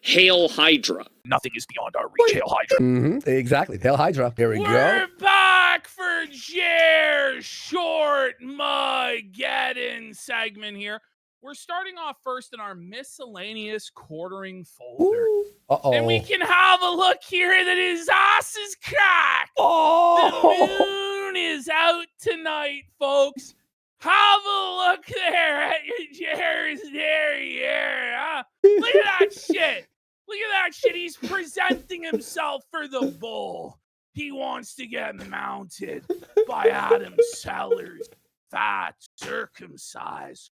Hail Hydra. Nothing is beyond our reach. Hail Hydra. Exactly. Hail Hydra. Here we go. We're back for Jer's short Mageddon segment here. We're starting off first in our miscellaneous quartering folder. Uh-oh. And we can have a look here that his ass is cracked. Oh. The moon is out tonight, folks. Have a look there at your Jer's derriere. Huh? Look at that shit. Look at that shit. He's presenting himself for the bull. He wants to get mounted by Adam Sellers. Fat, circumcised.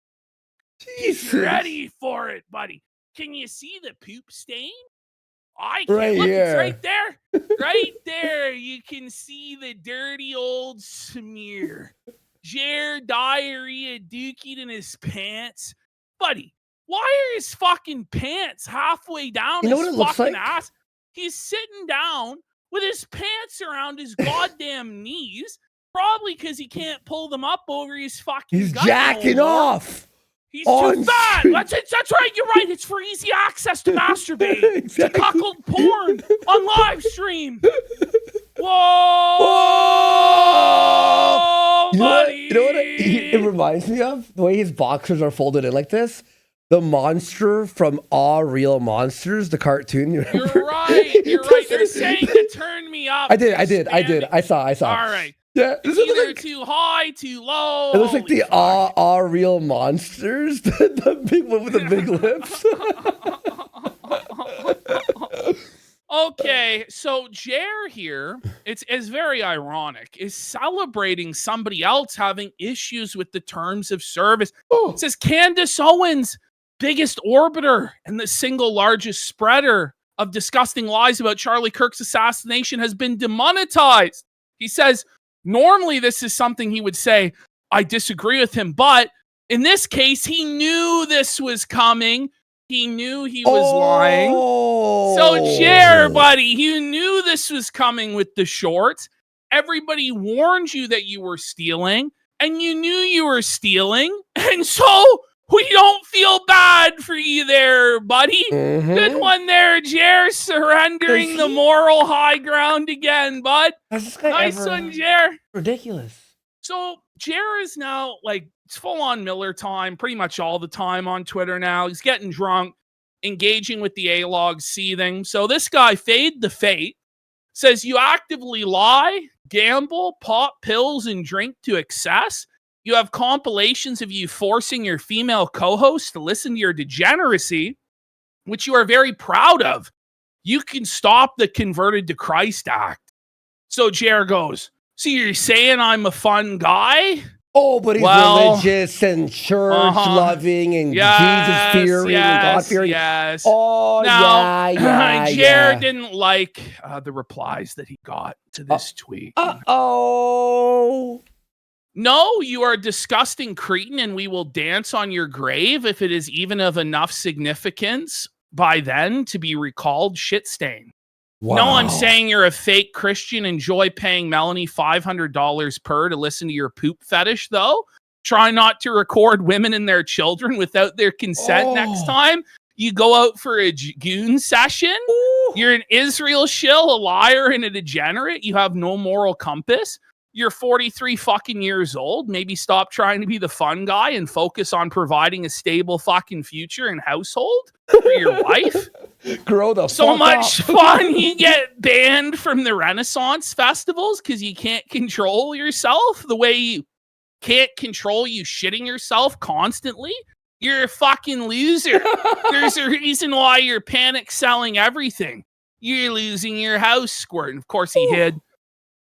He's ready for it, buddy. Can you see the poop stain? I can. Right Look, here. it's right there. Right there. You can see the dirty old smear. Jer diarrhea dookied in his pants. Buddy, why are his fucking pants halfway down You know his what it looks fucking like? ass? He's sitting down with his pants around his goddamn knees, probably because he can't pull them up over his fucking He's gut jacking no more. off. He's on too fat. stream. That's right. You're right. It's for easy access to masturbate. Exactly. To cuckold porn on live stream. Whoa, You know what? buddy. You know what it reminds me of? The way his boxers are folded in like this. The monster from All Real Monsters, the cartoon. You You're remember? right. You're right. You're saying to turn me up. I did. I saw. All right. Yeah. It's either too high, too low. It looks like the Holy fuck. All Real Monsters, the big one with the big lips. Okay, so Jer here, it's very ironic, is celebrating somebody else having issues with the terms of service. Oh. It says Candace Owens, biggest orbiter and the single largest spreader of disgusting lies about Charlie Kirk's assassination, has been demonetized. He says, normally this is something he would say, I disagree with him, but in this case, he knew this was coming. He knew he was lying. So, Jer, buddy, you knew this was coming with the shorts. Everybody warned you that you were stealing, and you knew you were stealing. And so, we don't feel bad for you there, buddy. Good one there, Jer, surrendering the moral high ground again, bud. Nice one, Jer. Ridiculous. So, Jer is now, like, it's full-on Miller time, pretty much all the time on Twitter now. He's getting drunk, engaging with the A-log, seething. So this guy, Fade the Fate, says you actively lie, gamble, pop pills, and drink to excess. You have compilations of you forcing your female co-host to listen to your degeneracy, which you are very proud of. You can stop the Converted to Christ Act. So Jer goes, so you're saying I'm a fun guy? Oh, but he's religious and church-loving and Jesus-fearing and God-fearing. Yes. Oh, now, yeah. Jared didn't like the replies that he got to this tweet. Uh-oh. No, you are a disgusting cretin, and we will dance on your grave if it is even of enough significance by then to be recalled shit stain. Wow. No, I'm saying you're a fake Christian. Enjoy paying Melanie $500 per to listen to your poop fetish, though. Try not to record women and their children without their consent next time. You go out for a goon session. Ooh. You're an Israel shill, a liar, and a degenerate. You have no moral compass. You're 43 fucking years old. Maybe stop trying to be the fun guy and focus on providing a stable fucking future and household for your wife. Grow the so fuck much up. fun. You get banned from the Renaissance festivals because you can't control yourself the way you can't control you shitting yourself constantly. You're a fucking loser. There's a reason why you're panic selling everything. You're losing your house, Squirt. And of course, he hid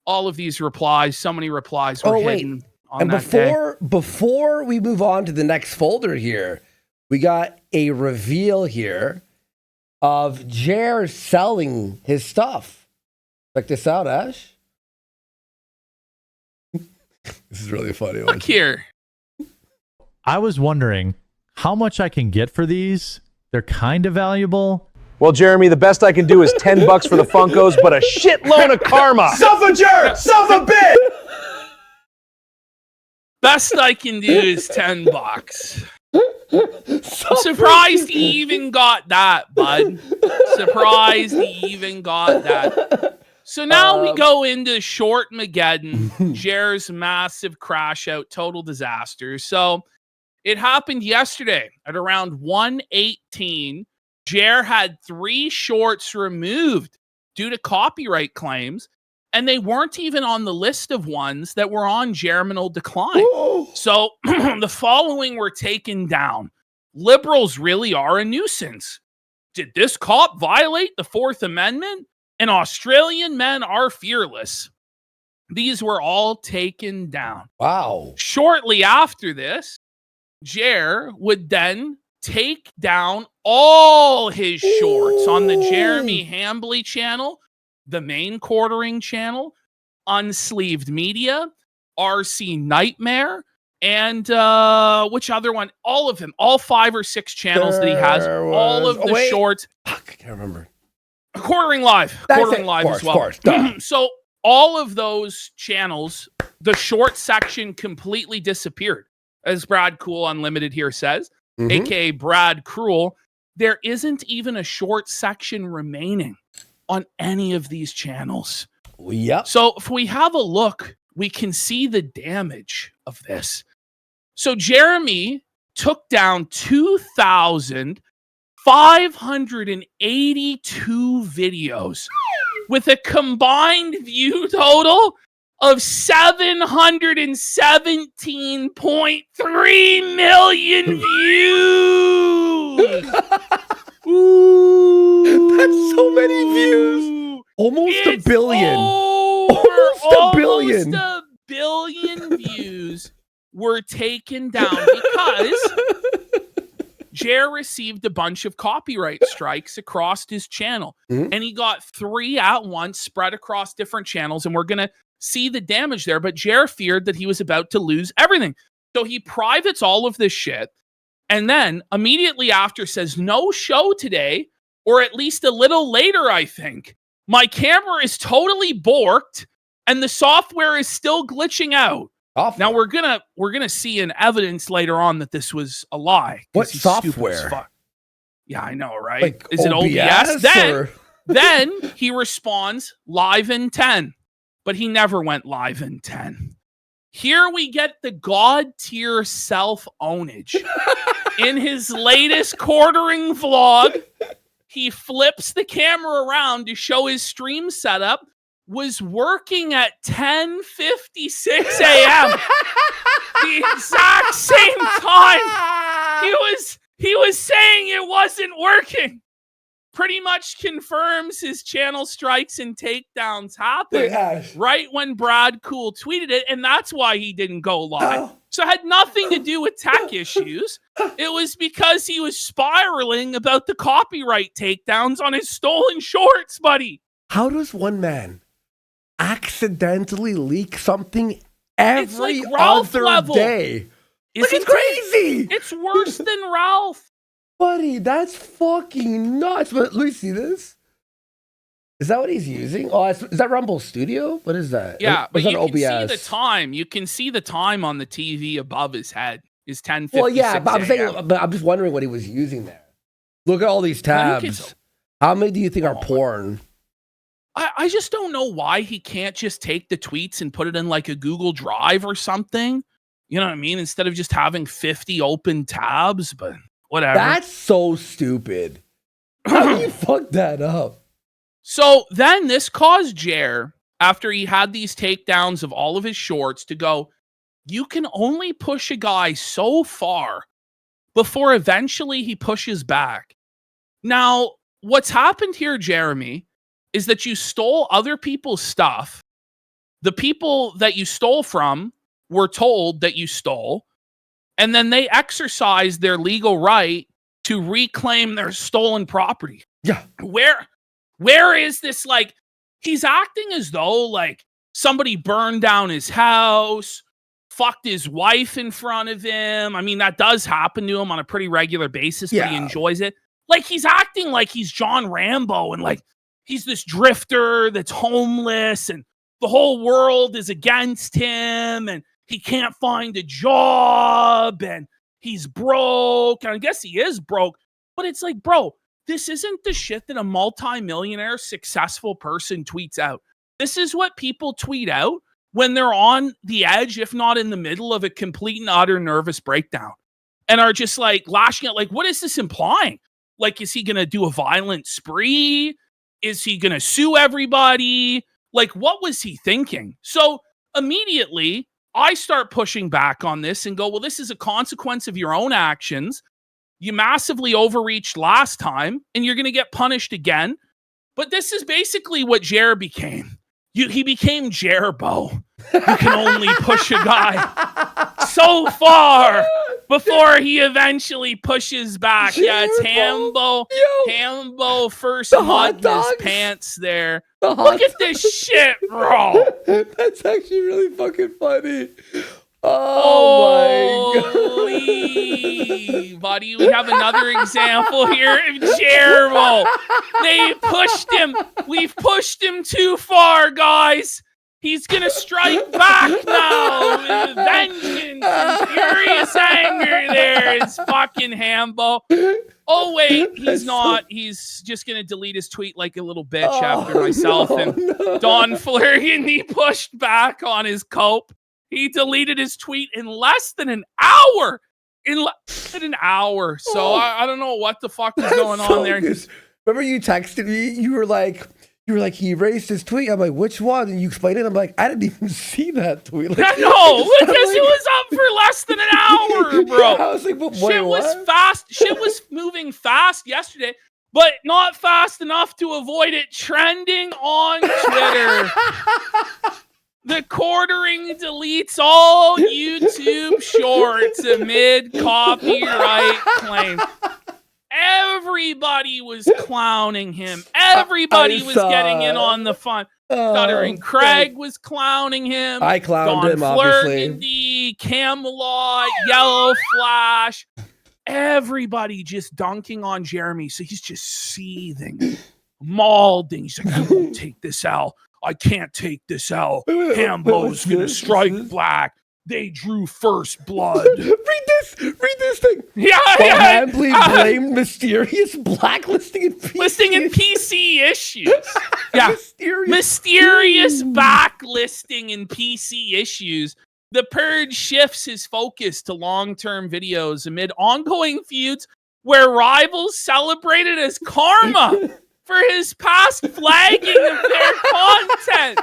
all of these replies. So many replies were hidden on and that before we move on to the next folder here, we got a reveal here of Jer selling his stuff. Check this out, Ash. This is really funny. Look here. I was wondering how much I can get for these. They're kind of valuable. Well, Jeremy, the best I can do is $10 for the Funkos, but a shitload of karma. Self a jerk! Self a bitch! Best I can do is $10. Surprised he even got that, bud. Surprised he even got that. So now we go into Short Mageddon, Jer's massive crash out, total disaster. So it happened yesterday at around 1:18. Jer had 3 shorts removed due to copyright claims, and they weren't even on the list of ones that were on germinal decline. Ooh. So the following were taken down. Liberals really are a nuisance. Did this cop violate the 4th Amendment? And Australian men are fearless. These were all taken down. Wow. Shortly after this, Jer would then take down all his shorts on the Jeremy Hambly channel, the main quartering channel, Unsleeved Media, RC Nightmare, and which other one? All of them. All 5 or 6 channels that he has. All of the shorts. Fuck, I can't remember. Quartering Live. Quartering Live as well. So all of those channels, the short section completely disappeared. As Brad Cool Unlimited here says, aka Brad Cruel, there isn't even a short section remaining on any of these channels. Yep. So if we have a look, we can see the damage of this. So Jeremy took down 2,582 videos with a combined view total of 717.3 million views. Ooh, that's so many views. Almost a billion. Almost a billion. Almost a billion views were taken down because Jer received a bunch of copyright strikes across his channel. And he got 3 at once spread across different channels. And we're going to see the damage there. But Jer feared that he was about to lose everything. So he privates all of this shit. And then immediately after says, no show today, or at least a little later, I think. My camera is totally borked and the software is still glitching out. Awful. Now we're gonna see in evidence later on that this was a lie. What software? Yeah, I know, right? Like is it OBS? Then he responds live in 10, but he never went live in 10. Here we get the god tier self-ownage. In his latest quartering vlog, he flips the camera around to show his stream setup was working at 10:56 a.m. The exact same time he was saying it wasn't working. Pretty much confirms his channel strikes and takedowns happened right when Brad Cool tweeted it, and that's why he didn't go live. So it had nothing to do with tech issues. It was because he was spiraling about the copyright takedowns on his stolen shorts, buddy. How does one man accidentally leak something every other day? Like, it's crazy. It's worse than Ralph. Buddy, that's fucking nuts. But let me see this. Is that what he's using? Oh, is that Rumble Studio? What is that? Yeah, but you OBS? can see the time. You can see the time on the TV above his head is 10:56. Well, yeah, but I'm just wondering what he was using there. Look at all these tabs. How many do you think are porn? I just don't know why he can't just take the tweets and put it in like a Google Drive or something. You know what I mean? Instead of just having 50 open tabs, but whatever. That's so stupid. How do you fuck that up? So then this caused Jer, after he had these takedowns of all of his shorts, to go, you can only push a guy so far before eventually he pushes back. Now, what's happened here, Jeremy, is that you stole other people's stuff. The people that you stole from were told that you stole, and then they exercised their legal right to reclaim their stolen property. Yeah. Where is this? Like, he's acting as though like somebody burned down his house, fucked his wife in front of him. I mean, that does happen to him on a pretty regular basis, but he enjoys it. Like, he's acting like he's John Rambo and like he's this drifter that's homeless and the whole world is against him and he can't find a job and he's broke. And I guess he is broke. But it's like, bro, this isn't the shit that a multimillionaire successful person tweets out. This is what people tweet out when they're on the edge, if not in the middle of a complete and utter nervous breakdown, and are just like lashing out. Like, what is this implying? Like, is he going to do a violent spree? Is he going to sue everybody? Like, what was he thinking? So immediately I start pushing back on this and go, well, this is a consequence of your own actions. You massively overreached last time and you're going to get punished again. But this is basically what Jer became. He became Jerbo. You can only push a guy so far before he eventually pushes back. Jerbo. Yeah, it's Hambo. Hambo first mud in his pants there. Look at this shit, bro. That's actually really fucking funny. Oh my God. Buddy, we have another example here of Jerbo. They pushed him. We've pushed him too far, guys. He's gonna strike back now with vengeance and furious anger. There is fucking Hambo. Oh wait, he's not. He's just gonna delete his tweet like a little bitch after myself and Don Fleury. He pushed back on his cope. He deleted his tweet in less than an hour. So I don't know what the fuck is going on there. Remember you texted me? You were like, he erased his tweet. I'm like, which one? And you explained it. I'm like, I didn't even see that tweet. Like, no, because it was up for less than an hour, bro. I was like, but wait, shit was fast. Shit was moving fast yesterday, but not fast enough to avoid it trending on Twitter. The quartering deletes all YouTube shorts amid copyright claims. Everybody was clowning him. Everybody was getting in on the fun. Stuttering Craig was clowning him. I clowned him, obviously. Camelot, Yellow Flash. Everybody just dunking on Jeremy. So he's just seething, mauled. He's like, I won't take this L. I can't take this L. Hambo's gonna strike black. They drew first blood. Read this thing. Yeah. Hambly blamed mysterious blacklisting in PC. Listing in PC issues. Yeah. Mysterious backlisting in PC issues. The Purge shifts his focus to long-term videos amid ongoing feuds where rivals celebrated as karma for his past flagging of their content.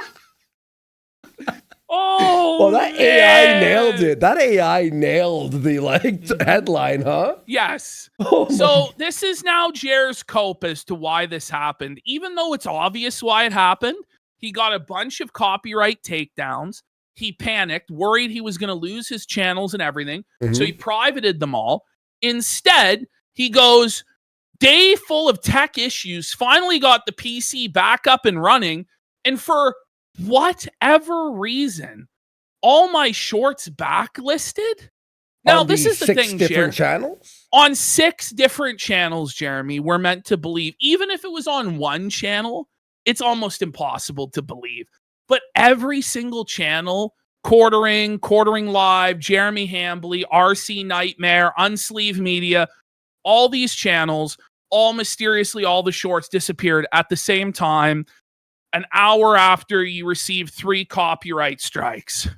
Oh, well, that man. AI nailed it. That AI nailed the headline, huh? Yes. So this is now Jer's cope as to why this happened. Even though it's obvious why it happened, he got a bunch of copyright takedowns. He panicked, worried he was going to lose his channels and everything. Mm-hmm. So he privated them all. Instead, he goes, day full of tech issues, finally got the PC back up and running. And for whatever reason, all my shorts backlisted. Now, this is the thing, 6 different channels? On 6 different channels, Jeremy, we're meant to believe. Even if it was on one channel, it's almost impossible to believe. But every single channel, Quartering Live, Jeremy Hambly, RC Nightmare, Unsleeve Media, all these channels, all mysteriously, all the shorts disappeared at the same time, an hour after you received 3 copyright strikes.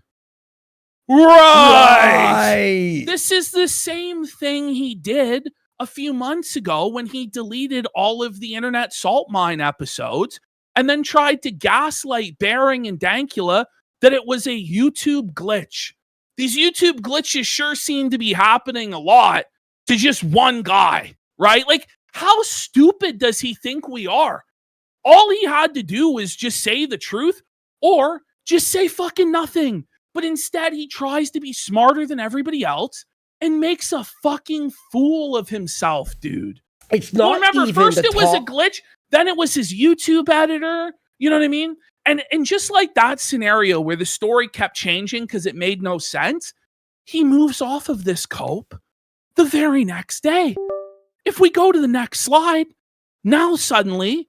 Right! This is the same thing he did a few months ago when he deleted all of the Internet Salt Mine episodes and then tried to gaslight Bering and Dankula that it was a YouTube glitch. These YouTube glitches sure seem to be happening a lot to just one guy, right? Like, how stupid does he think we are? All he had to do was just say the truth or just say fucking nothing. But instead, he tries to be smarter than everybody else and makes a fucking fool of himself, dude. It's not. Well, remember, first it was a glitch, then it was his YouTube editor. You know what I mean? And just like that scenario where the story kept changing because it made no sense, he moves off of this cope the very next day. If we go to the next slide, now suddenly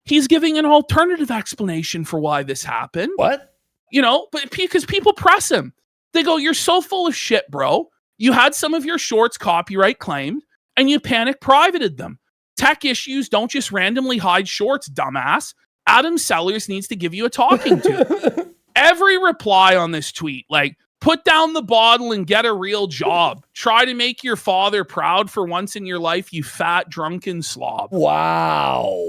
he's giving an alternative explanation for why this happened. What? You know, but because people press him. They go, you're so full of shit, bro. You had some of your shorts copyright claimed, and you panic privated them. Tech issues don't just randomly hide shorts, dumbass. Adam Sellers needs to give you a talking to. Every reply on this tweet, like, put down the bottle and get a real job. Try to make your father proud for once in your life, you fat, drunken slob. Wow.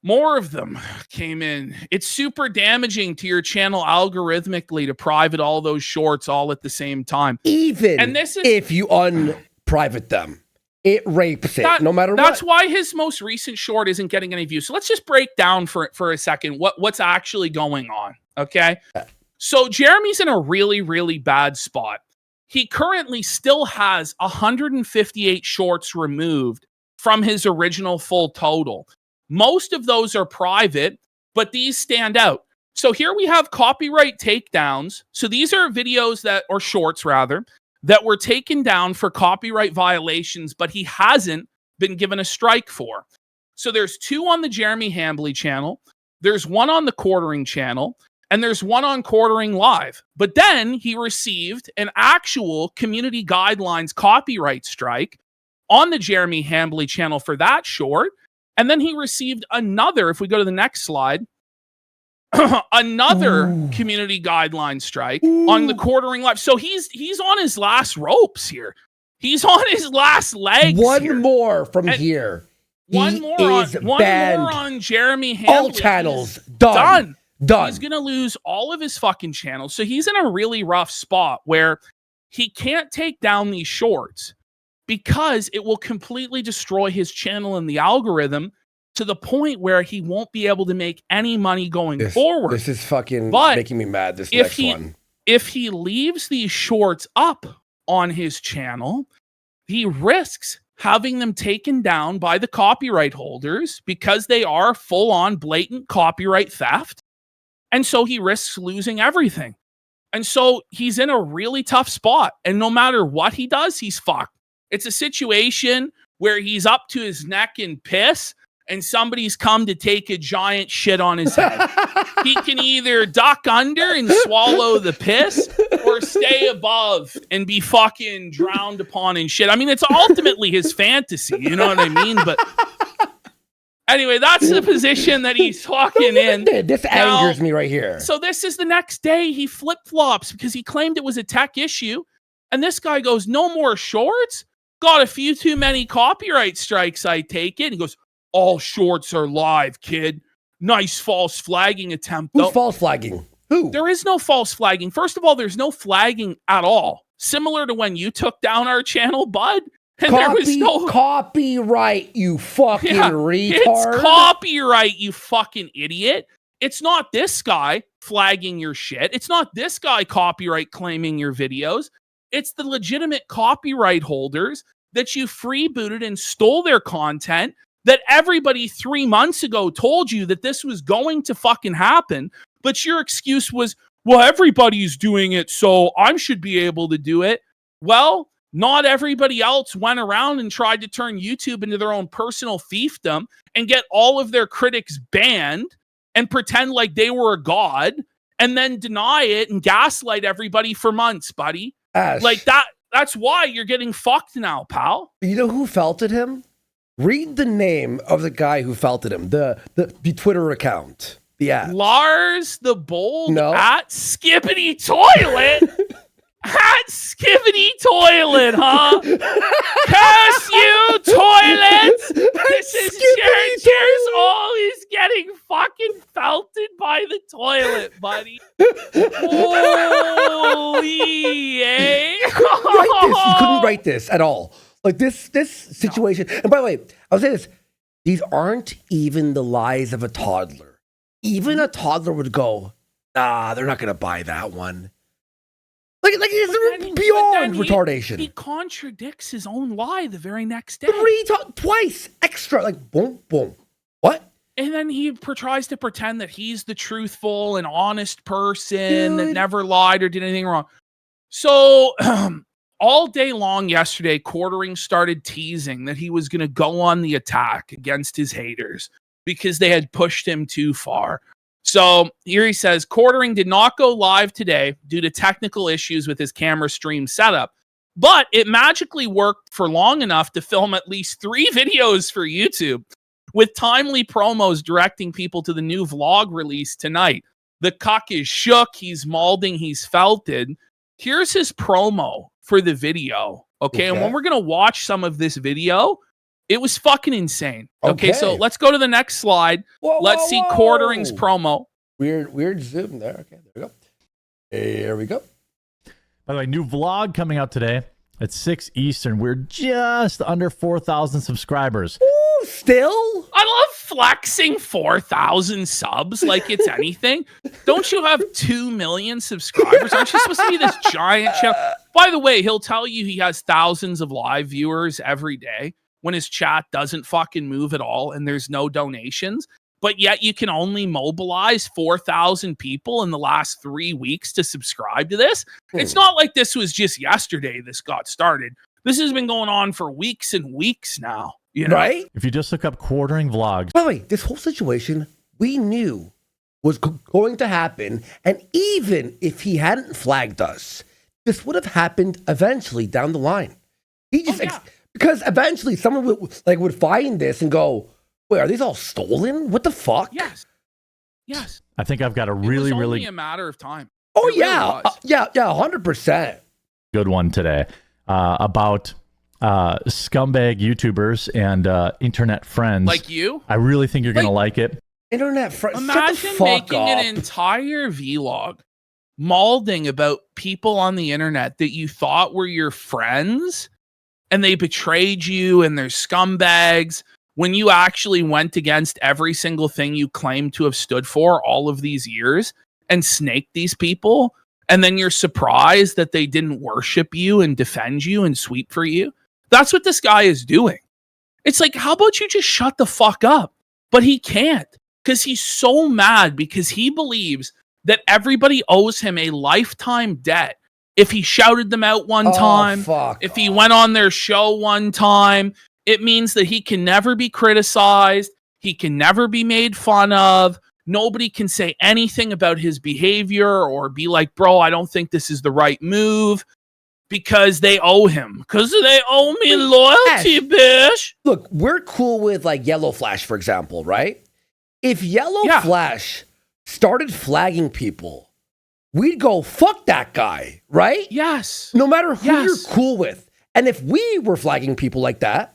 More of them came in. It's super damaging to your channel algorithmically to private all those shorts all at the same time. Even and this is, if you unprivate them, it rapes it no matter what. That's why his most recent short isn't getting any views. So let's just break down for a second what's actually going on, okay? So Jeremy's in a really, really bad spot. He currently still has 158 shorts removed from his original full total. Most of those are private, but these stand out. So here we have copyright takedowns. So these are videos or shorts rather, that were taken down for copyright violations, but he hasn't been given a strike for. So there's 2 on the Jeremy Hambly channel, there's 1 on the Quartering channel, and there's 1 on Quartering Live. But then he received an actual community guidelines copyright strike on the Jeremy Hambly channel for that short. And then he received another, if we go to the next slide, another community guideline strike on the Quartering Live. So he's on his last ropes here. He's on his last legs. One more from here. One more on Jeremy Hambly. All channels done. He's going to lose all of his fucking channels. So he's in a really rough spot where he can't take down these shorts because it will completely destroy his channel and the algorithm to the point where he won't be able to make any money going forward. This is fucking making me mad, this next one. If he leaves these shorts up on his channel, he risks having them taken down by the copyright holders because they are full-on blatant copyright theft. And so he risks losing everything. And so he's in a really tough spot. And no matter what he does, he's fucked. It's a situation where he's up to his neck in piss and somebody's come to take a giant shit on his head. He can either duck under and swallow the piss or stay above and be fucking drowned upon in shit. I mean, it's ultimately his fantasy, you know what I mean? But anyway, that's the position that he's fucking in. This angers me right here. So this is the next day he flip-flops because he claimed it was a tech issue. And this guy goes, no more shorts? Got a few too many copyright strikes, I take it. He goes, all shorts are live, kid. Nice false flagging attempt, though. Who's false flagging? Who? There is no false flagging. First of all, there's no flagging at all. Similar to when you took down our channel, bud. And there was no copyright, you fucking retard. It's copyright, you fucking idiot. It's not this guy flagging your shit. It's not this guy copyright claiming your videos. It's the legitimate copyright holders that you freebooted and stole their content that everybody 3 months ago told you that this was going to fucking happen. But your excuse was, well, everybody's doing it, so I should be able to do it. Well, not everybody else went around and tried to turn YouTube into their own personal fiefdom and get all of their critics banned and pretend like they were a god and then deny it and gaslight everybody for months, buddy. Ash, like that's why you're getting fucked now, pal. You know who felted him? Read the name of the guy who felted him. The Twitter account. The app. Lars the Bold at Skippity Toilet. At Skippity Toilet, huh? Curse you, toilets! This is Cheers all is getting fucking felted by the toilet, buddy. Holy, eh? You couldn't write this at all. Like this situation. And by the way, I'll say this. These aren't even the lies of a toddler. Even a toddler would go, nah, they're not going to buy that one. Like it's beyond retardation. He contradicts his own lie the very next day. Twice extra. Like, boom, boom. What? And then he tries to pretend that he's the truthful and honest person that never lied or did anything wrong. So all day long yesterday, Quartering started teasing that he was going to go on the attack against his haters because they had pushed him too far. So here he says, Quartering did not go live today due to technical issues with his camera stream setup, But it magically worked for long enough to film at least 3 videos for YouTube with timely promos directing people to the new vlog release tonight. The cuck is shook, he's maulding, he's felted. Here's his promo for the video, okay? And when we're going to watch some of this video, it was fucking insane. Okay, so let's go to the next slide. Let's see Quartering's promo. Weird zoom there. Okay, there we go. Here we go. By the way, new vlog coming out today at 6 Eastern. We're just under 4,000 subscribers. Ooh, still? I love flexing 4,000 subs like it's anything. Don't you have 2 million subscribers? Aren't you supposed to be this giant channel? By the way, he'll tell you he has thousands of live viewers every day when his chat doesn't fucking move at all and there's no donations. But yet you can only mobilize 4,000 people in the last 3 weeks to subscribe to this. It's not like this was just yesterday this got started. This has been going on for weeks and weeks now. You know? Right? If you just look up Quartering vlogs. By the way, this whole situation we knew was going to happen. And even if he hadn't flagged us, this would have happened eventually down the line. He just because eventually someone would find this and go, wait, are these all stolen? What the fuck? Yes. I think I've got a really a matter of time. Oh, yeah. Yeah, 100%. Good one today about scumbag YouTubers and internet friends. Like you? I really think you're going to like it. Internet friends. Imagine making an entire vlog maulding about people on the internet that you thought were your friends and they betrayed you and they're scumbags when you actually went against every single thing you claimed to have stood for all of these years and snaked these people. And then you're surprised that they didn't worship you and defend you and sweep for you. That's what this guy is doing. It's like, how about you just shut the fuck up? But he can't because he's so mad because he believes that everybody owes him a lifetime debt. If he shouted them out one time, if he went on their show one time, it means that he can never be criticized. He can never be made fun of. Nobody can say anything about his behavior or be like, bro, I don't think this is the right move because they owe him. Because they owe me loyalty, bitch. Look, we're cool with like Yellow Flash, for example, right? If Yellow Flash started flagging people, we'd go, fuck that guy, right? Yes. No matter who you're cool with. And if we were flagging people like that,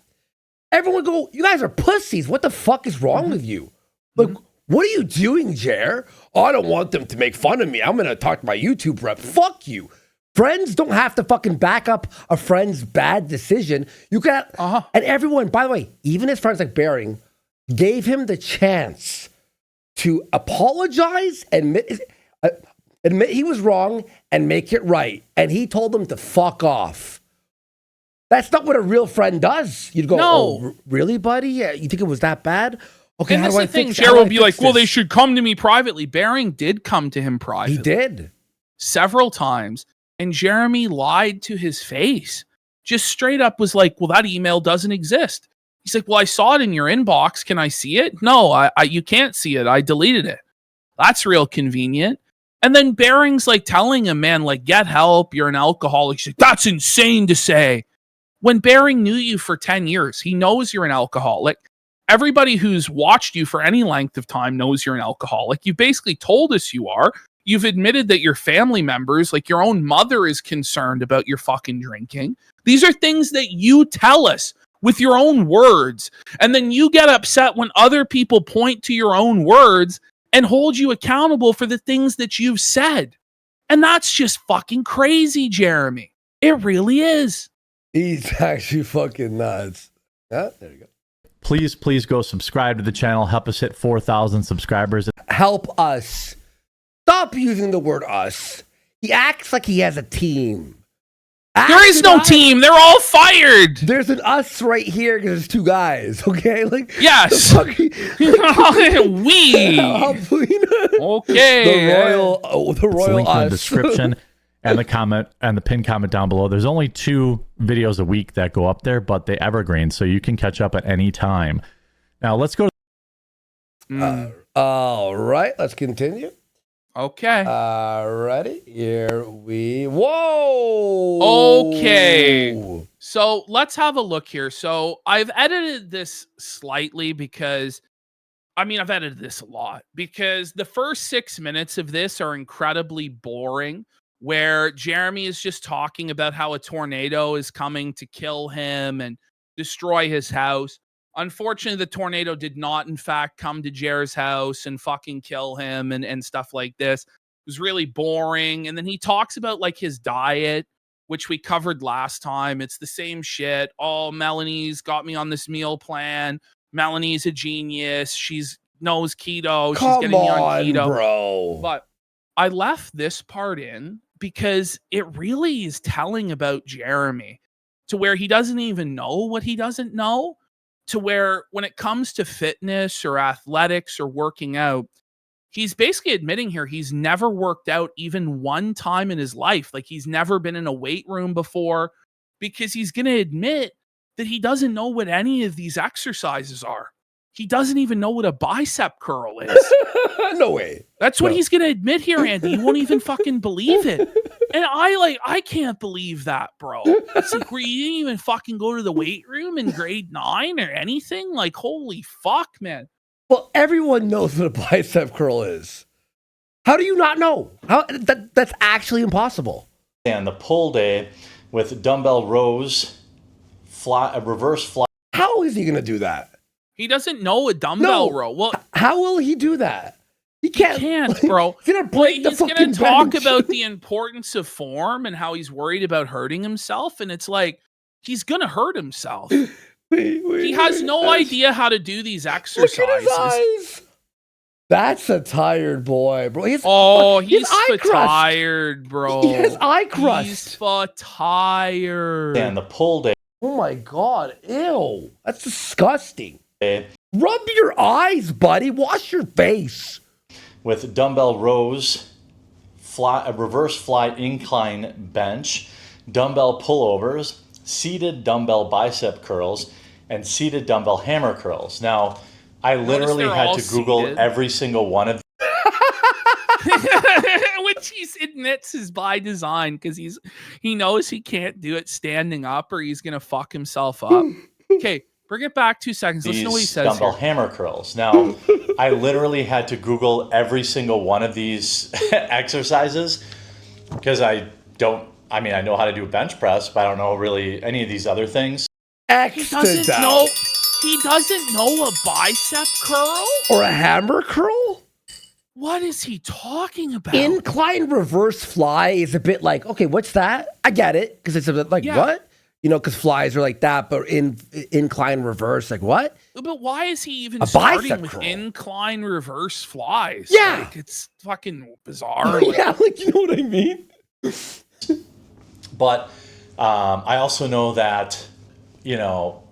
everyone would go, you guys are pussies. What the fuck is wrong with you? Like, what are you doing, Jer? Oh, I don't want them to make fun of me. I'm going to talk to my YouTube rep. Fuck you. Friends don't have to fucking back up a friend's bad decision. You can, and everyone, by the way, even his friends like Bering, gave him the chance to apologize, admit he was wrong, and make it right. And he told them to fuck off. That's not what a real friend does. You'd go, oh, really, buddy? Yeah, you think it was that bad? Okay, and how that's do I the thing. fix Jared will be like, this? well, they should come to me privately. Bering did come to him privately. He did. Several times. And Jeremy lied to his face. Just straight up was like, well, that email doesn't exist. He's like, well, I saw it in your inbox. Can I see it? No, you can't see it. I deleted it. That's real convenient. And then Bering's like telling him, man, like, get help. You're an alcoholic. She's like, that's insane to say. When Bering knew you for 10 years, he knows you're an alcoholic. Everybody who's watched you for any length of time knows you're an alcoholic. You basically told us you are. You've admitted that your family members, like your own mother, is concerned about your fucking drinking. These are things that you tell us with your own words. And then you get upset when other people point to your own words and hold you accountable for the things that you've said. And that's just fucking crazy, Jeremy. It really is. He's actually fucking nuts. Yeah, there you go. Please go subscribe to the channel. Help us hit 4,000 subscribers. Help us. Stop using the word us. He acts like he has a team. There is no team. They're all fired. There's an us right here because there's 2 guys. Okay, like yes. we. Okay. The royal link us. in the description and the comment and the pinned comment down below. There's only 2 videos a week that go up there, but they evergreen, so you can catch up at any time. Now let's go. All right, let's continue. Okay. Ready? Here we. Whoa. Okay. So let's have a look here. So I've edited this slightly because, I mean, I've edited this a lot because the first 6 minutes of this are incredibly boring, where Jeremy is just talking about how a tornado is coming to kill him and destroy his house. Unfortunately, the tornado did not, in fact, come to Jer's house and fucking kill him and stuff like this. It was really boring. And then he talks about like his diet, which we covered last time. It's the same shit. Oh, Melanie's got me on this meal plan. Melanie's a genius. She's knows keto. She's getting me on keto. Bro. But I left this part in because it really is telling about Jeremy, to where he doesn't even know what he doesn't know, to where when it comes to fitness or athletics or working out, he's basically admitting here he's never worked out even one time in his life. Like, he's never been in a weight room before, because he's going to admit that he doesn't know what any of these exercises are. He doesn't even know what a bicep curl is. No way. That's what he's going to admit here, Andy. You won't even fucking believe it. And I can't believe that, bro. It's like, where you didn't even fucking go to the weight room in grade 9 or anything? Like, holy fuck, man. Well, everyone knows what a bicep curl is. How do you not know? That's actually impossible. And the pull day with dumbbell rows, reverse fly. How is he going to do that? He doesn't know a dumbbell row. Well, how will he do that? He can't. He can't, bro. He's going to break the fucking bench. He's going to talk about the importance of form and how he's worried about hurting himself. And it's like, he's going to hurt himself. He has no idea how to do these exercises. Look at his eyes. That's a tired boy, bro. He's tired, bro. He has eye crust. He's tired. And the pull day. Oh my God. Ew. That's disgusting. Rub your eyes, buddy. Wash your face. With dumbbell rows, reverse fly incline bench, dumbbell pullovers, seated dumbbell bicep curls, and seated dumbbell hammer curls. Now, I literally had to Google every single one of them. Which he admits is by design, because he knows he can't do it standing up or he's going to fuck himself up. Okay, bring it back 2 seconds. Listen to what he says. Dumbbell hammer curls. Now, I literally had to Google every single one of these exercises because I know how to do a bench press, but I don't know really any of these other things. He doesn't know a bicep curl or a hammer curl. What is he talking about? Incline reverse fly is a bit like, okay, what's that? I get it, because it's a bit like, what? You know, because flies are like that, but incline reverse, like what? But why is he even starting with incline reverse flies? Yeah. Like, it's fucking bizarre. Yeah, like, you know what I mean? But I also know that, you know.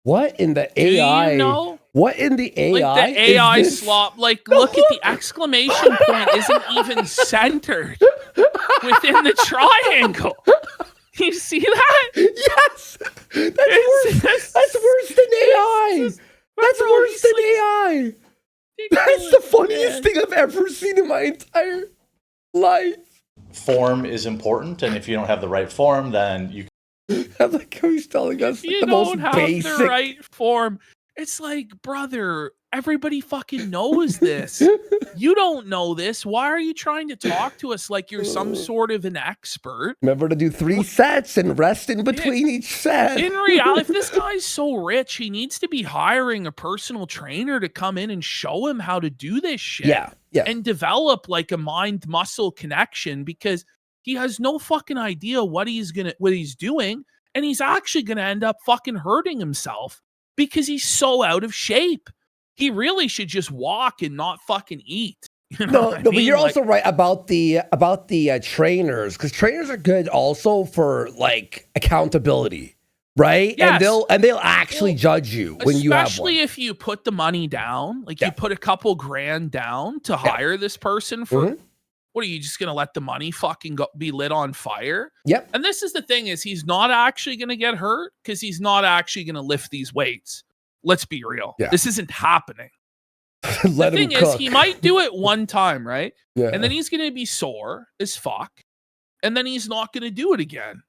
What in the AI? Do you know? What in the AI? Like the AI slop. Like, look at the exclamation point isn't even centered within the triangle. You see that? Yes. That's worse than AI. That's worse than AI. That's the funniest thing I've ever seen in my entire life. Form is important, and if you don't have the right form, then you. I like how he's telling us you the don't most have basic. The right form. It's like, brother, everybody fucking knows this. You don't know this. Why are you trying to talk to us like you're some sort of an expert? Remember to do 3 sets and rest in between each set. In reality, if this guy's so rich, he needs to be hiring a personal trainer to come in and show him how to do this shit. Yeah. And develop like a mind-muscle connection, because he has no fucking idea what he's doing, and he's actually gonna end up fucking hurting himself because he's so out of shape. He really should just walk and not fucking eat. You know but you're also right about the trainers, because trainers are good also for like accountability, right? Yes. And they'll actually judge you when you have one. Especially if you put the money down, like you put a couple grand down to hire this person for. What are you just gonna let the money fucking be lit on fire? Yep. And this is the thing: is he's not actually gonna get hurt because he's not actually gonna lift these weights. Let's be real. Yeah. This isn't happening. Let the him thing cook. is, he might do it one time, right? Yeah. And then he's going to be sore as fuck. And then he's not going to do it again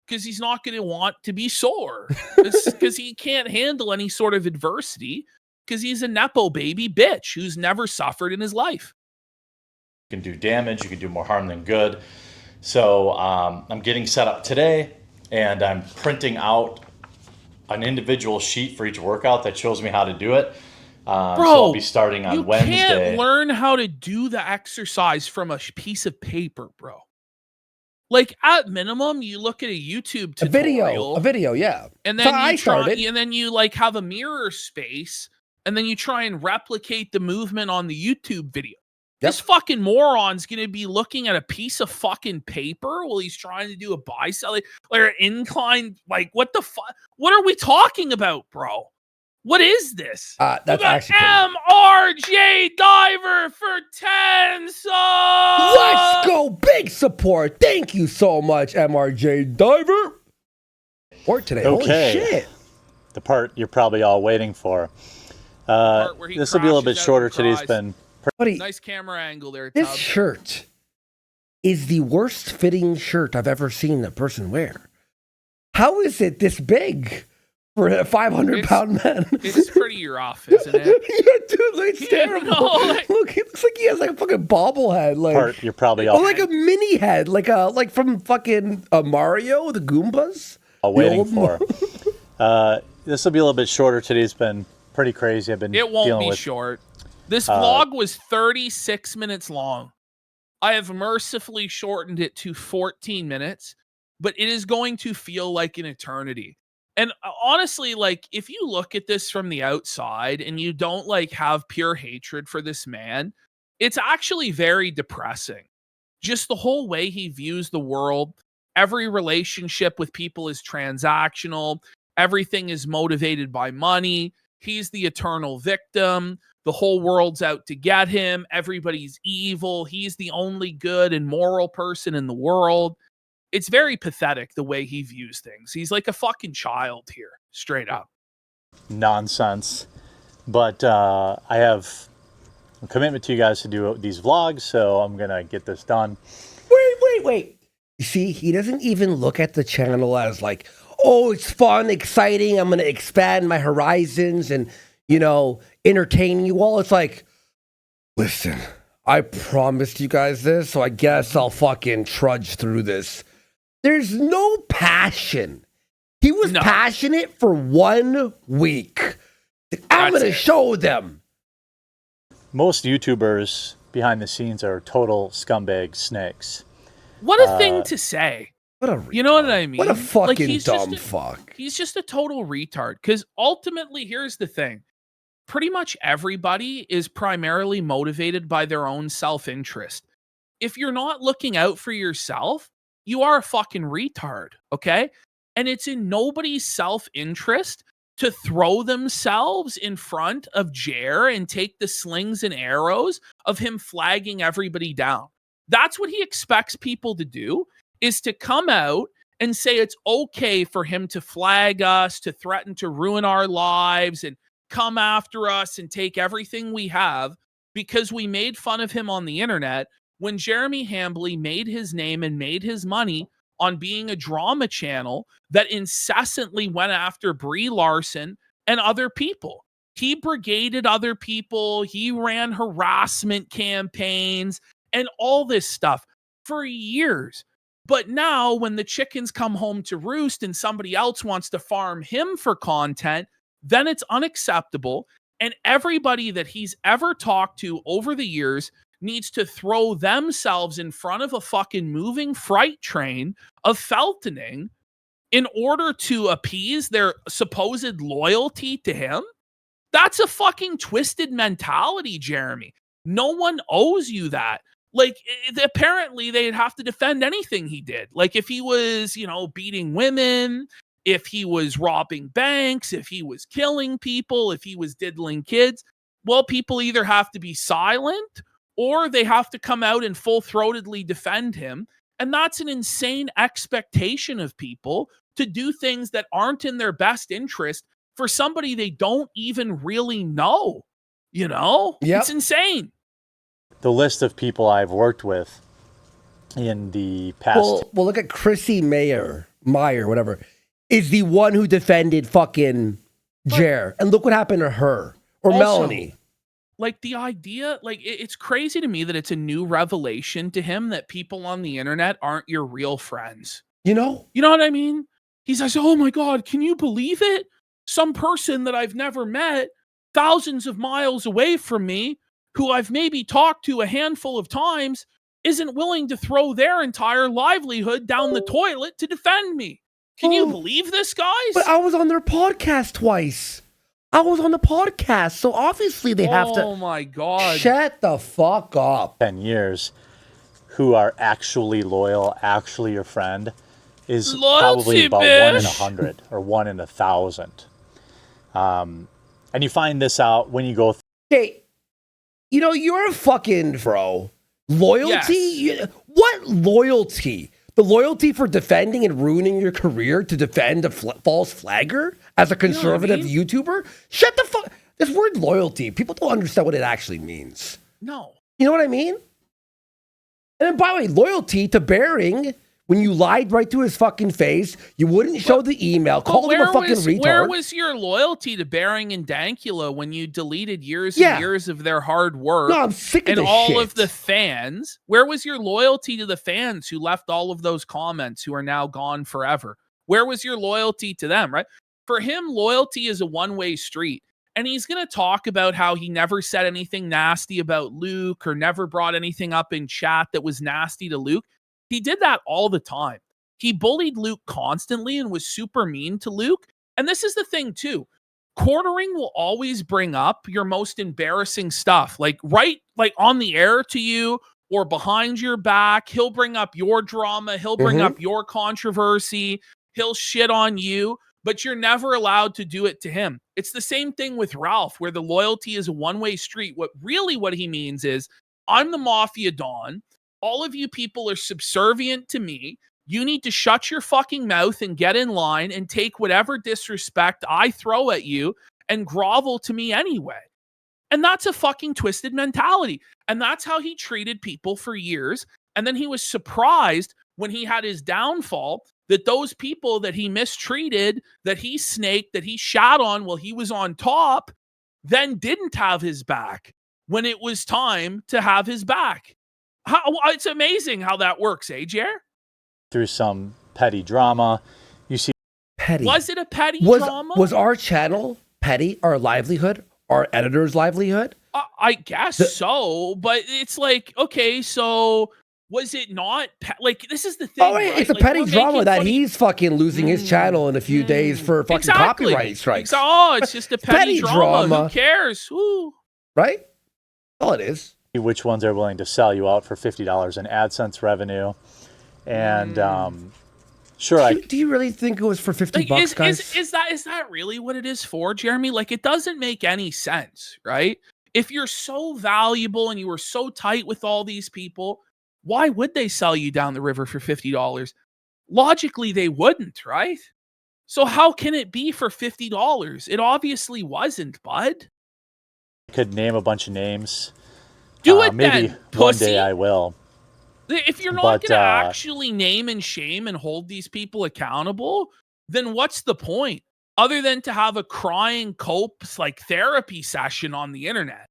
because he's not going to want to be sore because he can't handle any sort of adversity because he's a Nepo baby bitch who's never suffered in his life. You can do damage, you can do more harm than good. So I'm getting set up today, and I'm printing out an individual sheet for each workout that shows me how to do it. So I'll be starting on Wednesday. You can't learn how to do the exercise from a piece of paper, bro. Like, at minimum, you look at a YouTube tutorial. A video, yeah. And then and then you like have a mirror space, and then you try and replicate the movement on the YouTube video. Yep. This fucking moron's gonna be looking at a piece of fucking paper while he's trying to do a bicep, like an incline. Like, what the fuck? What are we talking about, bro? What is this? That's actually MRJ Diver for 10 subs. Let's go, big support. Thank you so much, MRJ Diver. Or today. Okay. Holy shit. The part you're probably all waiting for. This will be a little bit shorter. Today's been Buddy, nice camera angle there. This shirt is the worst fitting shirt I've ever seen a person wear. How is it this big? For a 500-pound man. It's pretty rough, isn't it? Yeah, dude, it's terrible. Look, he looks like he has like a fucking bobblehead. Like, part you're probably all like a mini head, like from fucking Mario, the Goombas. Waiting for. This will be a little bit shorter. Today's been pretty crazy. It won't be short. This vlog was 36 minutes long. I have mercifully shortened it to 14 minutes, but it is going to feel like an eternity. And honestly, like, if you look at this from the outside and you don't like have pure hatred for this man, it's actually very depressing. Just the whole way he views the world. Every relationship with people is transactional. Everything is motivated by money. He's the eternal victim. The whole world's out to get him. Everybody's evil. He's the only good and moral person in the world. It's very pathetic the way he views things. He's like a fucking child here, straight up. Nonsense. But I have a commitment to you guys to do these vlogs, so I'm going to get this done. Wait. You see, he doesn't even look at the channel as like, oh, it's fun, exciting, I'm going to expand my horizons and, entertain you all. It's like, listen, I promised you guys this, so I guess I'll fucking trudge through this. There's no passion. He was passionate for 1 week. I'm going to show them. Most YouTubers behind the scenes are total scumbag snakes. What a thing to say. You know what I mean? What a fucking dumb fuck. He's just a total retard. Because ultimately, here's the thing. Pretty much everybody is primarily motivated by their own self-interest. If you're not looking out for yourself, you are a fucking retard, okay? And it's in nobody's self-interest to throw themselves in front of Jer and take the slings and arrows of him flagging everybody down. That's what he expects people to do, is to come out and say it's okay for him to flag us, to threaten to ruin our lives and come after us and take everything we have because we made fun of him on the internet when Jeremy Hambly made his name and made his money on being a drama channel that incessantly went after Brie Larson and other people. He brigaded other people. He ran harassment campaigns and all this stuff for years. But now when the chickens come home to roost and somebody else wants to farm him for content, then it's unacceptable. And everybody that he's ever talked to over the years needs to throw themselves in front of a fucking moving freight train of feltoning in order to appease their supposed loyalty to him. That's a fucking twisted mentality, Jeremy. No one owes you that. Like, apparently they'd have to defend anything he did. Like, if he was, beating women, if he was robbing banks, if he was killing people, if he was diddling kids, well, people either have to be silent or they have to come out and full-throatedly defend him. And that's an insane expectation of people to do things that aren't in their best interest for somebody they don't even really know. You know? Yep. It's insane. The list of people I've worked with in the past. Well, look at Chrissy Meyer, whatever, is the one who defended fucking Jer. And look what happened to her. Or Also, Melanie. Like the idea, like it's crazy to me that it's a new revelation to him that people on the internet aren't your real friends. You know? You know what I mean? He says, oh my God, can you believe it? Some person that I've never met, thousands of miles away from me, who I've maybe talked to a handful of times, isn't willing to throw their entire livelihood down the toilet to defend me. Can you believe this, guys? But I was on their podcast twice. I was on the podcast, so obviously they have to. Oh my God. Shut the fuck up. 10 years who are actually loyal, actually your friend, is probably about 1 in 100 or 1 in 1,000. And you find this out when you go Okay, you know, you're a fucking bro. Loyalty? Yes. What loyalty? The loyalty for defending and ruining your career to defend a false flagger as a conservative YouTuber? Shut the fuck. This word loyalty, people don't understand what it actually means. No. You know what I mean? And then, by the way, loyalty to Bering, when you lied right to his fucking face, you wouldn't show the email, called him a fucking retard. Where was your loyalty to Bering and Dankula when you deleted years and years of their hard work? No, I'm sick of and this all shit. of the fans? Where was your loyalty to the fans who left all of those comments who are now gone forever? Where was your loyalty to them, right? For him, loyalty is a one-way street. And he's going to talk about how he never said anything nasty about Luke or never brought anything up in chat that was nasty to Luke. He did that all the time. He bullied Luke constantly and was super mean to Luke. And this is the thing too. Quartering will always bring up your most embarrassing stuff, like right, like on the air to you or behind your back. He'll bring up your drama. He'll bring up your controversy. He'll shit on you, but you're never allowed to do it to him. It's the same thing with Ralph, where the loyalty is a one-way street. What he means is, I'm the Mafia Don. All of you people are subservient to me. You need to shut your fucking mouth and get in line and take whatever disrespect I throw at you and grovel to me anyway. And that's a fucking twisted mentality. And that's how he treated people for years. And then he was surprised when he had his downfall that those people that he mistreated, that he snaked, that he shot on while he was on top, then didn't have his back when it was time to have his back. It's amazing how that works, Jer? through some petty drama. You see Petty. Was it a petty drama? Was our channel petty, our livelihood, our editor's livelihood? I guess so, but it's like, okay, so was it not? Like, this is the thing. Oh, wait, right? it's a like, petty we're drama making that funny- he's fucking losing his channel in a few days for fucking copyright strikes. Oh, it's just a petty drama. Who cares? Ooh. Right? All it is. which ones are willing to sell you out for $50 in AdSense revenue. And sure, Do you really think it was for 50 Like, bucks, guys? is that really what it is for, Jeremy? Like, it doesn't make any sense, right? If you're so valuable and you were so tight with all these people, why would they sell you down the river for $50? Logically, they wouldn't, right? So how can it be for $50? It obviously wasn't, bud. could name a bunch of names. Do it maybe then, one pussy. day I will. If you're not But, going to actually name and shame and hold these people accountable, then what's the point? Other than to have a crying copes like therapy session on the internet.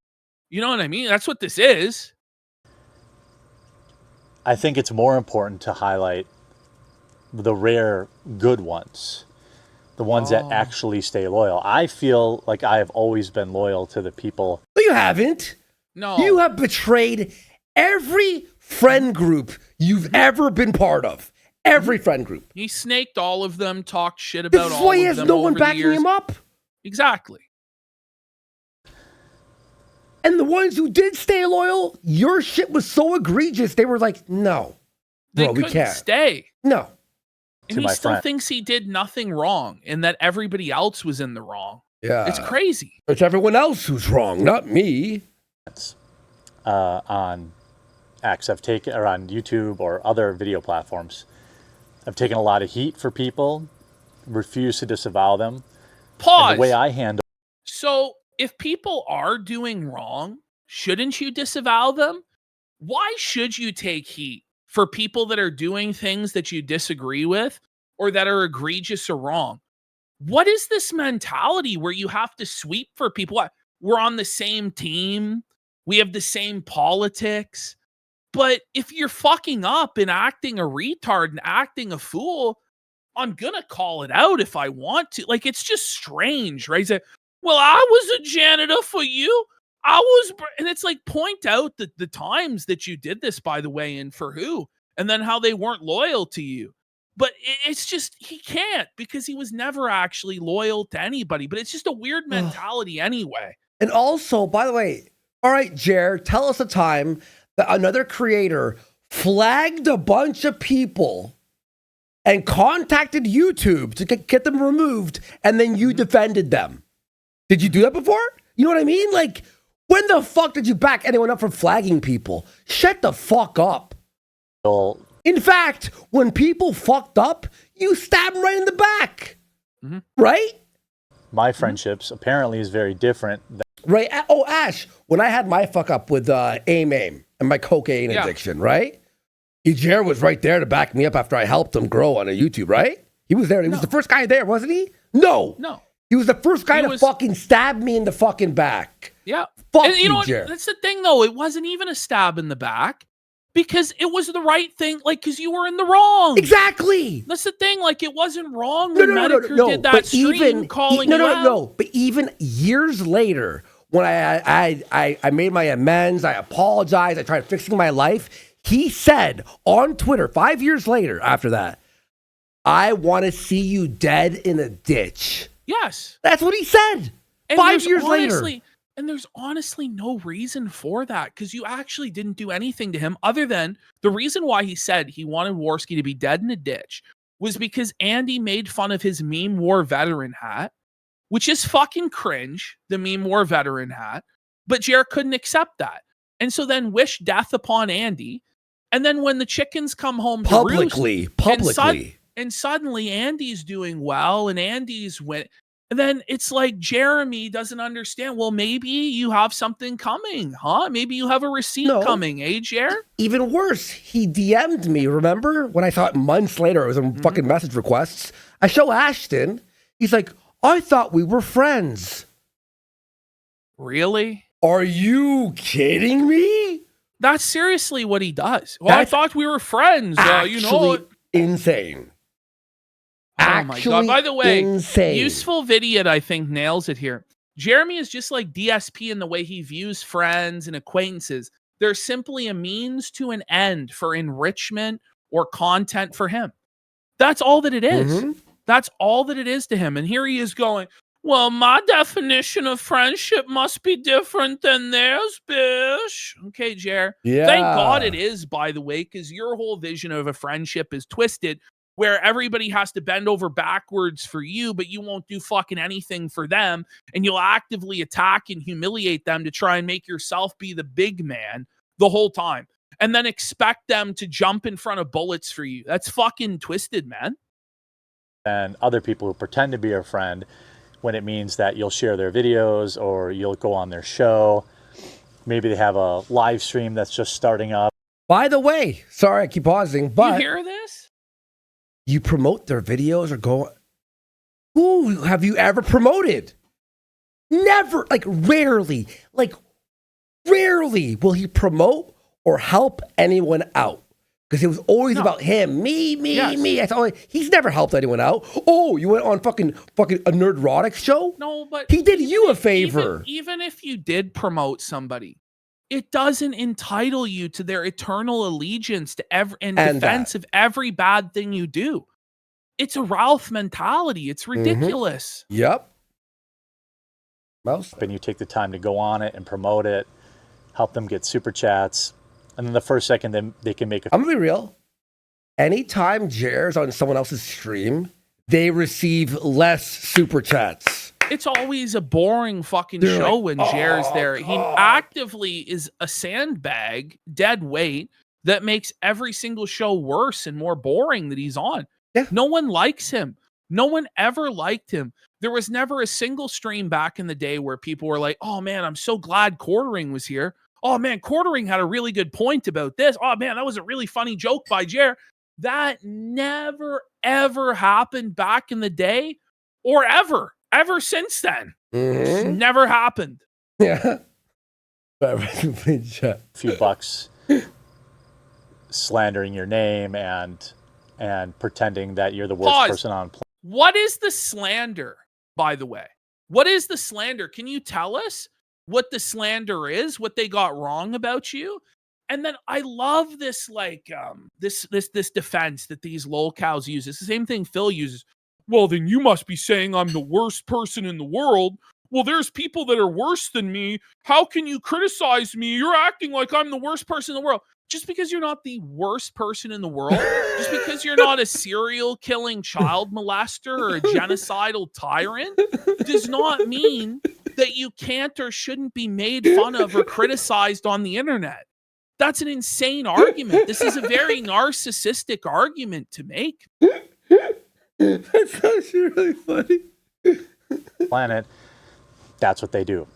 You know what I mean? That's what this is. I think it's more important to highlight the rare good ones, the ones that actually stay loyal. I feel like I have always been loyal to the people. No, you haven't. No. You have betrayed every friend group you've ever been part of. Every friend group. He snaked all of them, talked shit about This is all why he of has them no one over the backing years. him up. Exactly. And the ones who did stay loyal, your shit was so egregious, they were like, no. They Bro, we couldn't can't. stay. No. And To he my still friend. thinks he did nothing wrong and that everybody else was in the wrong. Yeah. It's crazy. It's everyone else who's wrong, not me. On X I've taken, or on YouTube or other video platforms. I've taken a lot of heat for people, refuse to disavow them. Pause. And the way I handle So if people are doing wrong, shouldn't you disavow them? Why should you take heat for people that are doing things that you disagree with or that are egregious or wrong? What is this mentality where you have to sweep for people? What? We're on the same team. We have the same politics. But if you're fucking up and acting a retard and acting a fool, I'm gonna call it out if I want to. Like, it's just strange, right? He's like, well, I was a janitor for you. And it's like, point out the times that you did this, by the way, and for who, and then how they weren't loyal to you. But it's just, he can't, because he was never actually loyal to anybody. But it's just a weird mentality anyway. And also, by the way, all right, Jer, tell us a time that another creator flagged a bunch of people and contacted YouTube to get them removed, and then you defended them. Did you do that before? You know what I mean? Like, when the fuck did you back anyone up for flagging people? Shut the fuck up. Well, in fact, when people fucked up, you stab them right in the back. Right? my friendships apparently is very different. Right. Oh, Ash, when I had my fuck up with aim and my cocaine addiction, right? Ejer was right there to back me up after I helped him grow on a YouTube, right? He was there. He was the first guy there, wasn't he? No. He was the first guy to fucking stab me in the fucking back. Yeah. Fuck and you know what? Jer. That's the thing, though. It wasn't even a stab in the back because it was the right thing. Like, because you were in the wrong. Exactly. That's the thing. Like, it wasn't wrong when Medicare did that stream calling you out. No. But even years later, when I made my amends, I apologized, I tried fixing my life. He said on Twitter 5 years later after that, I want to see you dead in a ditch. Yes. That's what he said. And 5 years later. And there's honestly no reason for that because you actually didn't do anything to him other than the reason why he said he wanted Warski to be dead in a ditch was because Andy made fun of his meme war veteran hat, which is fucking cringe, the meme war veteran hat. But Jared couldn't accept that. And so then wished death upon Andy. And then when the chickens come home to publicly, and suddenly Andy's doing well and Andy's went. And then it's like Jeremy doesn't understand. Well, maybe you have something coming, huh? Maybe you have a receipt coming, eh, Jer? Even worse, he DM'd me, remember? When I thought months later it was in fucking message requests. I show Ashton. He's like, I thought we were friends. Really? Are you kidding me? That's seriously what he does. Well, I thought we were friends. You know, insane. Oh my God. By the way, useful video, I think, nails it here. Jeremy is just like DSP in the way he views friends and acquaintances. They're simply a means to an end for enrichment or content for him. That's all that it is. That's all that it is to him. And here he is going, well, my definition of friendship must be different than theirs, bish. Okay, Jer. Yeah. Thank God it is, by the way, because your whole vision of a friendship is twisted, where everybody has to bend over backwards for you, but you won't do fucking anything for them, and you'll actively attack and humiliate them to try and make yourself be the big man the whole time, and then expect them to jump in front of bullets for you. That's fucking twisted, man. And other people who pretend to be your friend when it means that you'll share their videos or you'll go on their show. Maybe they have a live stream that's just starting up. By the way, sorry, I keep pausing, but you hear this? You promote their videos or go, who have you ever promoted? Never, rarely will he promote or help anyone out. Because it was always about him, me. That's all. He's never helped anyone out. Oh, you went on fucking a Nerdrotic show? No, but he did you a favor. Even if you did promote somebody, it doesn't entitle you to their eternal allegiance to defense of every bad thing you do. It's a Ralph mentality. It's ridiculous. Yep. And you take the time to go on it and promote it, help them get super chats. And then the first second they can make I'm going to be real. Anytime Jer's on someone else's stream, they receive less super chats. It's always a boring fucking show when Jer's there. He actively is a sandbag, dead weight, that makes every single show worse and more boring that he's on. Yeah. No one likes him. No one ever liked him. There was never a single stream back in the day where people were like, oh man, I'm so glad Quartering was here. Oh man, Quartering had a really good point about this. Oh man, that was a really funny joke by Jer. That never, ever happened back in the day or ever since then. It's never happened. Yeah. A few bucks slandering your name and pretending that you're the worst person on planet. What is the slander, by the way? What is the slander? Can you tell us what the slander is, what they got wrong about you? And then I love this, like, this defense that these lolcows use. It's the same thing Phil uses. Well, then you must be saying I'm the worst person in the world. Well, there's people that are worse than me. How can you criticize me? You're acting like I'm the worst person in the world. Just because you're not the worst person in the world, just because you're not a serial killing child molester or a genocidal tyrant, does not mean that you can't or shouldn't be made fun of or criticized on the internet. That's an insane argument. This is a very narcissistic argument to make. That's actually really funny. Planet, that's what they do.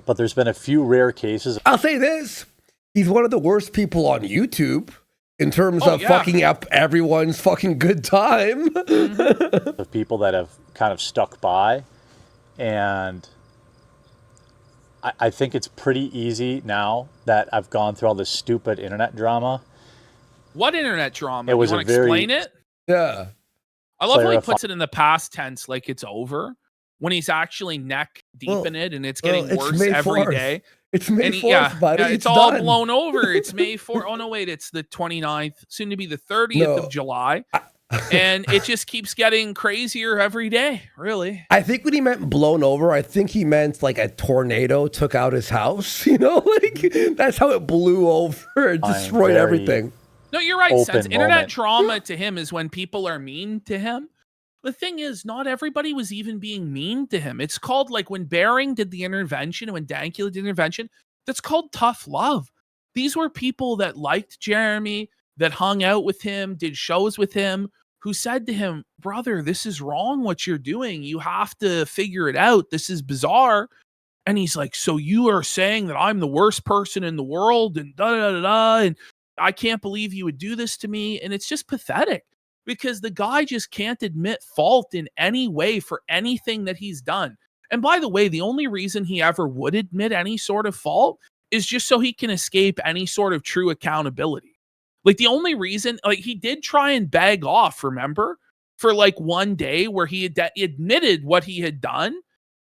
But there's been a few rare cases. I'll say this. He's one of the worst people on YouTube in terms of fucking up everyone's fucking good time. Of people that have kind of stuck by. And I think it's pretty easy now that I've gone through all this stupid internet drama. What internet drama? It was you want to explain it? Yeah. I love how he puts it in the past tense like it's over, when he's actually neck deep in it and it's getting worse every day. It's May 4th, buddy. Yeah, it's all done. Blown over. It's May 4th. Oh, no, wait. It's the 29th, soon to be the 30th of July. And it just keeps getting crazier every day, really. I think when he meant blown over, I think he meant like a tornado took out his house. You know, like that's how it blew over and destroyed everything. No, you're right, Sense. Internet trauma to him is when people are mean to him. The thing is, not everybody was even being mean to him. It's called, like, when Bering did the intervention and when Dankula did the intervention, that's called tough love. These were people that liked Jeremy, that hung out with him, did shows with him, who said to him, brother, this is wrong what you're doing. You have to figure it out. This is bizarre. And he's like, so you are saying that I'm the worst person in the world and da-da-da-da, and I can't believe you would do this to me. And it's just pathetic. Because the guy just can't admit fault in any way for anything that he's done. And by the way, the only reason he ever would admit any sort of fault is just so he can escape any sort of true accountability. Like, the only reason, like, he did try and beg off, remember? For like one day where he admitted what he had done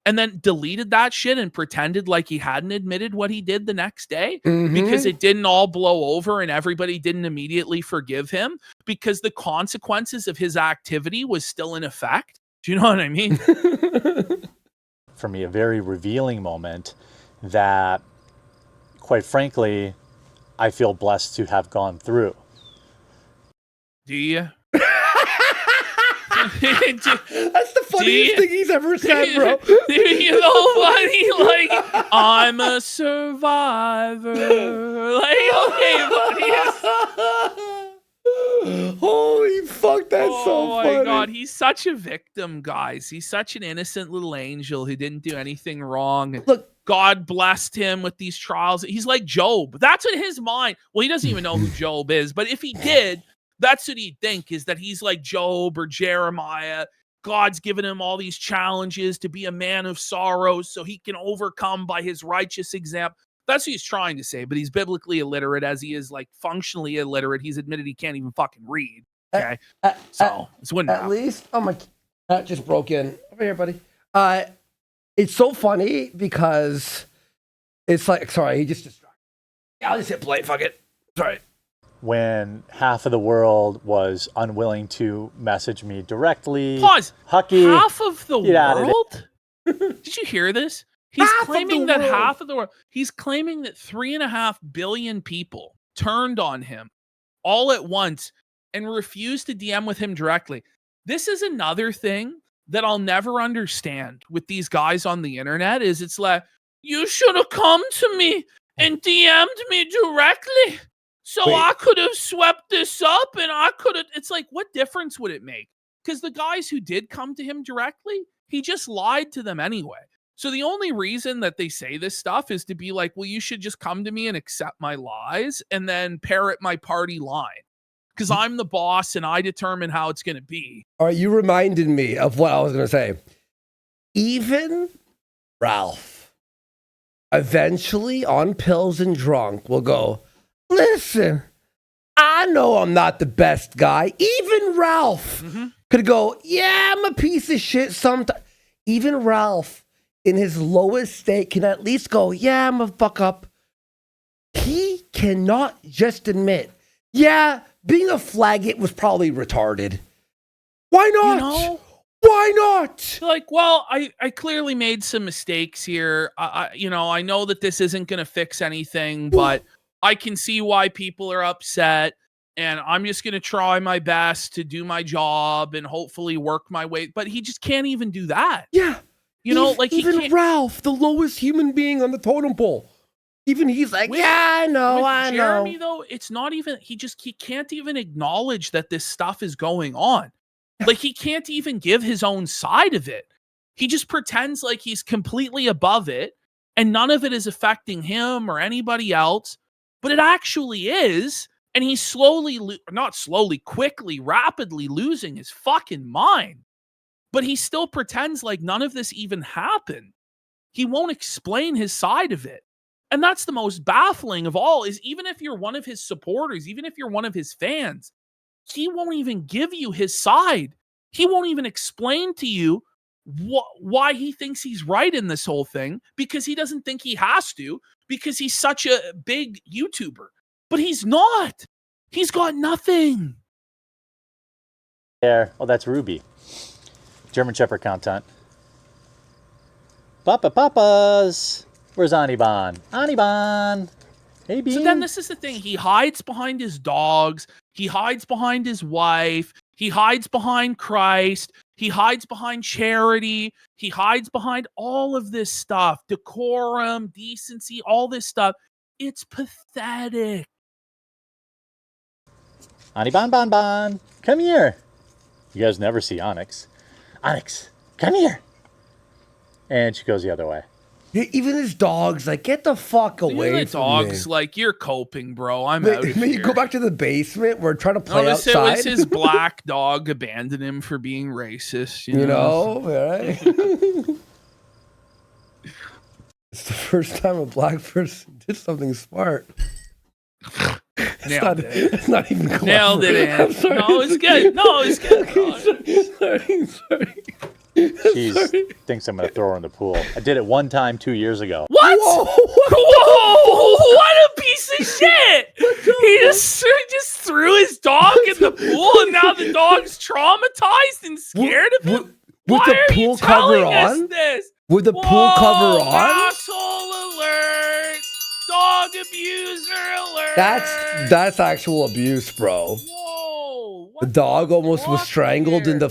and then deleted that shit and pretended like he hadn't admitted what he did the next day because it didn't all blow over and everybody didn't immediately forgive him because the consequences of his activity was still in effect. Do you know what I mean? For me, a very revealing moment that, quite frankly, I feel blessed to have gone through. Do you? That's the funniest thing he's ever said, bro. You know funny, like, I'm a survivor. Like, okay, buddy. Holy fuck, that's so funny. Oh my god, he's such a victim, guys. He's such an innocent little angel who didn't do anything wrong. Look, God blessed him with these trials. He's like Job. That's in his mind. Well, he doesn't even know who Job is, but if he did, that's what he'd think, is that he's like Job or Jeremiah. God's given him all these challenges to be a man of sorrows so he can overcome by his righteous example. That's what he's trying to say, but he's biblically illiterate, as he is, like, functionally illiterate. He's admitted he can't even fucking read. Okay? So, it's wouldn't at least, oh my, that just broke in. Over here, buddy. It's so funny because it's like, sorry, he just distracted. Yeah, I'll just hit play, fuck it. Sorry. When half of the world was unwilling to message me directly. Pause. Hucky, half of the world? Did you hear this? He's claiming that half of the world. He's claiming that 3.5 billion people turned on him all at once and refused to DM with him directly. This is another thing that I'll never understand with these guys on the internet, is it's like, you should have come to me and DM'd me directly. So I could have swept this up and I could have. It's like, what difference would it make? Because the guys who did come to him directly, he just lied to them anyway. So the only reason that they say this stuff is to be like, well, you should just come to me and accept my lies and then parrot my party line. Because I'm the boss and I determine how it's going to be. All right, you reminded me of what I was going to say. Even Ralph, eventually on pills and drunk, will go, listen, I know I'm not the best guy. Even Ralph could go, yeah, I'm a piece of shit sometimes. Even Ralph, in his lowest state, can at least go, yeah, I'm a fuck up. He cannot just admit, yeah, being a flaggot was probably retarded. Why not? You know? Why not? Like, well, I clearly made some mistakes here. I know that this isn't going to fix anything, but I can see why people are upset. And I'm just going to try my best to do my job and hopefully work my way. But he just can't even do that. Yeah. Even Ralph, the lowest human being on the totem pole, even he's like, yeah, I know. Jeremy, though, it's not even, he can't even acknowledge that this stuff is going on. Like, he can't even give his own side of it. He just pretends like he's completely above it and none of it is affecting him or anybody else, but it actually is. And he's quickly, rapidly losing his fucking mind. But he still pretends like none of this even happened. He won't explain his side of it. And that's the most baffling of all, is even if you're one of his supporters, even if you're one of his fans, he won't even give you his side. He won't even explain to you why he thinks he's right in this whole thing, because he doesn't think he has to, because he's such a big YouTuber. But he's not. He's got nothing. There. Oh, that's Ruby. German Shepherd content. Papas. Where's Aniban? Aniban. Hey, Bean. So then this is the thing. He hides behind his dogs. He hides behind his wife. He hides behind Christ. He hides behind charity. He hides behind all of this stuff. Decorum, decency, all this stuff. It's pathetic. Aniban Bon Bon. Come here. You guys never see Onyx. Onyx, come here. And she goes the other way. Even his dog's like, get the fuck away Even the from dog's me. like, you're coping, bro. I'm out of here. You go back to the basement. We're trying to play Notice outside. it was his black dog abandoned him for being racist. You know, right? It's the first time a black person did something smart. It's not even close. Nailed it, Ann. No, it's good. No, it's good. Sorry. She thinks I'm going to throw her in the pool. I did it one time 2 years ago. What? Whoa! What a piece of shit! He just threw his dog in the pool, and now the dog's traumatized and scared of him. With the pool cover on? With the pool cover on? Asshole alert! Dog abuser alert! That's actual abuse, bro. Whoa! The dog almost was strangled in the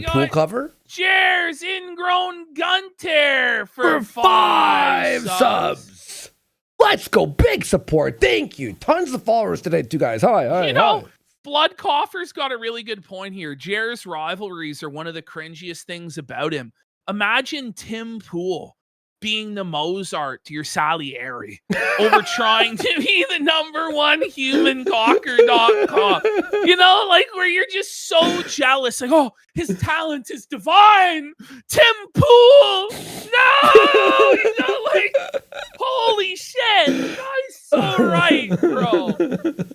pool cover. Cheers, ingrown Gunter for 5 subs. Let's go, big support. Thank you. Tons of followers today, too, guys. Hi. Blood Coffer's got a really good point here. Jer's rivalries are one of the cringiest things about him. Imagine Tim Pool being the Mozart to your Salieri over trying to be the #1 humancocker.com. You know, like where you're just so jealous. Like, oh, his talent is divine. Tim Pool. No! You know, like, holy shit. The guy's so right, bro.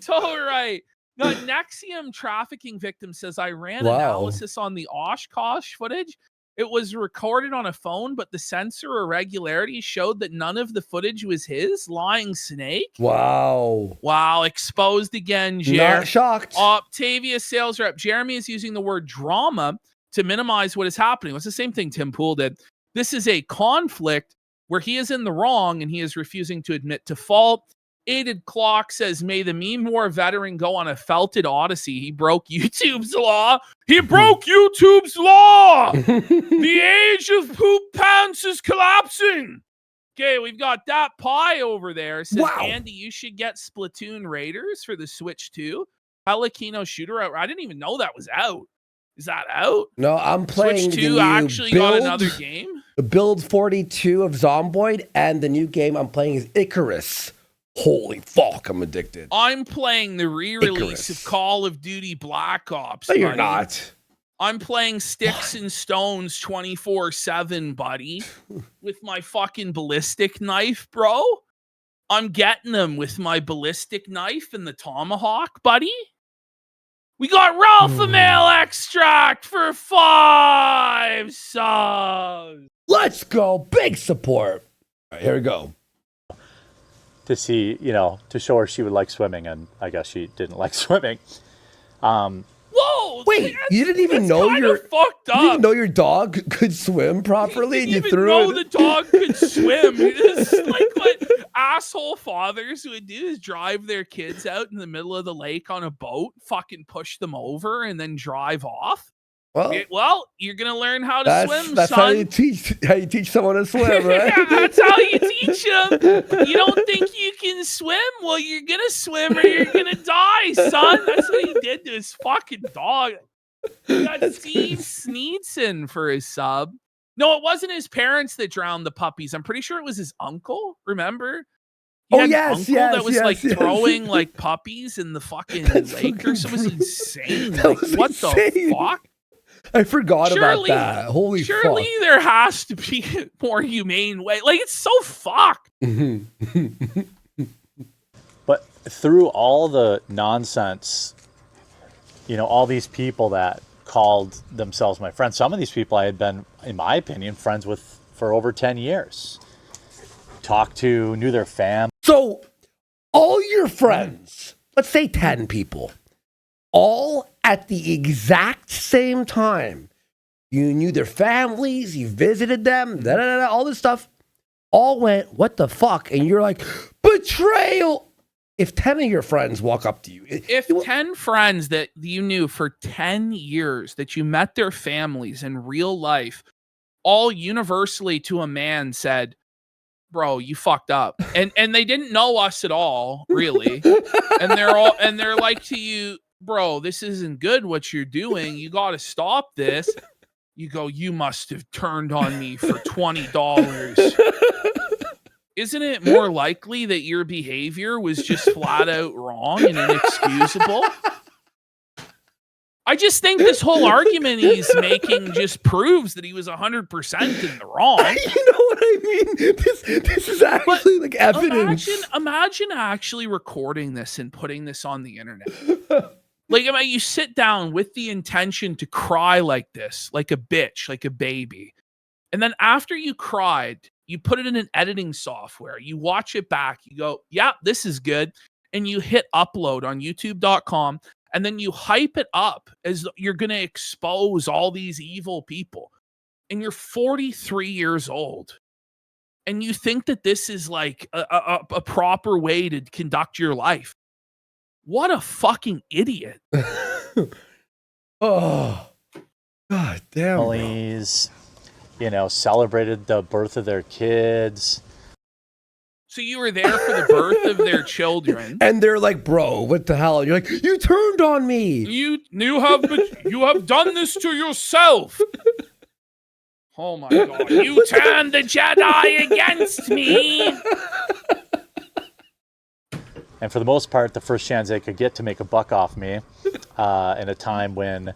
So right. Now, Nexium trafficking victim says, I ran analysis on the Oshkosh footage. It was recorded on a phone, but the sensor irregularity showed that none of the footage was his. Lying snake. Wow. Exposed again, Jer. Not shocked. Octavia sales rep. Jeremy is using the word drama to minimize what is happening. It's the same thing Tim Pool did. This is a conflict where he is in the wrong and he is refusing to admit to fault. Aided Clock says, may the meme war veteran go on a felted odyssey. He broke YouTube's law. He broke YouTube's law. The age of poop pants is collapsing. Okay, we've got that pie over there. Says, Andy, you should get Splatoon Raiders for the Switch 2. Kino.HydraHead. I didn't even know that was out. Is that out? No, I'm playing Switch the 2 new actually got another game? The Build 42 of Zomboid, and the new game I'm playing is Icarus. Holy fuck, I'm addicted. I'm playing the re-release of Call of Duty Black Ops. No, you're buddy. not. I'm playing Sticks and Stones 24/7, buddy, with my fucking ballistic knife, bro. I'm getting them with my ballistic knife and the tomahawk, buddy. We got Ralph Mail Extract for 5 subs. Let's go. Big support. All right, here we go. To see, to show her she would like swimming, and I guess she didn't like swimming. Whoa! Wait, you didn't even know fucked up. You didn't know your dog could swim properly? You didn't threw even know it? the dog could swim. It's like what asshole fathers would do is drive their kids out in the middle of the lake on a boat, fucking push them over, and then drive off. Well, you're gonna learn how to swim, that's son. how you teach someone to swim, right? Yeah, that's how you teach them. You don't think you can swim? Well, you're gonna swim or you're gonna die, son. That's what he did to his fucking dog. He got Steve Sneedson for his sub. No, it wasn't his parents that drowned the puppies. I'm pretty sure it was his uncle. Remember? He had an uncle that was throwing like puppies in the fucking lake or something. It was insane. What the fuck? I forgot about that. Holy fuck. Surely there has to be a more humane way. Like, it's so fucked. But through all the nonsense, all these people that called themselves my friends, some of these people I had been, in my opinion, friends with for over 10 years. Talked to, knew their family. So, all your friends, let's say 10 people, all at the exact same time, you knew their families, you visited them, all this stuff, all went, what the fuck? And you're like, betrayal. If 10 of your friends walk up to you. If 10 friends that you knew for 10 years, that you met their families in real life, all universally to a man said, bro, you fucked up. And they didn't know us at all, really. and they're like to you, bro, this isn't good what you're doing. You got to stop this. You go, you must have turned on me for $20. Isn't it more likely that your behavior was just flat out wrong and inexcusable? I just think this whole argument he's making just proves that he was 100% in the wrong. You know what I mean? This is actually like evidence. Imagine actually recording this and putting this on the internet. Like, you sit down with the intention to cry like this, like a bitch, like a baby. And then after you cried, you put it in an editing software. You watch it back. You go, yeah, this is good. And you hit upload on youtube.com. And then you hype it up as you're going to expose all these evil people. And you're 43 years old. And you think that this is like a proper way to conduct your life. What a fucking idiot. Oh, God damn. Families, celebrated the birth of their kids. So you were there for the birth of their children. And they're like, bro, what the hell? You're like, you turned on me. You have done this to yourself. Oh my God. You turned the Jedi against me. And for the most part, the first chance they could get to make a buck off me in a time when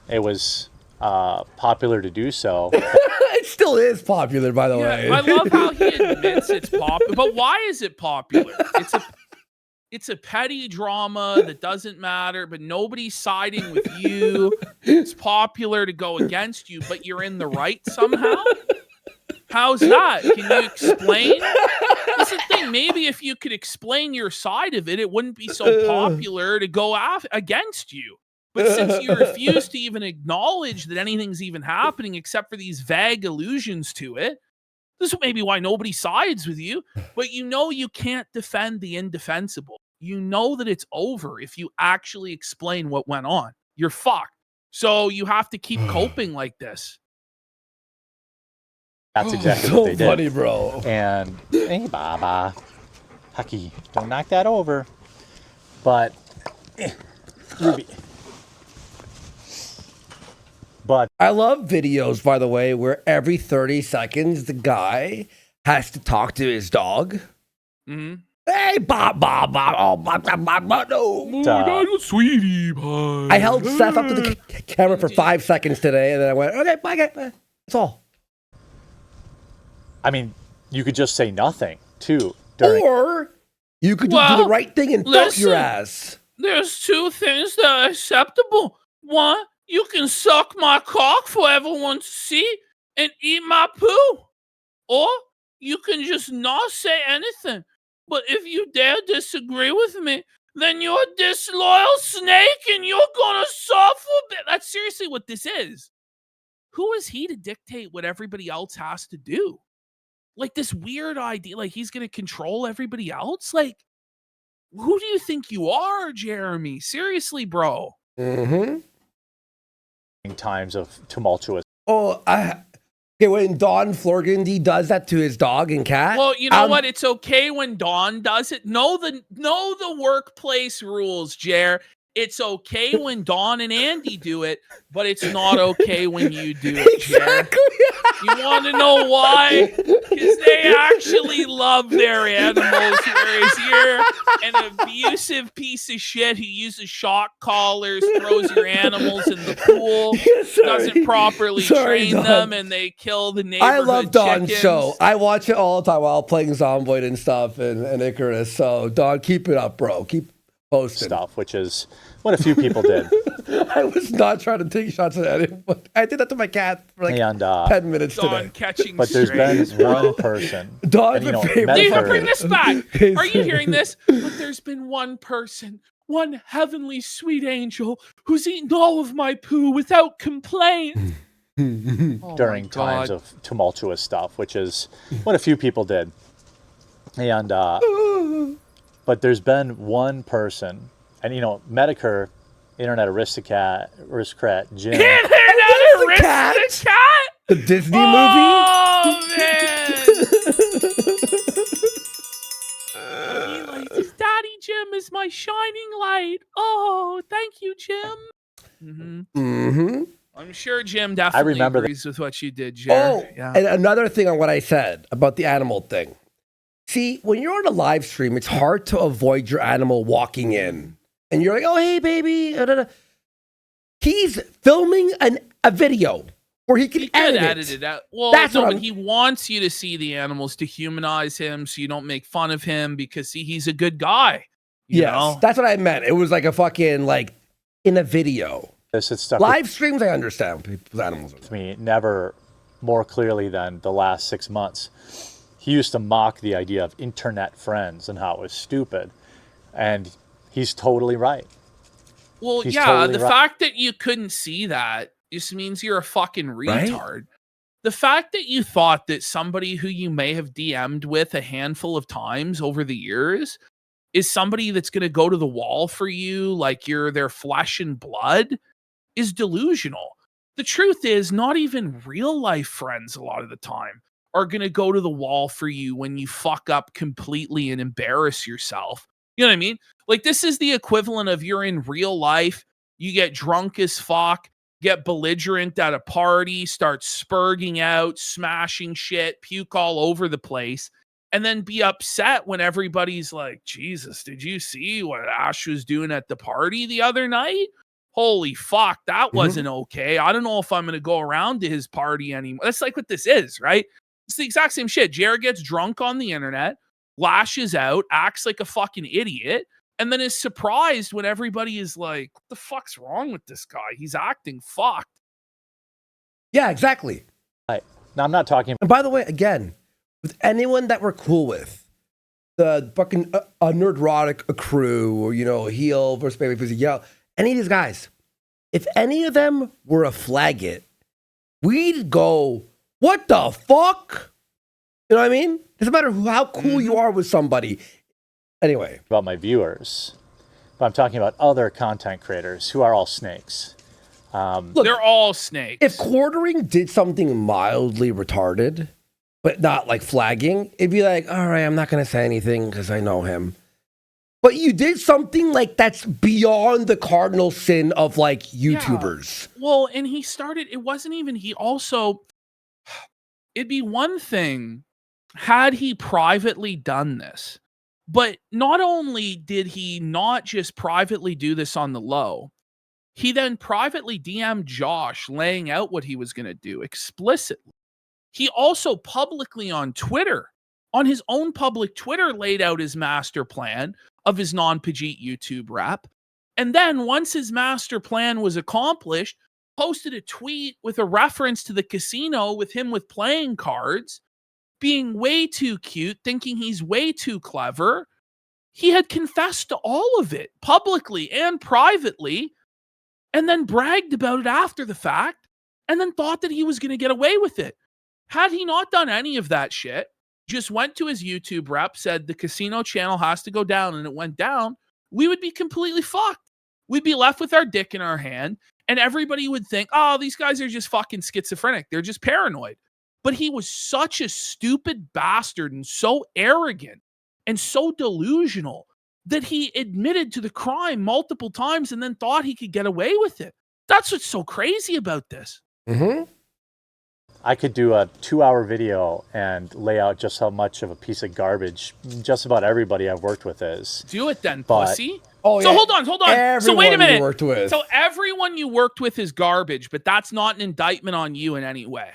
it was popular to do so. It still is popular, by the way. I love how he admits it's popular. But why is it popular? It's a petty drama that doesn't matter, but nobody's siding with you. It's popular to go against you, but you're in the right somehow? How's that? Can you explain? That's the thing. Maybe if you could explain your side of it, it wouldn't be so popular to go against you. But since you refuse to even acknowledge that anything's even happening except for these vague allusions to it, this is maybe why nobody sides with you. But you can't defend the indefensible. You know that it's over if you actually explain what went on. You're fucked. So you have to keep coping like this. That's exactly what they did. So funny, bro. And, hey, Baba. Hucky, don't knock that over. But, Ruby. But I love videos, by the way, where every 30 seconds the guy has to talk to his dog. Mm-hmm. Hey, Bob, Bob, Bob, oh, Bob, Bob, Bob, Bob, no. Sweetie pie. I held Seth up to the camera for 5 seconds today, and then I went, okay, bye, guys. That's all. I mean, you could just say nothing, too. Or you could do the right thing and thump your ass. There's two things that are acceptable. One, you can suck my cock for everyone to see and eat my poo. Or you can just not say anything. But if you dare disagree with me, then you're a disloyal snake and you're gonna suffer. That's seriously what this is. Who is he to dictate what everybody else has to do? Like this weird idea, like he's gonna control everybody else? Like, who do you think you are, Jeremy? Seriously, bro. Mm-hmm. Times of tumultuous. Oh, okay, when Don Florgandy does that to his dog and cat. Well, you know what? It's okay when Don does it. Know the workplace rules, Jer. It's okay when Don and Andy do it, but it's not okay when you do it, Jer. You want to know why? Because they actually love their animals, whereas you're an abusive piece of shit who uses shock collars, throws your animals in the pool, doesn't properly train Don. them, and they kill the neighborhood I love Don's chickens. show. I watch it all the time while playing Zomboid and stuff and Icarus. So, Don, keep it up, bro. Keep posting. Stuff, which is what a few people did. I was not trying to take shots at anyone. I did that to my cat for like 10 minutes Don today. catching But there's strays, been bro. one person. Don's and, my favorite. Dave, Medicare- bring this back. Are you hearing this? But there's been one person, one heavenly sweet angel, who's eaten all of my poo without complaint. during times of tumultuous stuff, which is what a few people did. And but there's been one person, and Medicare, Internet aristocrat Jim. Internet aristocrat? The Disney Oh, man. He likes, Daddy Jim is my shining light. Oh, thank you, Jim. Mm-hmm. I'm sure Jim definitely remember agrees with what you did, Jer. Oh, and another thing on what I said about the animal thing. See, when you're on a live stream, it's hard to avoid your animal walking in. And you're like, oh, hey, baby. He's filming a video where he can edit it out. Well, That's no, what but he wants you to see the animals to humanize him so you don't make fun of him because, see, he's a good guy. You know? That's what I meant. It was like a fucking, like, in a video. This is stuff Live streams, I understand. People's animals are with me never more clearly than the last 6 months. He used to mock the idea of internet friends and how it was stupid. And he's totally right. Well, He's yeah, totally the right. fact that you couldn't see that just means you're a fucking retard. Right? The fact that you thought that somebody who you may have DM'd with a handful of times over the years is somebody that's going to go to the wall for you like you're their flesh and blood is delusional. The truth is, not even real life friends a lot of the time are going to go to the wall for you when you fuck up completely and embarrass yourself. You know what I mean? Like, this is the equivalent of you're in real life, you get drunk as fuck, get belligerent at a party, start spurging out, smashing shit, puke all over the place, and then be upset when everybody's like, Jesus, did you see what Ash was doing at the party the other night? Holy fuck, that wasn't okay. I don't know if I'm going to go around to his party anymore. That's like what this is, right? It's the exact same shit. Jared gets drunk on the internet, lashes out, acts like a fucking idiot, and then is surprised when everybody is like, what the fuck's wrong with this guy? He's acting fucked. Yeah, exactly. Right. Now, I'm not talking And by the way, again, with anyone that we're cool with, the fucking a Nerdrotic crew, or, heel versus baby versus yell, any of these guys, if any of them were a flag it, we'd go, what the fuck? You know what I mean? Doesn't matter how cool you are with somebody. Anyway. about my viewers, but I'm talking about other content creators who are all snakes. Look, They're all snakes. if Quartering did something mildly retarded, but not like flagging, it'd be like, all right, I'm not going to say anything because I know him. But you did something like that's beyond the cardinal sin of like YouTubers. Yeah. Well, and he started, it wasn't even, he also, it'd be one thing had he privately done this, but not only did he not just privately do this on the low, he then privately DM'd Josh laying out what he was going to do explicitly. He also publicly on Twitter, on his own public Twitter, laid out his master plan of his non-Pajit YouTube rap. And then once his master plan was accomplished, posted a tweet with a reference to the casino with him with playing cards, being way too cute, thinking he's way too clever. He had confessed to all of it publicly and privately, and then bragged about it after the fact, and then thought that he was going to get away with it. Had he not done any of that shit, just went to his YouTube rep, said the casino channel has to go down, and it went down, we would be completely fucked. We'd be left with our dick in our hand, and everybody would think, oh, these guys are just fucking schizophrenic. They're just paranoid. But he was such a stupid bastard and so arrogant and so delusional that he admitted to the crime multiple times and then thought he could get away with it. That's what's so crazy about this. Mm-hmm. I could do a 2-hour video and lay out just how much of a piece of garbage just about everybody I've worked with is. Do it then, But- pussy. Oh, So yeah. hold on. Everyone So wait a minute. you worked with. So everyone you worked with is garbage, but that's not an indictment on you in any way.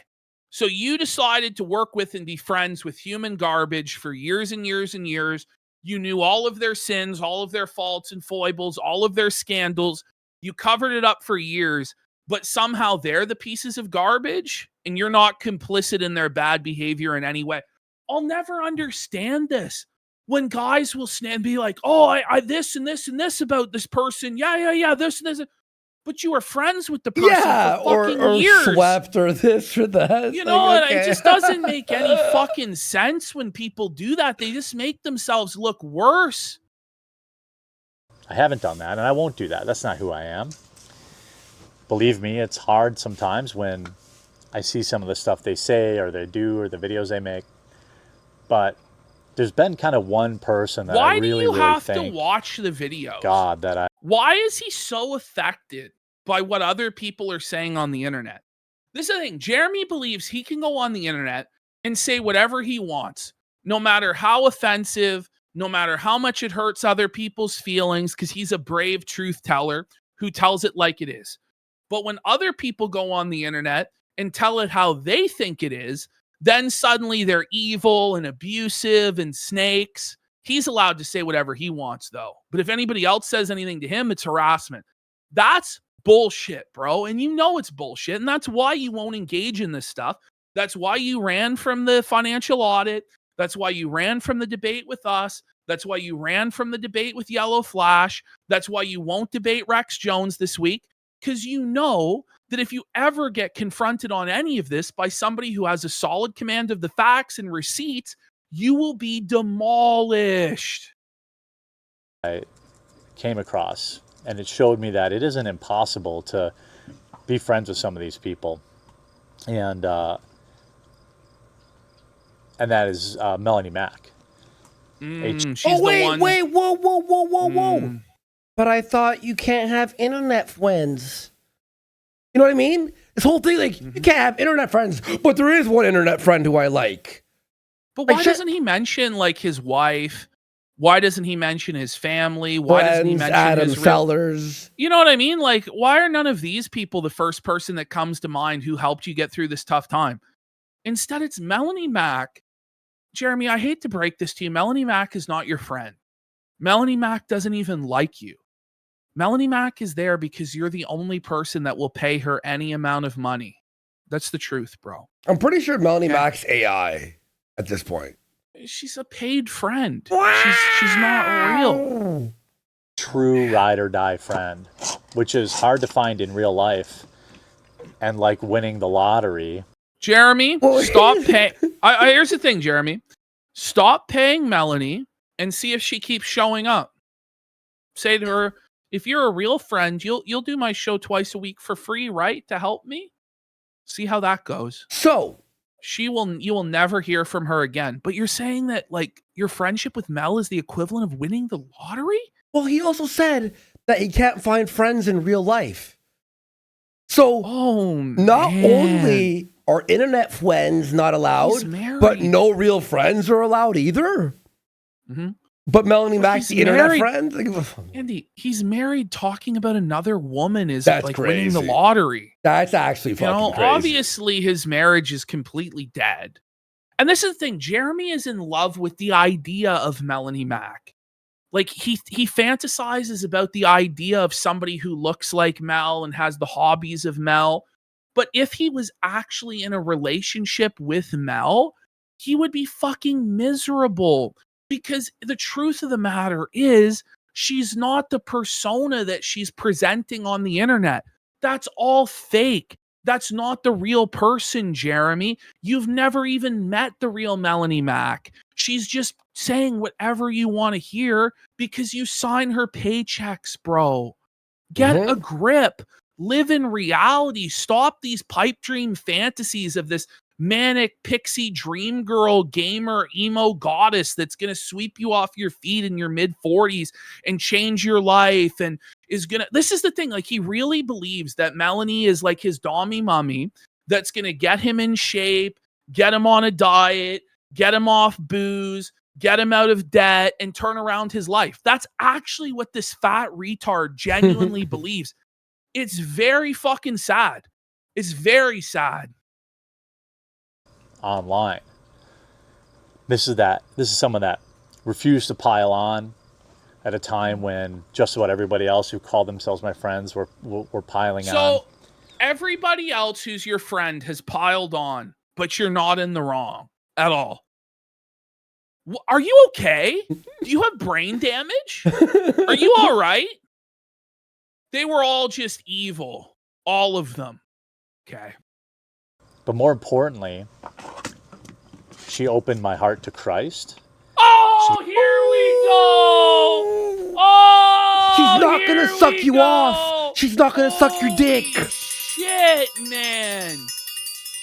So you decided to work with and be friends with human garbage for years and years and years. You knew all of their sins, all of their faults and foibles, all of their scandals. You covered it up for years, but somehow they're the pieces of garbage and you're not complicit in their bad behavior in any way. I'll never understand this. When guys will stand be like, oh, I this and this and this about this person. Yeah, this and this. But you were friends with the person for fucking or years. swept or this or that. You know, and it just doesn't make any fucking sense when people do that. They just make themselves look worse. I haven't done that, and I won't do that. That's not who I am. Believe me, it's hard sometimes when I see some of the stuff they say or they do or the videos they make. But there's been kind of one person that Why I really, do you really have to think, watch the videos? God, that I Why is he so affected by what other people are saying on the internet? This is the thing. Jeremy believes he can go on the internet and say whatever he wants, no matter how offensive, no matter how much it hurts other people's feelings, because he's a brave truth teller who tells it like it is. But when other people go on the internet and tell it how they think it is, then suddenly they're evil and abusive and snakes. He's allowed to say whatever he wants, though. But if anybody else says anything to him, it's harassment. That's bullshit, bro. And you know it's bullshit. And that's why you won't engage in this stuff. That's why you ran from the financial audit. That's why you ran from the debate with us. That's why you ran from the debate with Yellow Flash. That's why you won't debate Rex Jones this week. Because you know that if you ever get confronted on any of this by somebody who has a solid command of the facts and receipts, you will be demolished. came across. And it showed me that it isn't impossible to be friends with some of these people. And that is Melanie Mack. She's Oh, the one. wait, whoa. But I thought you can't have internet friends. You know what I mean? This whole thing, like, you can't have internet friends, but there is one internet friend who I like. But Like, why doesn't he mention, like, his wife? Why doesn't he mention his family? Why doesn't he mention Adam his Sellers? You know what I mean? Like, why are none of these people the first person that comes to mind who helped you get through this tough time? Instead, it's Melanie Mack. Jeremy, I hate to break this to you. Melanie Mack is not your friend. Melanie Mack doesn't even like you. Melanie Mack is there because you're the only person that will pay her any amount of money. That's the truth, bro. I'm pretty sure Melanie Okay. Mack's AI at this point. She's a paid friend. She's not real. True ride or die friend, which is hard to find in real life. And like winning the lottery. Jeremy, stop paying. Here's the thing, Jeremy. Stop paying Melanie and see if she keeps showing up. Say to her, if you're a real friend, you'll do my show twice a week for free, right? To help me? See how that goes. So, You will never hear from her again. But you're saying that like your friendship with Mel is the equivalent of winning the lottery? Well, he also said that he can't find friends in real life. So not only are internet friends not allowed, but no real friends are allowed either. But Melanie Mac's the internet friend? Andy, he's married talking about another woman is That's like crazy. winning the lottery. That's actually fucking crazy. Obviously his marriage is completely dead. And this is the thing, Jeremy is in love with the idea of Melanie Mac. Like he fantasizes about the idea of somebody who looks like Mel and has the hobbies of Mel. But if he was actually in a relationship with Mel, he would be fucking miserable. Because the truth of the matter is, she's not the persona that she's presenting on the internet. That's all fake. That's not the real person, Jeremy. You've never even met the real Melanie Mac. She's just saying whatever you want to hear because you sign her paychecks, bro. Get a grip. Live in reality. Stop these pipe dream fantasies of this manic pixie dream girl gamer emo goddess that's going to sweep you off your feet in your mid 40s and change your life and is going to, this is the thing, like he really believes that Melanie is like his dommy mummy that's going to get him in shape, get him on a diet, get him off booze, get him out of debt and turn around his life. That's actually what this fat retard genuinely believes. It's very fucking sad. It's very sad. Online. This is someone that refused to pile on at a time when just about everybody else who called themselves my friends were piling on. So everybody else who's your friend has piled on, but you're not in the wrong at all. Are you okay? Do you have brain damage? Are you all right? They were all just evil. All of them. Okay. But more importantly, she opened my heart to Christ. Oh, here we go. Oh, she's not going to suck you off. She's not going to suck your dick. Shit, man.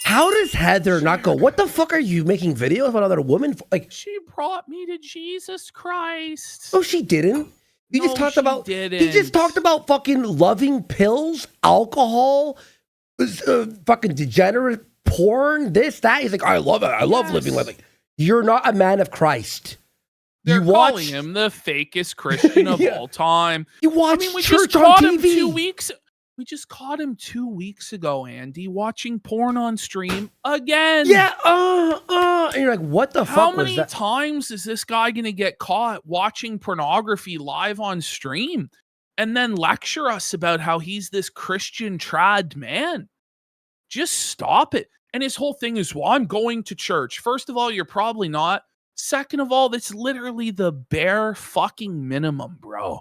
How does Heather not go, what the fuck are you making videos about another woman? Like, she brought me to Jesus Christ. Oh, she didn't. He just talked about fucking loving pills, alcohol, fucking degenerate porn, this, that. He's like, I love it. I love living life. Like, you're not a man of Christ. They're calling him the fakest Christian of all time. You watch we church just on caught TV. Him 2 weeks. We just caught him 2 weeks ago, Andy, watching porn on stream again. Yeah, and you're like, what the fuck was that? How many times is this guy going to get caught watching pornography live on stream and then lecture us about how he's this Christian trad man? Just stop it. And his whole thing is, well, I'm going to church. First of all, you're probably not. Second of all, that's literally the bare fucking minimum, bro.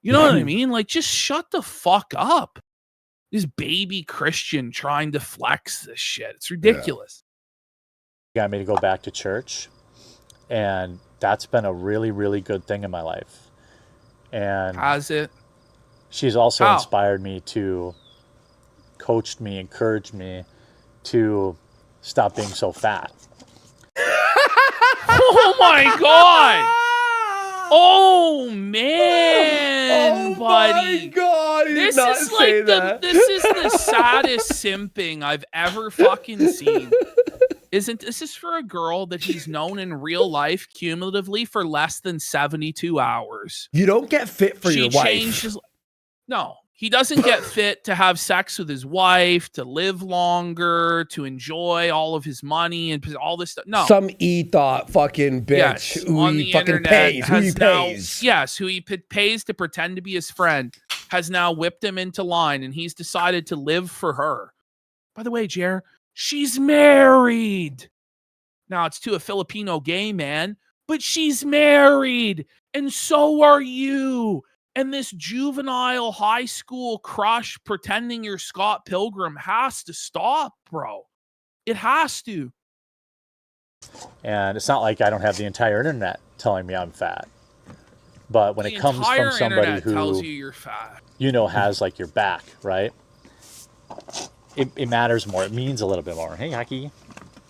You know what I mean? Like, just shut the fuck up. This baby Christian trying to flex this shit. It's ridiculous. He got me to go back to church. And that's been a really, really good thing in my life. And has it? She's also inspired me to, coached me, encouraged me to stop being so fat. Oh my God. Oh man, buddy! My God, this is like this is the saddest simping I've ever fucking seen. Isn't this is for a girl that he's known in real life cumulatively for less than 72 hours? You don't get fit for your wife. No, he doesn't get fit to have sex with his wife, to live longer, to enjoy all of his money and all this stuff. No. Some e-thought fucking bitch who he fucking pays. Who he pays. Yes, who he pays to pretend to be his friend has now whipped him into line and he's decided to live for her. By the way, Jer, she's married. Now, it's to a Filipino gay man, but she's married. And so are you. And this juvenile high school crush pretending you're Scott Pilgrim has to stop, bro. It has to. And it's not like I don't have the entire internet telling me I'm fat. But when it comes from somebody who tells you you're fat, has like your back, right? It matters more. It means a little bit more. Hey, Haki.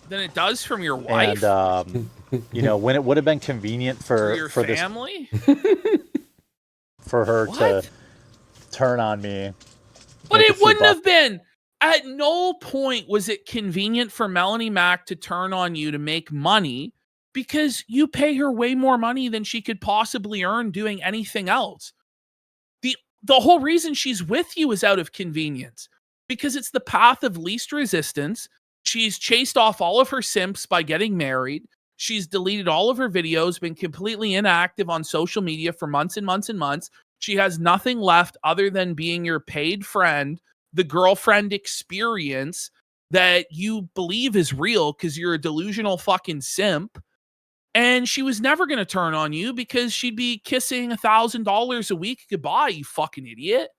than it does from your wife. And you know, when it would have been convenient for your this family, for her to turn on me. But it wouldn't have been. At no point was it convenient for Melanie Mac to turn on you to make money, because you pay her way more money than she could possibly earn doing anything else. The whole reason she's with you is out of convenience, because it's the path of least resistance. She's chased off all of her simps by getting married. She's deleted all of her videos, been completely inactive on social media for months and months and months. She has nothing left other than being your paid friend, the girlfriend experience that you believe is real because you're a delusional fucking simp. And she was never going to turn on you because she'd be kissing $1,000 a week goodbye, you fucking idiot.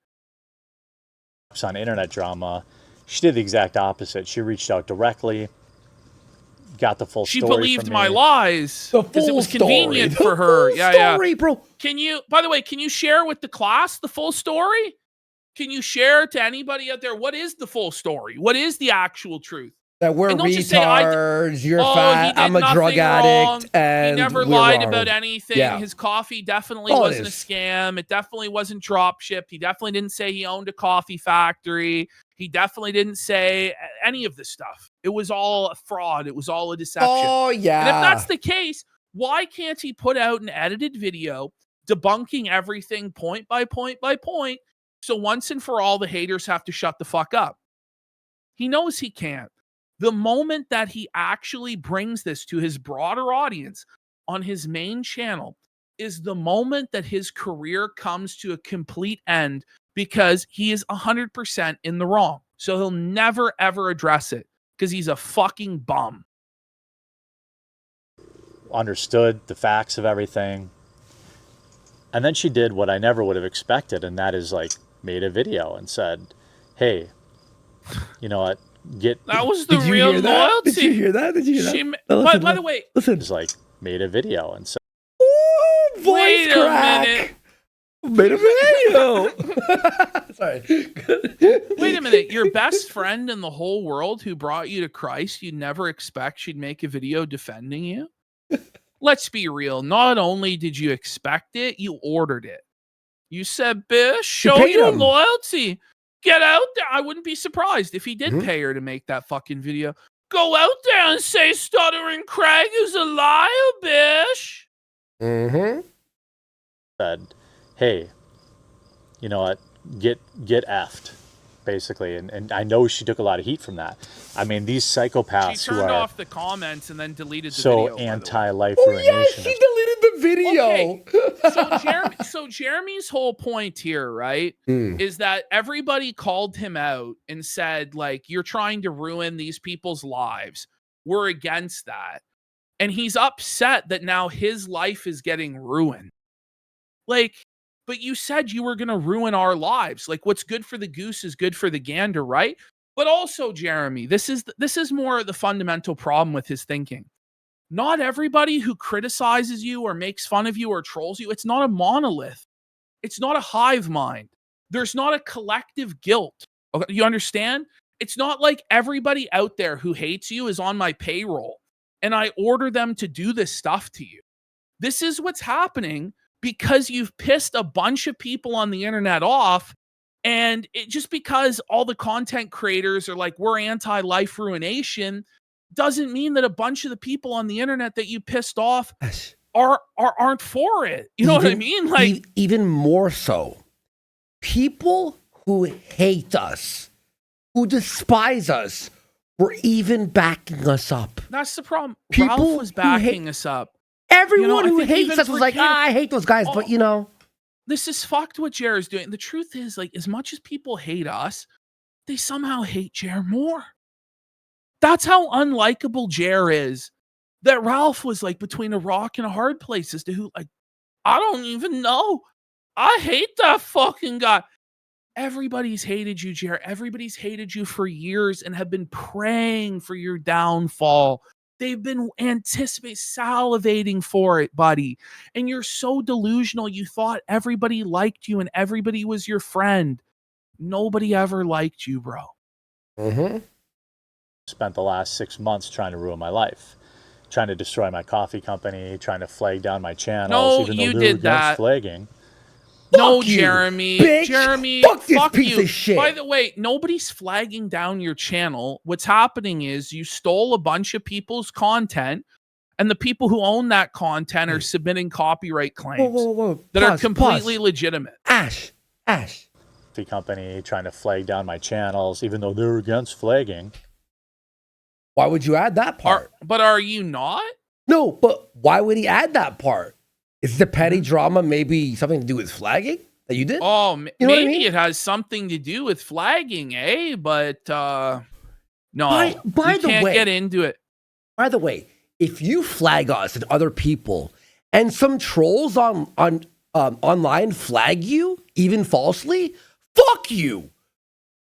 On internet drama, she did the exact opposite. She reached out directly, got the full story. She believed from my me. lies because it was convenient for her. Yeah, bro. Can you, by the way, can you share with the class the full story? Can you share to anybody out there what is the full story? What is the actual truth? That we're retards, you're fat, I'm a drug addict, and he never lied about anything. Yeah. His coffee definitely wasn't a scam. It definitely wasn't drop shipped. He definitely didn't say he owned a coffee factory. He definitely didn't say any of this stuff. It was all a fraud. It was all a deception. Oh, yeah. And if that's the case, why can't he put out an edited video debunking everything point by point by point, so once and for all the haters have to shut the fuck up? He knows he can't. The moment that he actually brings this to his broader audience on his main channel is the moment that his career comes to a complete end, because he is 100% in the wrong. So he'll never, ever address it because he's a fucking bum. Understood the facts of everything. And then she did what I never would have expected, and that is like made a video and said, hey, you know what? That was the real loyalty. Did you hear that? Did you hear that? By the way, listen. Just like made a video and said, "Ooh, voice crack." Made a video. Sorry. Wait a minute. Your best friend in the whole world who brought you to Christ, you'd never expect she'd make a video defending you? Let's be real. Not only did you expect it, you ordered it. You said, "Bish, show your loyalty. Get out there." I wouldn't be surprised if he did pay her to make that fucking video. Go out there and say Stuttering Craig is a liar, Bish. Said, hey, you know what? Get effed, basically. And I know she took a lot of heat from that. I mean, these psychopaths who are... She turned off the comments and then deleted the so video. anti-life ruination. Oh, yeah, she deleted the video. Okay. So Jeremy's whole point here, right, is that everybody called him out and said, like, you're trying to ruin these people's lives. We're against that. And he's upset that now his life is getting ruined. Like, but you said you were going to ruin our lives. Like, what's good for the goose is good for the gander, right? But also, Jeremy, this is more the fundamental problem with his thinking. Not everybody who criticizes you or makes fun of you or trolls you, it's not a monolith. It's not a hive mind. There's not a collective guilt. Okay, you understand? It's not like everybody out there who hates you is on my payroll and I order them to do this stuff to you. This is what's happening because you've pissed a bunch of people on the internet off, and it just because all the content creators are like, we're anti-life ruination, doesn't mean that a bunch of the people on the internet that you pissed off aren't for it. You know what I mean? Like, even more so, people who hate us, who despise us, were even backing us up. That's the problem. People Ralph was backing us up. Everyone who hates us was like, I hate those guys, but you know. This is fucked what Jared's doing. The truth is, like, as much as people hate us, they somehow hate Jared more. That's how unlikable Jer is. That Ralph was like between a rock and a hard place as to who, like, I don't even know. I hate that fucking guy. Everybody's hated you, Jer. Everybody's hated you for years and have been praying for your downfall. They've been salivating for it, buddy. And you're so delusional. You thought everybody liked you and everybody was your friend. Nobody ever liked you, bro. spent the last 6 months trying to ruin my life, trying to destroy my coffee company, trying to flag down my channels, No, even though you they're did against that. flagging. No, Fuck you, Jeremy. bitch. Jeremy, Fuck this piece you. of shit. By the way, nobody's flagging down your channel. What's happening is you stole a bunch of people's content, and the people who own that content are submitting copyright claims Whoa. that are Pause, completely pause. legitimate. Ash. Coffee company, trying to flag down my channels, even though they're against flagging. Why would you add that part? But are you not? No, but why would he add that part? Is the petty drama maybe something to do with flagging that you did? Oh, You know what maybe I mean? it has something to do with flagging, eh? But no, By we the can't way- get into it. By the way, if you flag us and other people, and some trolls on online flag you, even falsely, fuck you.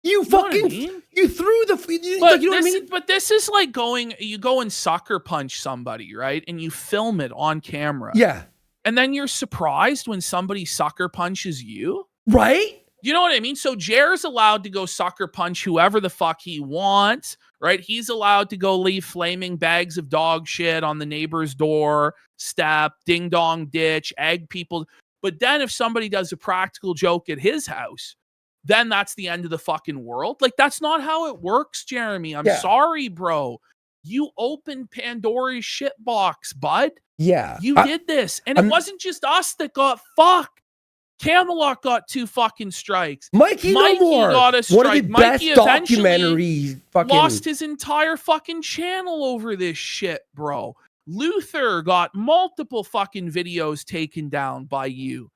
You know what I fucking mean? you threw the you, But, like, you know what I this, mean? but this is like you go and sucker punch somebody, right? And you film it on camera. Yeah, And then you're surprised when somebody sucker punches you. right. You know what I mean? So Jer's allowed to go sucker punch whoever the fuck he wants, right? He's allowed to go leave flaming bags of dog shit on the neighbor's door, step, ding dong ditch, egg people. But then if somebody does a practical joke at his house, then that's the end of the fucking world. Like, that's not how it works, Jeremy. I'm Yeah. sorry, bro. You opened Pandora's shit box, bud. Yeah, You did this. And I'm- it wasn't just us that got fucked. Camelot got 2 fucking strikes. Mikey Mikey no more. got a One of strike. the Mikey best eventually documentaries. Fucking Lost his entire fucking channel over this shit, bro. Luther got multiple fucking videos taken down by you.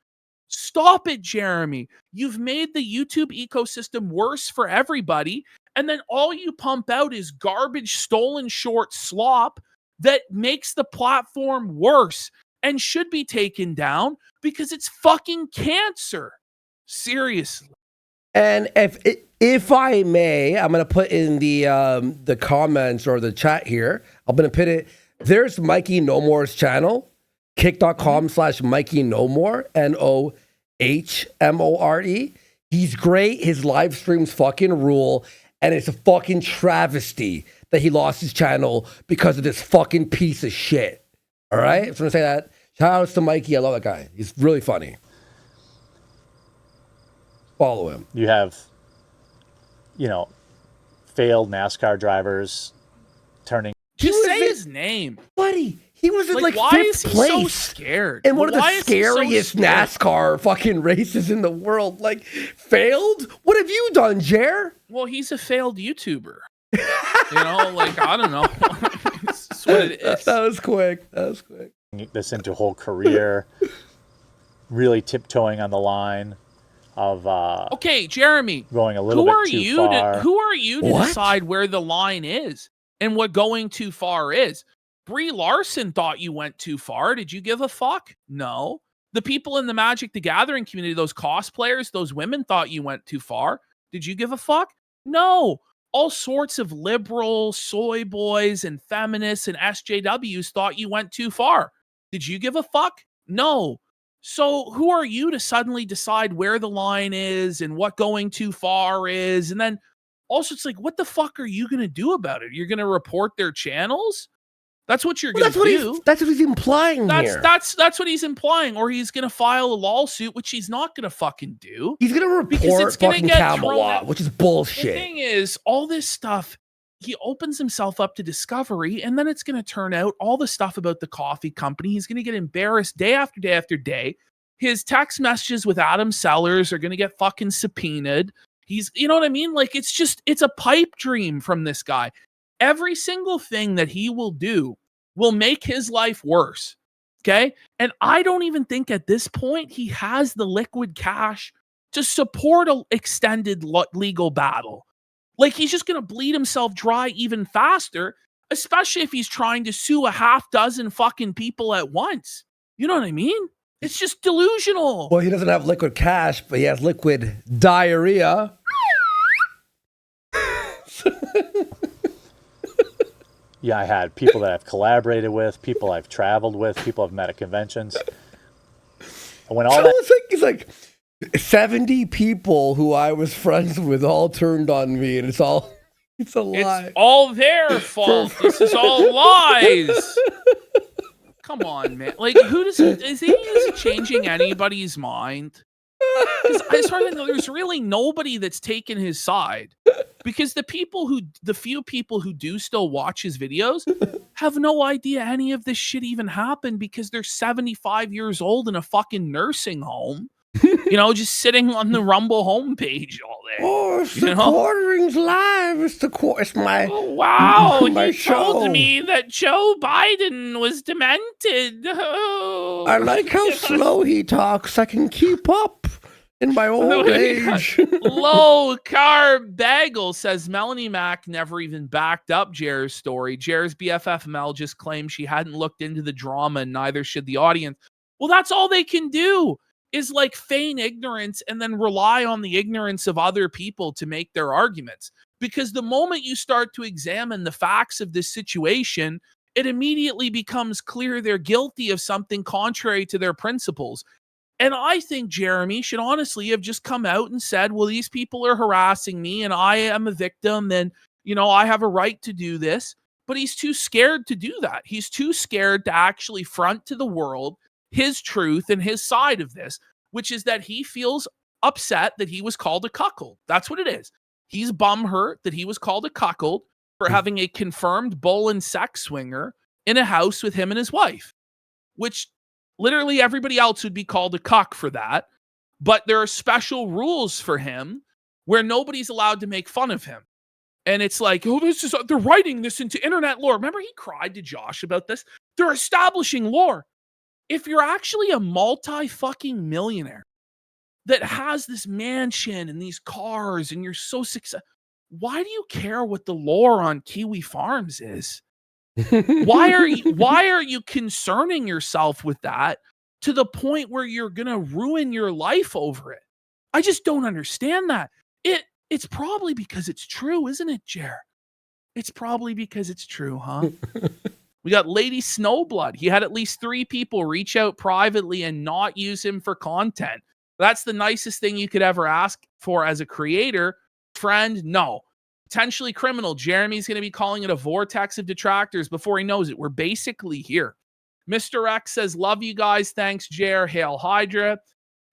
Stop it, Jeremy. You've made the YouTube ecosystem worse for everybody. And then all you pump out is garbage, stolen short slop that makes the platform worse and should be taken down because it's fucking cancer. Seriously. And if I may, I'm gonna put in the comments or the chat here. I'm gonna put it. There's Mikey No More's channel, kick.com/Mikey No More, NOHMORE. He's great. His live streams fucking rule, and it's a fucking travesty that he lost his channel because of this fucking piece of shit. All right, so I'm gonna say that. Shout outs to Mikey. I love that guy. He's really funny. Follow him. You have, failed NASCAR drivers turning. Just was say it- his name. Buddy, he was in like why fifth is he place. so scared? in one of Why the is he so scariest scared? NASCAR fucking races in the world. Like, failed? What have you done, Jer? Well, he's a failed YouTuber. I don't know. It's what it is. That was quick. this into a whole career, really tiptoeing on the line of Okay, Jeremy. going a little Who bit are too you far. to who are you to What? decide where the line is and what going too far is? Brie Larson thought you went too far. Did you give a fuck? No. The people in the Magic the Gathering community, those cosplayers, those women thought you went too far. Did you give a fuck? No. All sorts of liberal soy boys and feminists and SJWs thought you went too far. Did you give a fuck? No. So who are you to suddenly decide where the line is and what going too far is? And then also it's like, what the fuck are you going to do about it? You're going to report their channels? That's what you're going to do. That's what he's implying here. That's what he's implying, or he's going to file a lawsuit, which he's not going to fucking do. He's gonna Because report it's gonna fucking get thrown Camelot, out. which is The bullshit. thing is, all this stuff, he opens himself up to discovery, and then it's going to turn out all the stuff about the coffee company. He's going to get embarrassed day after day after day. His text messages with Adam Sellers are going to get fucking subpoenaed. You know what I mean? Like, it's a pipe dream from this guy. Every single thing that he will do will make his life worse. Okay. And I don't even think at this point he has the liquid cash to support an extended legal battle. Like, he's just going to bleed himself dry even faster, especially if he's trying to sue a half dozen fucking people at once. You know what I mean? It's just delusional. Well, he doesn't have liquid cash, but he has liquid diarrhea. Yeah, I had people that I've collaborated with, people I've traveled with, people I've met at conventions. And when all So that it's like 70 people who I was friends with all turned on me, and it's all It's a lie. It's all their fault. This is all lies. Come on, man. Like, is it changing anybody's mind? Because as far as I know, there's really nobody that's taken his side. Because the few people who do still watch his videos have no idea any of this shit even happened because they're 75 years old in a fucking nursing home. Just sitting on the Rumble homepage all day. Oh, it's the Quarterings Live. It's my wow. my You show. told me that Joe Biden was demented. Oh. I like how slow he talks. I can keep up in my old age. Low Carb Bagel says Melanie Mack never even backed up Jer's story. Jer's BFF Mel just claimed she hadn't looked into the drama, and neither should the audience. Well, that's all they can do. Is like feign ignorance and then rely on the ignorance of other people to make their arguments. Because the moment you start to examine the facts of this situation, it immediately becomes clear they're guilty of something contrary to their principles. And I think Jeremy should honestly have just come out and said, well, these people are harassing me and I am a victim and, I have a right to do this. But he's too scared to do that. He's too scared to actually front to the world his truth and his side of this, which is that he feels upset that he was called a cuckold. That's what it is. He's bum hurt that he was called a cuckold for having a confirmed bull and sex swinger in a house with him and his wife, which literally everybody else would be called a cuck for that. But there are special rules for him where nobody's allowed to make fun of him. And it's like, they're writing this into internet lore. Remember he cried to Josh about this? They're establishing lore. If you're actually a multi-fucking millionaire that has this mansion and these cars and you're so successful, why do you care what the lore on Kiwi Farms is? Why are you concerning yourself with that to the point where you're going to ruin your life over it? I just don't understand that. It's probably because it's true, isn't it, Jer? It's probably because it's true, huh? We got Lady Snowblood. He had at least 3 people reach out privately and not use him for content. That's the nicest thing you could ever ask for as a creator. Friend, no. Potentially criminal. Jeremy's going to be calling it a vortex of detractors before he knows it. We're basically here. Mr. X says, love you guys. Thanks, Jer. Hail Hydra.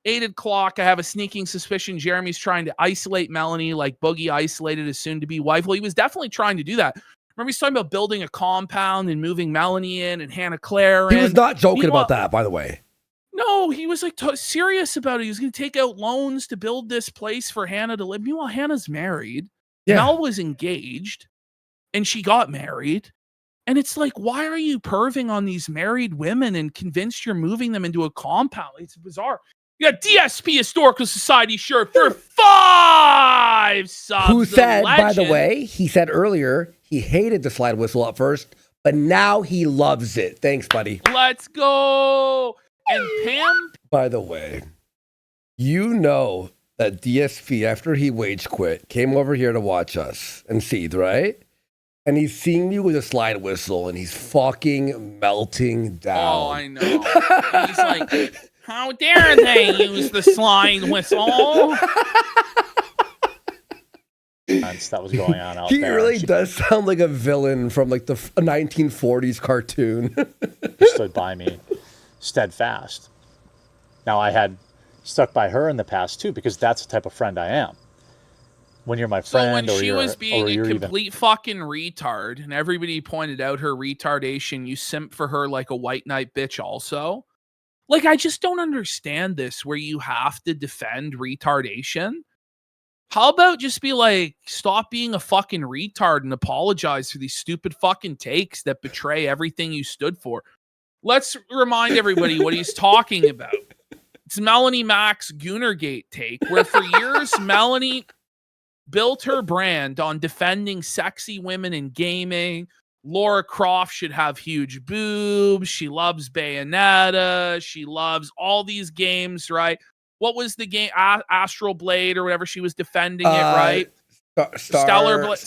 8 o'clock. I have a sneaking suspicion Jeremy's trying to isolate Melanie like Boogie isolated his soon-to-be wife. Well, he was definitely trying to do that. Remember he's talking about building a compound and moving Melanie in and Hannah Claire in. He was not joking about that, by the way. No, he was like serious about it. He was going to take out loans to build this place for Hannah to live. Meanwhile, Hannah's married. Yeah. Mel was engaged and she got married. And it's like, why are you perving on these married women and convinced you're moving them into a compound? It's bizarre. You got DSP Historical Society shirt for 5 subs. Who said, by the way, he said earlier he hated the slide whistle at first, but now he loves it. Thanks, buddy. Let's go. And Pam. By the way, you know that DSP, after he wage quit, came over here to watch us and Seed, right? And he's seeing you with a slide whistle and he's fucking melting down. Oh, I know. He's like, how dare they use the slide whistle? That was going on out he there. He really does sound like a villain from like the 1940s cartoon. He stood by me steadfast. Now, I had stuck by her in the past too, because that's the type of friend I am. When you're my friend, so when she was being a complete fucking retard, and everybody pointed out her retardation, you simp for her like a white knight bitch also. Like, I just don't understand this, where you have to defend retardation. How about just be like, stop being a fucking retard and apologize for these stupid fucking takes that betray everything you stood for. Let's remind everybody what he's talking about. It's Melanie Mack's Goonergate take, where for years, Melanie built her brand on defending sexy women in gaming. Laura Croft should have huge boobs. She loves Bayonetta. She loves all these games, right? What was the game? Astral Blade or whatever. She was defending it, right? Stellar Blade.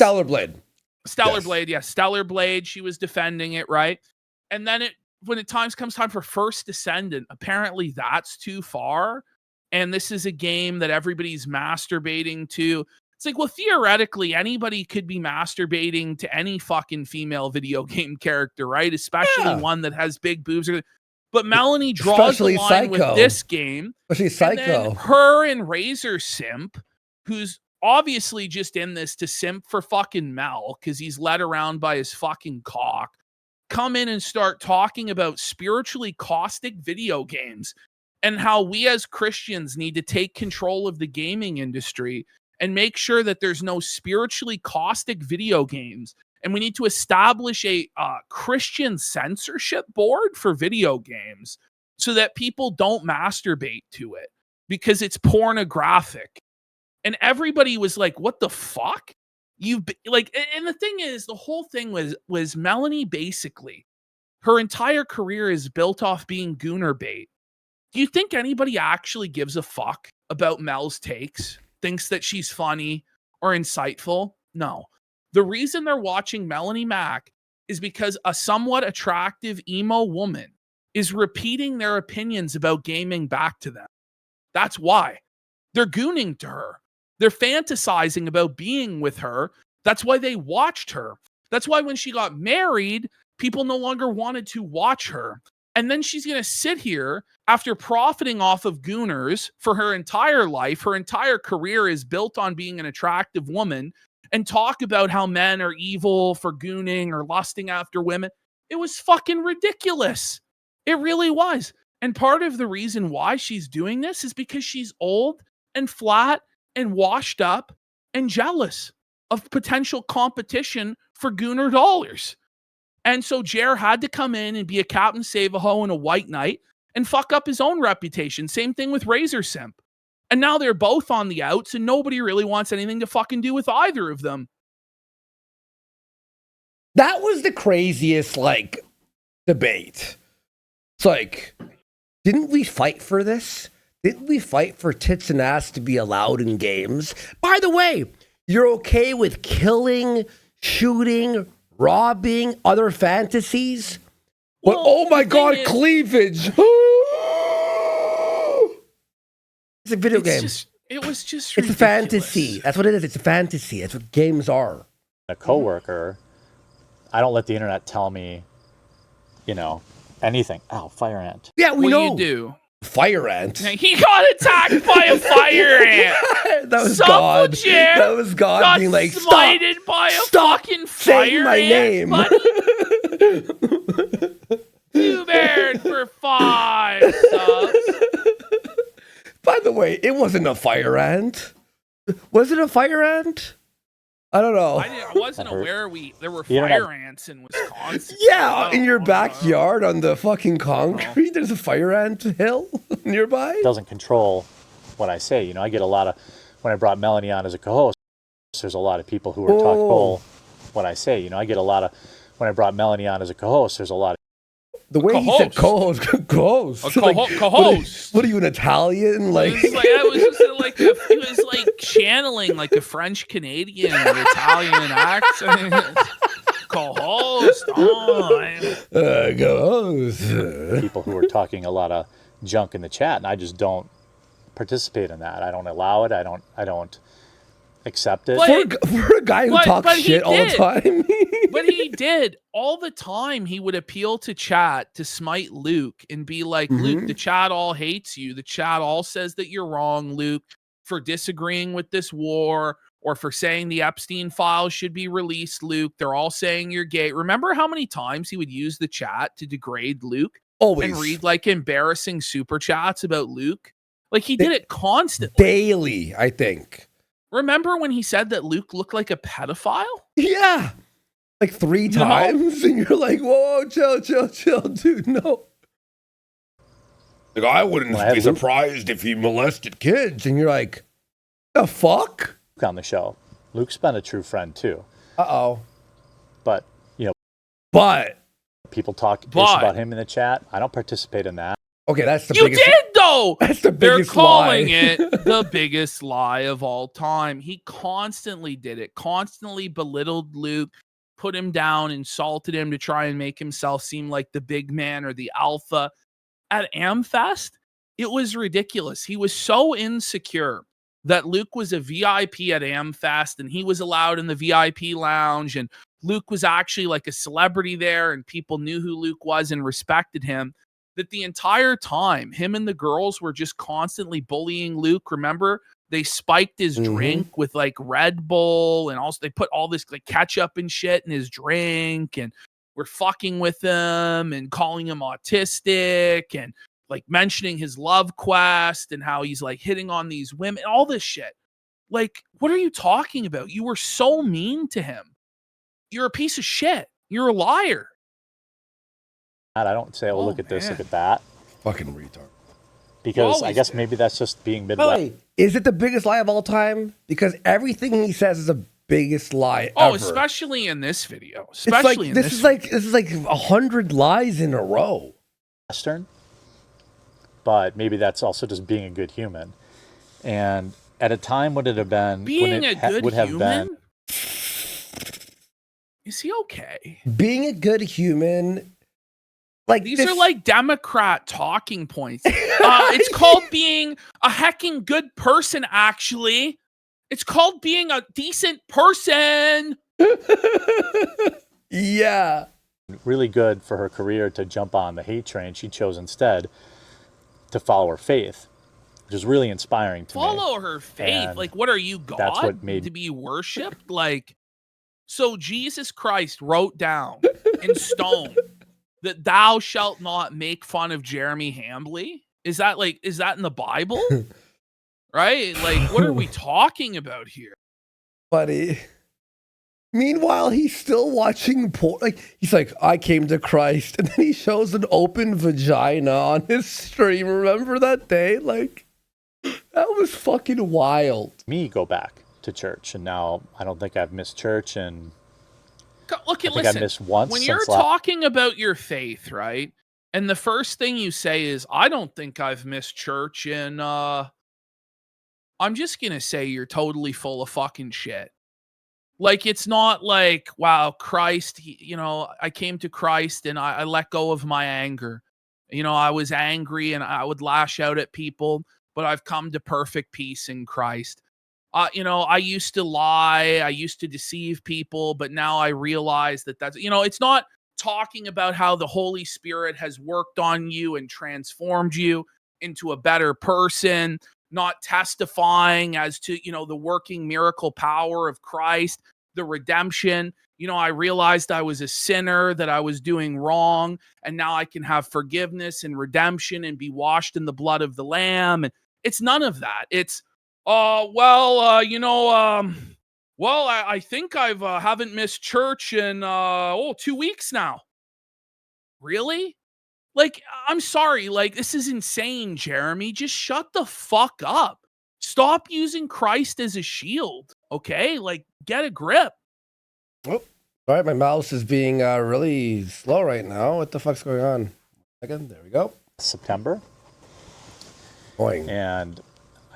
Stellar Blade, yeah. Stellar Blade. She was defending it, right? And then when it comes time for First Descendant, apparently that's too far. And this is a game that everybody's masturbating to. It's like, well, theoretically, anybody could be masturbating to any fucking female video game character, right? Especially one that has big boobs. But Melanie draws Especially the line with Psycho. this game. Especially Psycho. And then her and Razor Simp, who's obviously just in this to simp for fucking Mel because he's led around by his fucking cock, come in and start talking about spiritually caustic video games and how we as Christians need to take control of the gaming industry and make sure that there's no spiritually caustic video games. And we need to establish a Christian censorship board for video games so that people don't masturbate to it because it's pornographic. And everybody was like, what the fuck? And the thing is, the whole thing was Melanie basically, her entire career is built off being gooner bait. Do you think anybody actually gives a fuck about Mel's takes? Thinks that she's funny or insightful? No. The reason they're watching Melanie Mac is because a somewhat attractive emo woman is repeating their opinions about gaming back to them. That's why. They're gooning to her. They're fantasizing about being with her. That's why they watched her. That's why when she got married, people no longer wanted to watch her. And then she's going to sit here after profiting off of gooners for her entire life. Her entire career is built on being an attractive woman and talk about how men are evil for gooning or lusting after women. It was fucking ridiculous. It really was. And part of the reason why she's doing this is because she's old and flat and washed up and jealous of potential competition for gooner dollars. And so Jer had to come in and be a Captain Save-A-Ho and a White Knight and fuck up his own reputation. Same thing with Razor Simp. And now they're both on the outs and nobody really wants anything to fucking do with either of them. That was the craziest, debate. It's like, didn't we fight for this? Didn't we fight for tits and ass to be allowed in games? By the way, you're okay with killing, shooting, robbing, other fantasies? But oh my god, cleavage! It's a video game. It was just It's a fantasy. That's what it is. It's a fantasy. That's what games are. A coworker, I don't let the internet tell me, anything. Ow, fire ant. Yeah, we know. You do. Fire ant. He got attacked by a fire ant. That was God. That was God being like, smited by a fucking fire saying my ant, name. You bared for 5 subs. By the way, it wasn't a fire ant. Was it a fire ant? I don't know. I wasn't aware there were fire ants in Wisconsin. Yeah, in your backyard on the fucking concrete, there's a fire ant hill nearby. It doesn't control what I say. I get a lot of, when I brought Melanie on as a co-host, there's a lot of people who are talking what I say. I get a lot of, when I brought Melanie on as a co-host, there's a lot of. The way he said co-host. Co-host. What are you, an Italian? It was like channeling like a French Canadian or Italian accent. Co-host. Co-host. People who are talking a lot of junk in the chat, and I just don't participate in that. I don't allow it. I don't accept it. For a guy who talks shit all the time. But he did. All the time, he would appeal to chat to smite Luke and be like, Luke, the chat all hates you. The chat all says that you're wrong, Luke, for disagreeing with this war or for saying the Epstein files should be released, Luke. They're all saying you're gay. Remember how many times he would use the chat to degrade Luke? Always. And read embarrassing super chats about Luke? He did it constantly. Daily, I think. Remember when he said that Luke looked like a pedophile? Yeah. 3 times. And you're like, whoa, chill, dude, no. I wouldn't be surprised if he molested kids. And you're like, the fuck? On the show. Luke's been a true friend too. Uh-oh. But, people talk about him in the chat. I don't participate in that. Okay, that's the biggest. You did, though! That's the biggest They're calling lie. it the biggest lie of all time. He constantly did it. Constantly belittled Luke, put him down, insulted him to try and make himself seem like the big man or the alpha. At Amfest, it was ridiculous. He was so insecure that Luke was a VIP at AmFest and he was allowed in the VIP lounge, and Luke was actually like a celebrity there and people knew who Luke was and respected him, that the entire time him and the girls were just constantly bullying Luke. Remember, they spiked his drink with like Red Bull, and also they put all this like ketchup and shit in his drink, and were fucking with him and calling him autistic and like mentioning his love quest and how he's like hitting on these women, all this shit. Like, what are you talking about? You were so mean to him. You're a piece of shit. You're a liar. I don't say, oh, look at this, look at that. Fucking retard. Because I guess maybe that's just being Midwest. Wait, is it the biggest lie of all time? Because everything he says is the biggest lie ever. Especially in this video. This is like 100 lies in a row. Western. But maybe that's also just being a good human. And at a time would it have been being a good human? Is he okay? Being a good human, like these are like Democrat talking points. It's called being a hecking good person, actually. It's called being a decent person. Yeah. Really good for her career to jump on the hate train. She chose instead to follow her faith, which is really inspiring to me. Follow her faith? Like, what are you, God? That's what made to be worshipped? Like, so Jesus Christ wrote down in stone that thou shalt not make fun of Jeremy Hambley? Is that in the Bible? Right? Like, what are we talking about here? Buddy. Meanwhile, he's still watching porn. Like, he's like, I came to Christ. And then he shows an open vagina on his stream. Remember that day? Like, that was fucking wild. Me go back to church. And now I don't think I've missed church. And listen, I missed once. When you're talking about your faith, right? And the first thing you say is, I don't think I've missed church. And I'm just going to say you're totally full of fucking shit. Like, it's not like, wow, Christ, I came to Christ and I let go of my anger. I was angry and I would lash out at people, but I've come to perfect peace in Christ. I used to lie. I used to deceive people, but now I realize that's, it's not talking about how the Holy Spirit has worked on you and transformed you into a better person. Not testifying as to, the working miracle power of Christ, the redemption. I realized I was a sinner, that I was doing wrong, and now I can have forgiveness and redemption and be washed in the blood of the Lamb. And it's none of that. It's, I think I've haven't missed church in 2 weeks now. Really? Like, I'm sorry, like, this is insane, Jeremy. Just shut the fuck up. Stop using Christ as a shield, okay? Like, get a grip. Oh, all right, my mouse is being really slow right now. What the fuck's going on? Second, there we go. September. Boing. And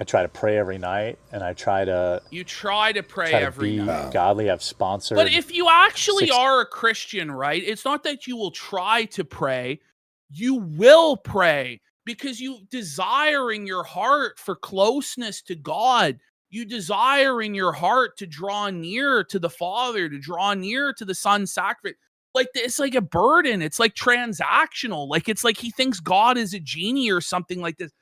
I try to pray every night, and I try to... You try to pray every night. Godly. I've sponsored... But if you actually are a Christian, right, it's not that you will try to pray. You will pray because you desire in your heart for closeness to God. You desire in your heart to draw near to the Father, to draw near to the Son's sacrifice. Like, it's like a burden. It's like transactional. Like, it's like he thinks God is a genie or something like this.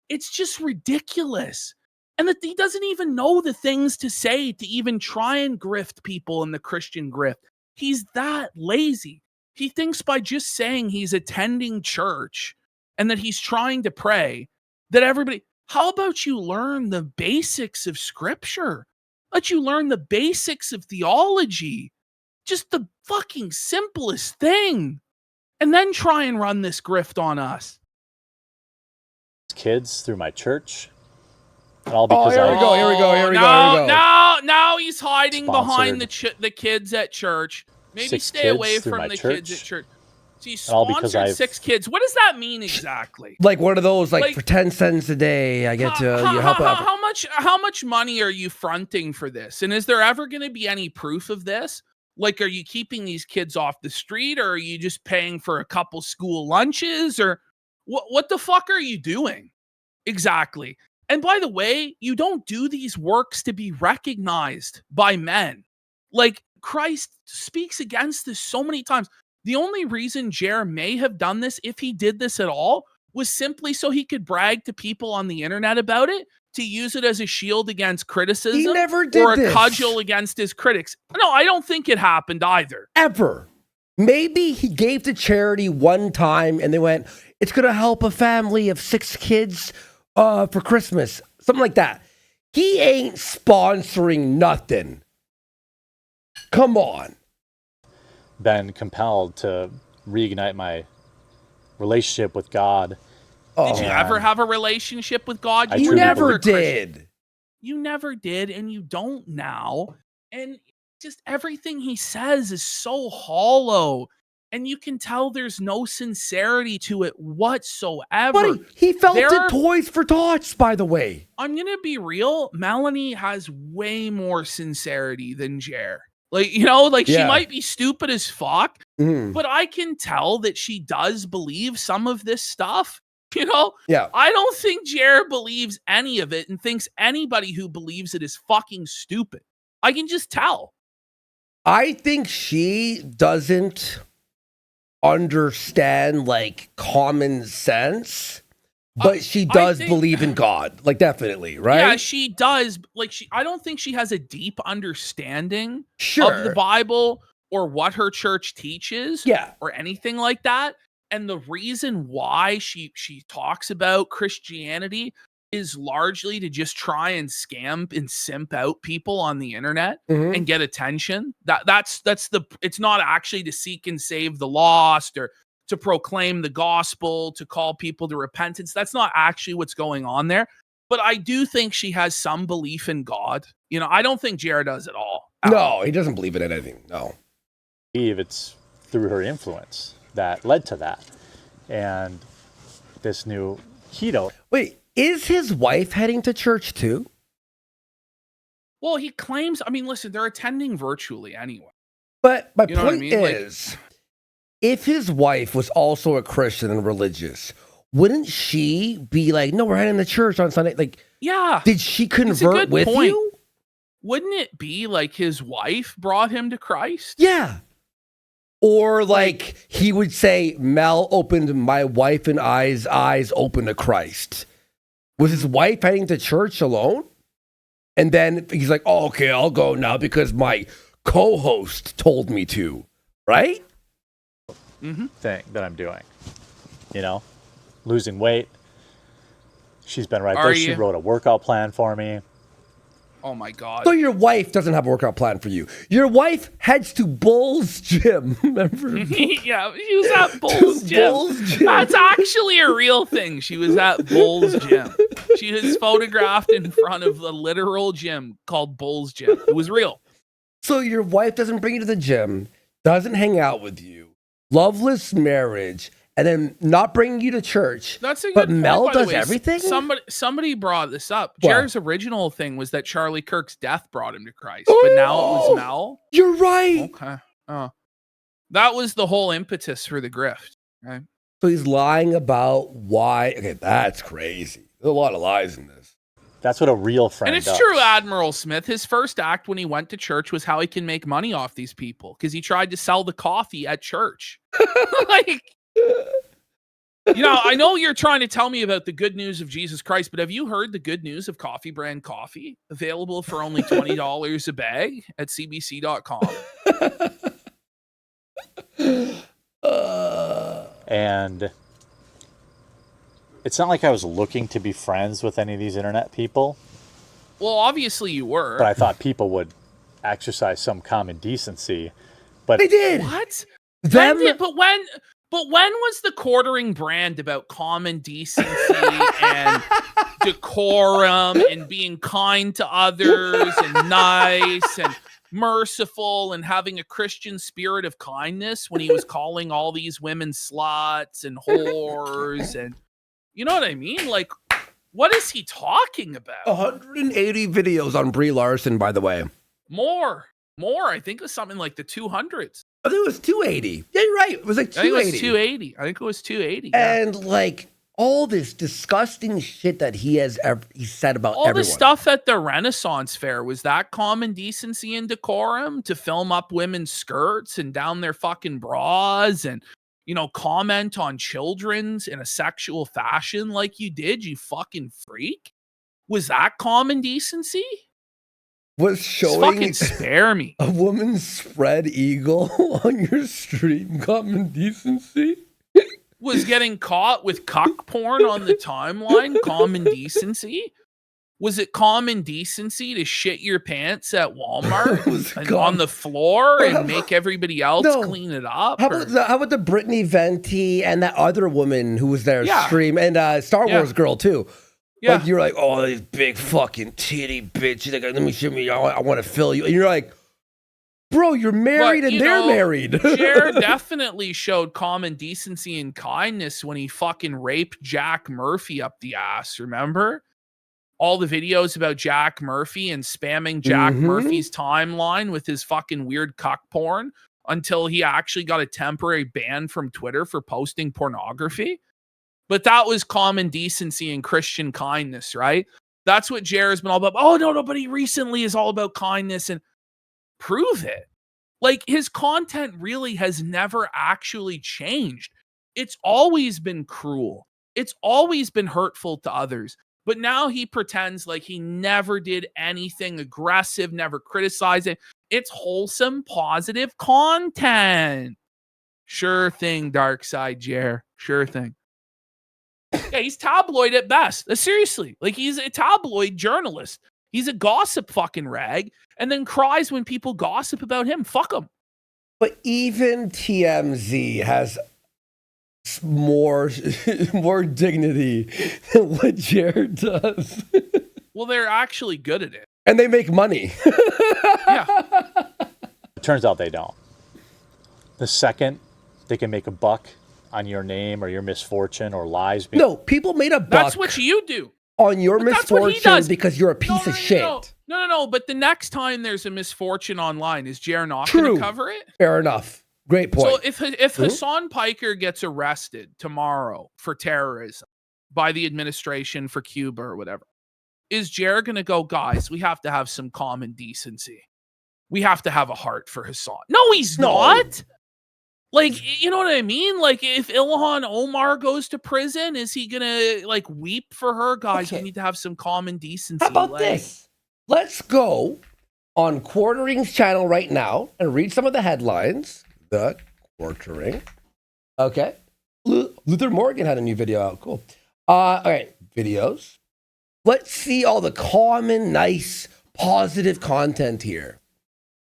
It's just ridiculous. And that he doesn't even know the things to say to even try and grift people in the Christian grift. He's that lazy. He thinks by just saying he's attending church and that he's trying to pray that everybody... How about you learn the basics of scripture? Let you learn the basics of theology. Just the fucking simplest thing. And then try and run this grift on us. Kids through my church. All because here we go. Now he's hiding behind the kids at church. Maybe stay away from the kids at church. So you sponsored 6 kids. What does that mean exactly? Like one of those, like for 10 cents a day, I get to help out. How much money are you fronting for this? And is there ever going to be any proof of this? Like, are you keeping these kids off the street, or are you just paying for a couple school lunches, or what the fuck are you doing exactly? And by the way, you don't do these works to be recognized by men. Like, Christ speaks against this so many times. The only reason Jer may have done this, if he did this at all, was simply so he could brag to people on the internet about it, to use it as a shield against criticism. He never did or a this. cudgel against his critics. No, I don't think it happened either. Ever. Maybe he gave to charity one time and they went, it's going to help a family of 6 kids for Christmas. Something like that. He ain't sponsoring nothing. Come on. Been compelled to reignite my relationship with God. Did you ever have a relationship with God? I You truly never believe- did. You never did, and you don't now. And just everything he says is so hollow. And you can tell there's no sincerity to it whatsoever. Buddy, he felt There it are- Toys for Tots, by the way. I'm going to be real. Melanie has way more sincerity than Jer. Like, you know, like she Yeah. might be stupid as fuck, Mhm. but I can tell that she does believe some of this stuff. You know, Yeah. I don't think Jer believes any of it and thinks anybody who believes it is fucking stupid. I can just tell. I think she doesn't understand like common sense, but she I does think- believe in God. Like, definitely, right? Yeah, she does. Like, I don't think she has a deep understanding Sure. of the Bible or what her church teaches. Yeah. Or anything like that. And the reason why she talks about Christianity is largely to just try and scam and simp out people on the internet Mhm. and get attention. It's not actually to seek and save the lost or to proclaim the gospel, to call people to repentance. That's not actually what's going on there. But I do think she has some belief in God. You know, I don't think Jared does at all. No, he doesn't believe in anything. No. believe it's through her influence that led to that. And this new keto. Wait, is his wife heading to church too? Well, he claims, I mean, listen, they're attending virtually anyway. But my You know what I point mean? Like- is, if his wife was also a Christian and religious, wouldn't she be like, no, we're heading to church on Sunday? Like, Yeah. did she It's a convert good with point. you? Wouldn't it be like his wife brought him to Christ? Yeah. Or like he would say, Mel opened my wife and I's eyes open to Christ. Was his wife heading to church alone? And then he's like, oh, okay, I'll go now because my co-host told me to, right? Thing that I'm doing. You know, losing weight. She's been right Are there. She you? wrote a workout plan for me. Oh my God. So your wife doesn't have a workout plan for you. Your wife heads to Bull's Gym. Remember? Yeah, she was at Bull's Gym. Bull's Gym. That's actually a real thing. She was at Bull's Gym. She was photographed in front of the literal gym called Bull's Gym. It was real. So your wife doesn't bring you to the gym, doesn't hang out with you, loveless marriage, and then not bringing you to church. That's a good But point, Mel by the does way. everything? Somebody brought this up. What? Jared's original thing was that Charlie Kirk's death brought him to Christ, but now it Oh. was Mel. You're right. Okay. Oh. That was the whole impetus for the grift, right? So he's lying about why. Okay, that's crazy. There's a lot of lies in this. That's what a real friend And it's does. true, Admiral Smith. His first act when he went to church was how he can make money off these people because he tried to sell the coffee at church. Like, you know, I know you're trying to tell me about the good news of Jesus Christ, but have you heard the good news of Coffee Brand Coffee? Available for only $20 a bag at cbc.com. And it's not like I was looking to be friends with any of these internet people, Well, obviously you were. but I thought people would exercise some common decency. But They did. What? Them. But when was the quartering brand about common decency and decorum and being kind to others and nice and merciful and having a Christian spirit of kindness when he was calling all these women sluts and whores and you know what I mean? Like, what is he talking about? 180 videos on Brie Larson, by the way. More. I think it was something like the 200s. I think it was 280. Yeah, you're right. It was like I think it 280. was 280. I think it was 280. Yeah. And like all this disgusting shit that he said about all everyone. the stuff at the Renaissance Fair, was that common decency and decorum to film up women's skirts and down their fucking bras and, you know, comment on children's in a sexual fashion like you did, you fucking freak? Was that common decency? Was Just showing fucking spare me. a woman's spread eagle on your stream common decency? Was getting caught with cuck porn on the timeline common decency? Was it common decency to shit your pants at Walmart and on the floor and make everybody else clean it up? How about the Brittany Venti and that other woman who was there stream and Star Wars girl too? Yeah. Like you're like, oh, these big fucking titty bitch. She's like, let me show me. I want to fill you. And you're like, bro, you're married and they're married. Jer definitely showed common decency and kindness when he fucking raped Jack Murphy up the ass. Remember? All the videos about Jack Murphy and spamming Jack Murphy's timeline with his fucking weird cuck porn until he actually got a temporary ban from Twitter for posting pornography. But that was common decency and Christian kindness, right? That's what Jared's been all about. Oh, no, but he recently is all about kindness and prove it. Like, his content really has never actually changed. It's always been cruel. It's always been hurtful to others. But now he pretends like he never did anything aggressive, never criticized it. It's wholesome, positive content. Sure thing, Dark Side Jer. Sure thing. Yeah, he's tabloid at best. Seriously. Like, he's a tabloid journalist. He's a gossip fucking rag and then cries when people gossip about him. Fuck him. But even TMZ has more dignity than what Jared does. Well, they're actually good at it. And they make money. Yeah. It turns out they don't. The second they can make a buck on your name or your misfortune or lies. No, people made a buck. That's what you do. On your misfortune because you're a piece of shit. No. But the next time there's a misfortune online, is Jer not going to cover it? Fair enough. Great point. So if Hassan Piker gets arrested tomorrow for terrorism by the administration for Cuba or whatever, is Jer going to go, guys, we have to have some common decency. We have to have a heart for Hassan. No, he's not. Like, you know what I mean? Like, if Ilhan Omar goes to prison, is he gonna like weep for her? Guys, we need to have some common decency. How about this? Let's go on Quartering's channel right now and read some of the headlines. The Quartering. Okay. Luther Morgan had a new video out. Cool. All right. Videos. Let's see all the common, nice, positive content here.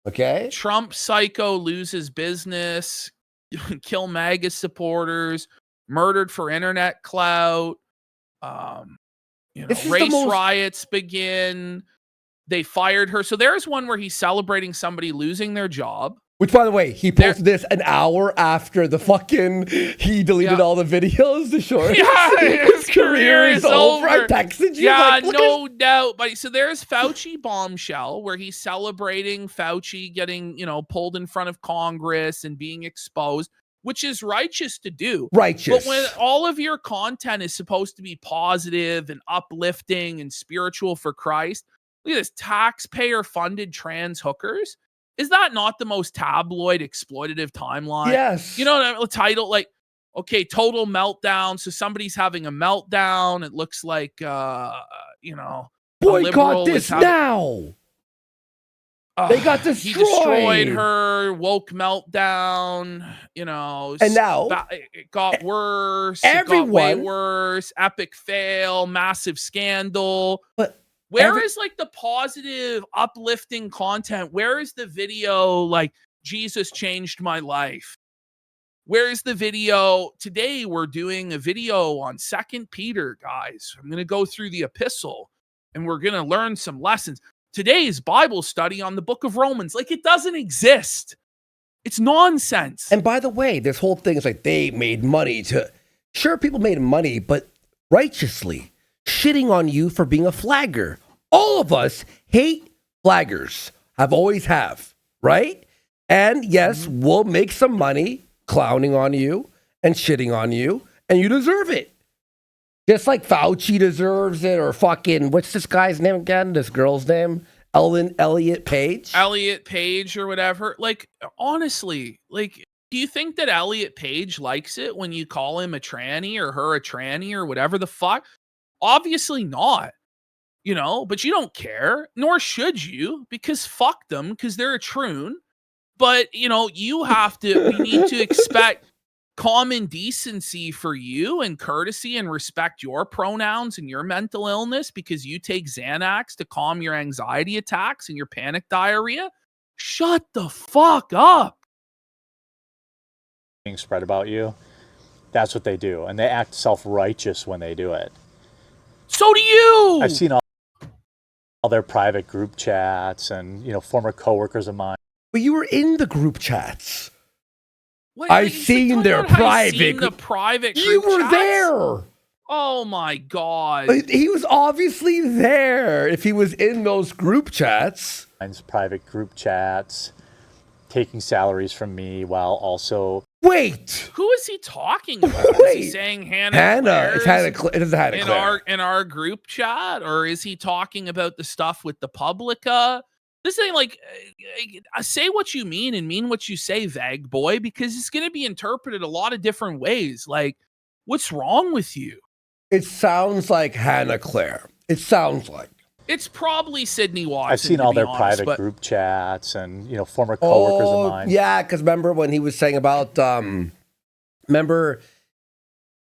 Okay. Trump psycho loses business. Kill MAGA supporters, murdered for internet clout, race riots begin. They fired her. So there's one where he's celebrating somebody losing their job. Which, by the way, he posted this an hour after the fucking, he deleted all the videos to show his career is over. I texted you. Yeah, no doubt. But so there's Fauci bombshell where he's celebrating Fauci getting, pulled in front of Congress and being exposed, which is righteous to do. Righteous. But when all of your content is supposed to be positive and uplifting and spiritual for Christ, look at this, taxpayer-funded trans hookers. Is that not the most tabloid, exploitative timeline? Yes. You know the title, like, okay, total meltdown. So somebody's having a meltdown. It looks like, boycott this now. They got destroyed. He destroyed her. Woke meltdown. And now it got worse. Everyone, it got way worse. Epic fail. Massive scandal. But where is like the positive, uplifting content? Where is the video like Jesus changed my life? Where is the video? Today we're doing a video on 2 Peter, guys. I'm going to go through the epistle and we're going to learn some lessons. Today's Bible study on the book of Romans. Like, it doesn't exist. It's nonsense. And by the way, this whole thing is like they made money sure, people made money, but righteously shitting on you for being a flagger. All of us hate flaggers. Always have, right? And yes, we'll make some money clowning on you and shitting on you, and you deserve it. Just like Fauci deserves it, or fucking, what's this guy's name again? This girl's name? Elliot Page? Elliot Page or whatever. Like, honestly, like, do you think that Elliot Page likes it when you call him a tranny or her a tranny or whatever the fuck? Obviously not. You know, but you don't care, nor should you, because fuck them, because they're a troon. But, you know, we need to expect common decency for you and courtesy and respect your pronouns and your mental illness because you take Xanax to calm your anxiety attacks and your panic diarrhea. Shut the fuck up. Being spread about you. That's what they do. And they act self-righteous when they do it. So do you. I've seen all their private group chats and, you know, former coworkers of mine. But you were in the group chats. What, I've seen their private. The private group You were chats? there. Oh my God. He was obviously there if he was in those group chats. Private group chats, taking salaries from me while also... Wait. Who is he talking about? Is he saying Hannah? It's Hannah Claire. In our group chat? Or is he talking about the stuff with the Publica? This thing, like, say what you mean and mean what you say, vague boy, because it's going to be interpreted a lot of different ways. Like, what's wrong with you? It sounds like Hannah Claire. It sounds like. It's probably Sydney Watson. I've seen all their honest, private group chats and, you know, former coworkers of mine. Yeah, because remember when he was saying about, remember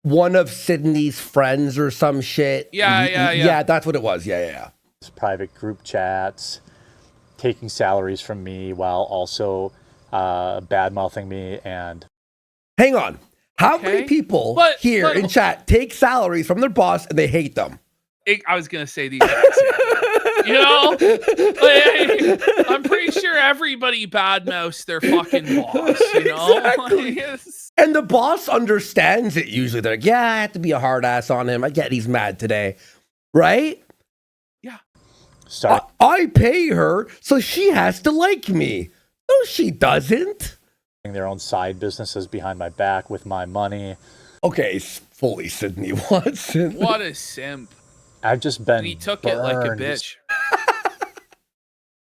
one of Sydney's friends or some shit? Yeah. Yeah, that's what it was. Yeah. Private group chats, taking salaries from me while also bad-mouthing me and... Hang on. How many people here in chat take salaries from their boss and they hate them? I was going to say these guys. You know? Like, I'm pretty sure everybody badmouths their fucking boss, you know? Exactly. And the boss understands it usually. They're like, yeah, I have to be a hard ass on him. I get he's mad today. Right? Yeah. I pay her, so she has to like me. No, she doesn't. Their own side businesses behind my back with my money. Okay, fully Sydney Watson. What a simp. I've just been And he took it like a bitch.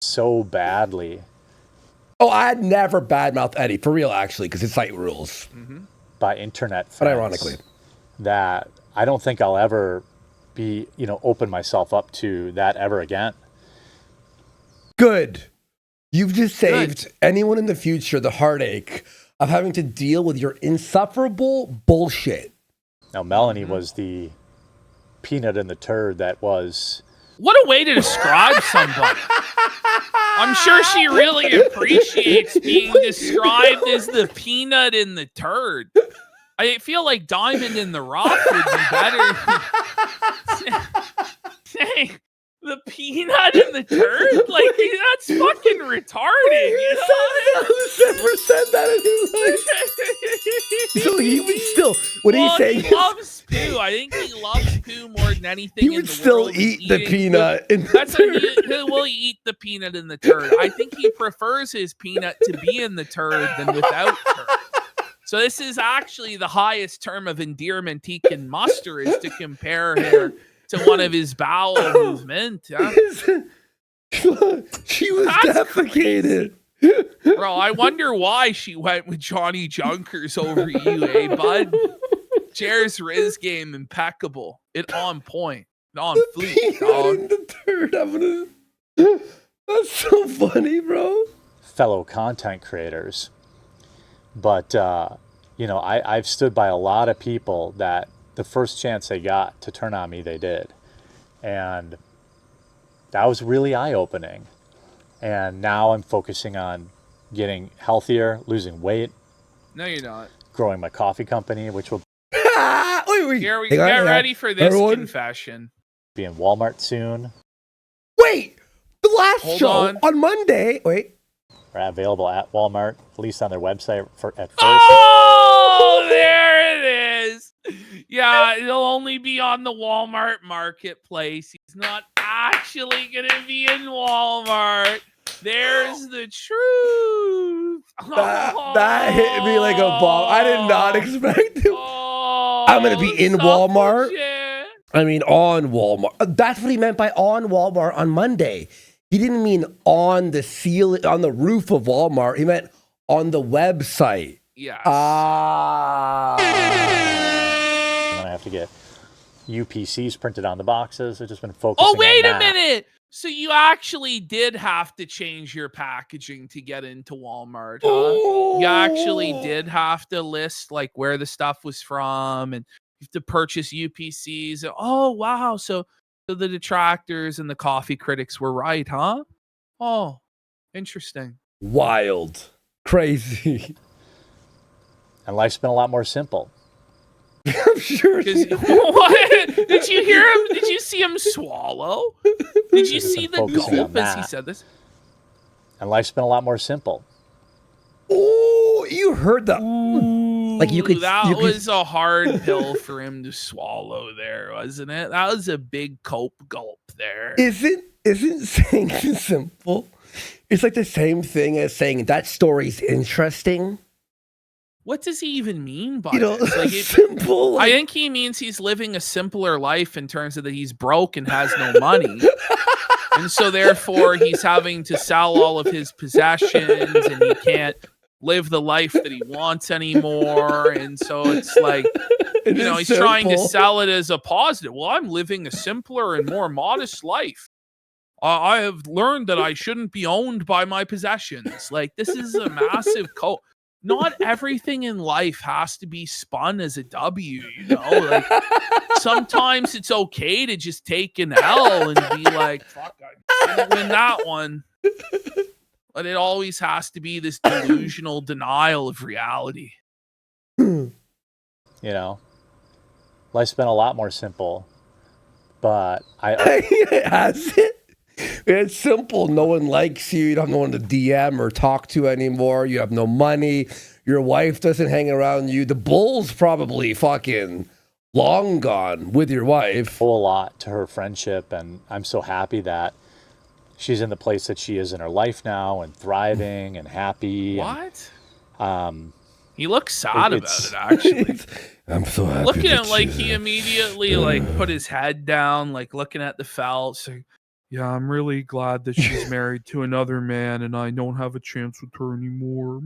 So badly. Oh, I'd never badmouth Eddie, for real, actually, because it's site rules. By internet friends. But ironically. That I don't think I'll ever be, you know, open myself up to that ever again. Good. You've just saved anyone in the future the heartache of having to deal with your insufferable bullshit. Now, Melanie was the peanut in the turd that was... What a way to describe somebody. I'm sure she really appreciates being described as the peanut in the turd. I feel like diamond in the rough would be better. Saying the peanut in the turd? Like, that's fucking retarded. You know? Who's ever said that in his life? So he would still, what he's saying he loves poo. I think he loves poo more than anything. He would still eat the peanut in the That's turd. He will eat the peanut in the turd. I think he prefers his peanut to be in the turd than without turd. So this is actually the highest term of endearment he can muster, is to compare her to one of his bowel movement. Huh? She was defecated. Bro, I wonder why she went with Johnny Junkers over you, eh, bud? Jer's Riz game impeccable. It on point. On fleek, dog. In the turd. That's so funny, bro. Fellow content creators. But, you know, I've stood by a lot of people that the first chance they got to turn on me, they did. And that was really eye-opening. And now I'm focusing on getting healthier, losing weight. No, you're not. Growing my coffee company, which will Wait. Here we get ready for this confession. Be in Walmart soon. Wait, the last Hold show on Monday. Wait. Are available at Walmart, at least on their website at first. Oh, there it is. Yeah, it'll only be on the Walmart marketplace. He's not actually going to be in Walmart. There's the truth. That hit me like a bomb. I did not expect it. Oh, I'm going to be in Walmart. bullshit. I mean, on Walmart. That's what he meant by on Walmart on Monday. He didn't mean on the ceiling, on the roof of Walmart. He meant on the website. Yes. Ah. I'm gonna have to get UPCs printed on the boxes. I've just been focusing. Oh, wait on a minute. So you actually did have to change your packaging to get into Walmart, huh? You actually did have to list like where the stuff was from, and you have to purchase UPCs. Oh, wow. So the detractors and the coffee critics were right, huh? Oh, interesting. Wild. Crazy. And life's been a lot more simple. I'm sure. What? Did you hear him? Did you see him swallow? Did you see the gulp as he said this? And life's been a lot more simple. Oh, you heard that? Like you could. That was a hard pill for him to swallow, there, wasn't it? That was a big cope gulp there. Isn't saying simple? It's like the same thing as saying that story's interesting. What does he even mean by this? Like simple. I think he means he's living a simpler life in terms of that he's broke and has no money. And so therefore he's having to sell all of his possessions and he can't live the life that he wants anymore. And so it's like, he's trying to sell it as a positive. Well, I'm living a simpler and more modest life. I have learned that I shouldn't be owned by my possessions. Like, this is a massive not everything in life has to be spun as a W, Like, sometimes it's okay to just take an L and be like, fuck, I didn't win that one. But it always has to be this delusional denial of reality. Life's been a lot more simple. But Has it? It's simple. No one likes you. You don't have no one to DM or talk to anymore. You have no money. Your wife doesn't hang around you. The bull's probably fucking long gone with your wife. A lot to her friendship, and I'm so happy that she's in the place that she is in her life now and thriving and happy. What? And, he looks sad about it, actually. I'm so happy. Looking at like he immediately like put his head down, like looking at the felt. Saying, yeah, I'm really glad that she's married to another man and I don't have a chance with her anymore.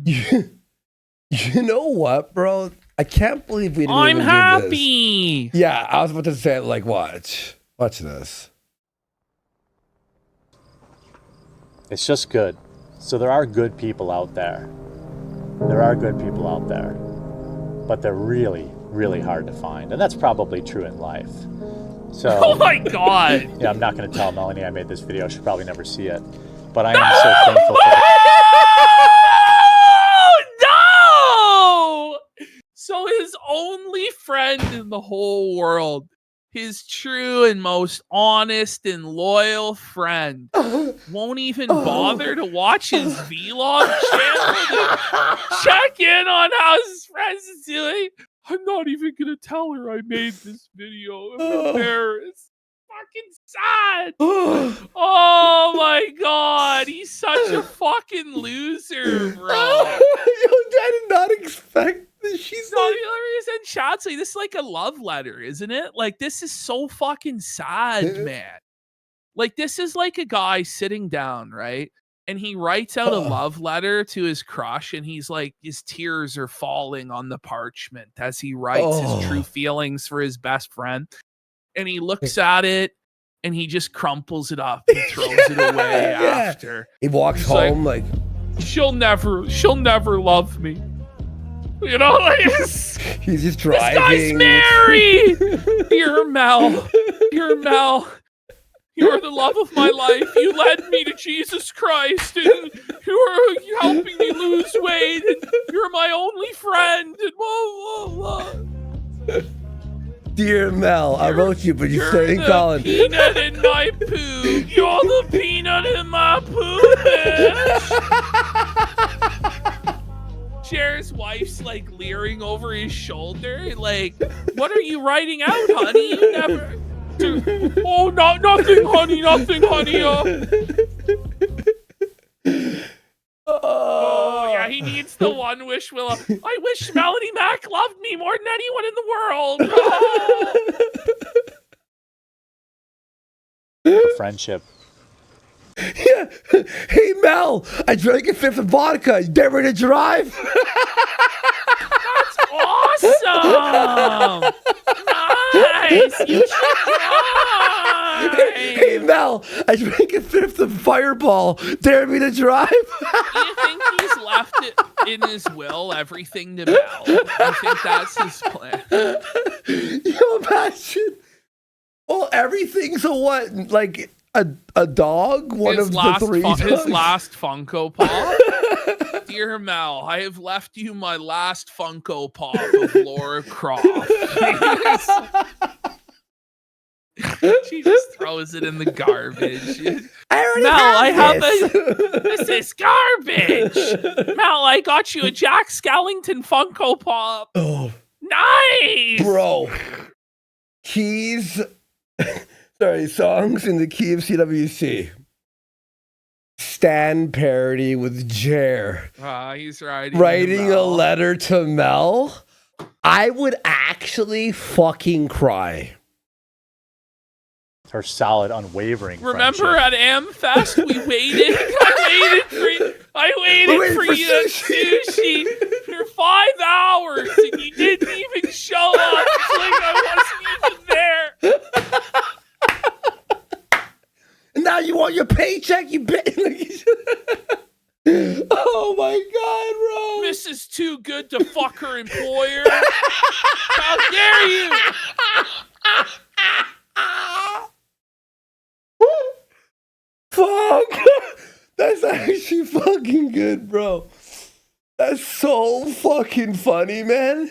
You know what, bro? I can't believe we didn't I'm even happy. Do this. Yeah, I was about to say, like, watch this. it's just good. So there are good people out there. There are good people out there. But they're really, really hard to find. And that's probably true in life. So, oh my God. Yeah, I'm not going to tell Melanie I made this video. She'll probably never see it. But I am so thankful for her. No! So his only friend in the whole world, his true and most honest and loyal friend, won't even bother to watch his vlog channel to check in on how his friends is doing. I'm not even gonna tell her I made this video. I'm embarrassed. Fucking sad. Oh my God, he's such a fucking loser, bro. I did not expect this. She's no, in chat saying this is like a love letter, isn't it? Like, this is so fucking sad, man. Like, this is like a guy sitting down, right? And he writes out a love letter to his crush, and he's like, his tears are falling on the parchment as he writes his true feelings for his best friend. And he looks at it, and he just crumples it up and throws it away after. He walks home like, she'll never love me. You know, like, he's just driving. This guy's married. Dear Mel, you're the love of my life. You led me to Jesus Christ, and you're helping me lose weight, and you're my only friend. And blah, blah, blah. Dear Mel, I wrote you, but you stayed calling. You're the peanut in my poo. You're the peanut in my poo, bitch. Cher's wife's like leering over his shoulder, like, what are you writing out, honey? You never. Oh, nothing, honey. Oh, yeah, he needs the one wish, Willow. I wish Melanie Mac loved me more than anyone in the world. Oh. for friendship. Yeah. Hey, Mel, I drank a fifth of vodka. You dare me to drive? That's awesome. Nice. You should try. Hey, Mel, I drank a fifth of Fireball. Dare me to drive? Do you think he's left it in his will, everything to Mel? I think that's his plan. You imagine? Well, everything's a what? Like a dog? One His of last the three dogs? his last Funko Pop. Dear Mel, I have left you my last Funko Pop of Laura Croft. She just throws it in the garbage. I have This is garbage. Mel, I got you a Jack Skellington Funko Pop. Oh, Nice, bro. Keys. Sorry, songs in the key of CWC. Stan parody with Jer. He's Writing a letter to Mel. I would actually fucking cry. Her solid, unwavering Remember friendship. at AmFest, we waited. I waited for you at sushi for 5 hours, and you didn't even show up. It's like I wasn't even there. And now you want your paycheck, you bitch. Oh my god, bro. This is too good to fuck her employer. How dare you? Fuck. That's actually fucking good, bro. That's so fucking funny, man.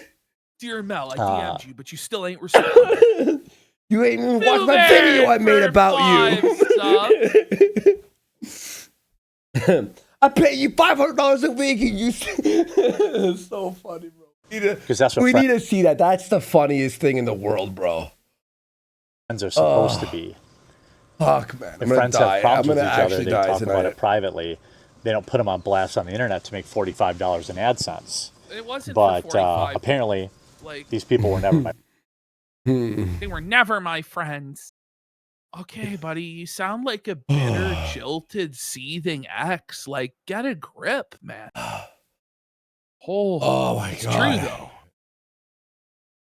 Dear Mel, I DM'd you, but you still ain't responding. You ain't even watched my video I made about you. I pay you $500 a week and you it's so funny, bro. Because that's what We need to see that. That's the funniest thing in the world, bro. friends are supposed to be. Fuck, man. If friends have problems with each other, they talk tonight. about it privately. They don't put them on blast on the internet to make $45 in AdSense. It wasn't But for 45. apparently, Like, these people were never my they were never my friends. Okay, buddy, you sound like a bitter, jilted, seething ex. Like, get a grip, man. Oh my it's god. true though.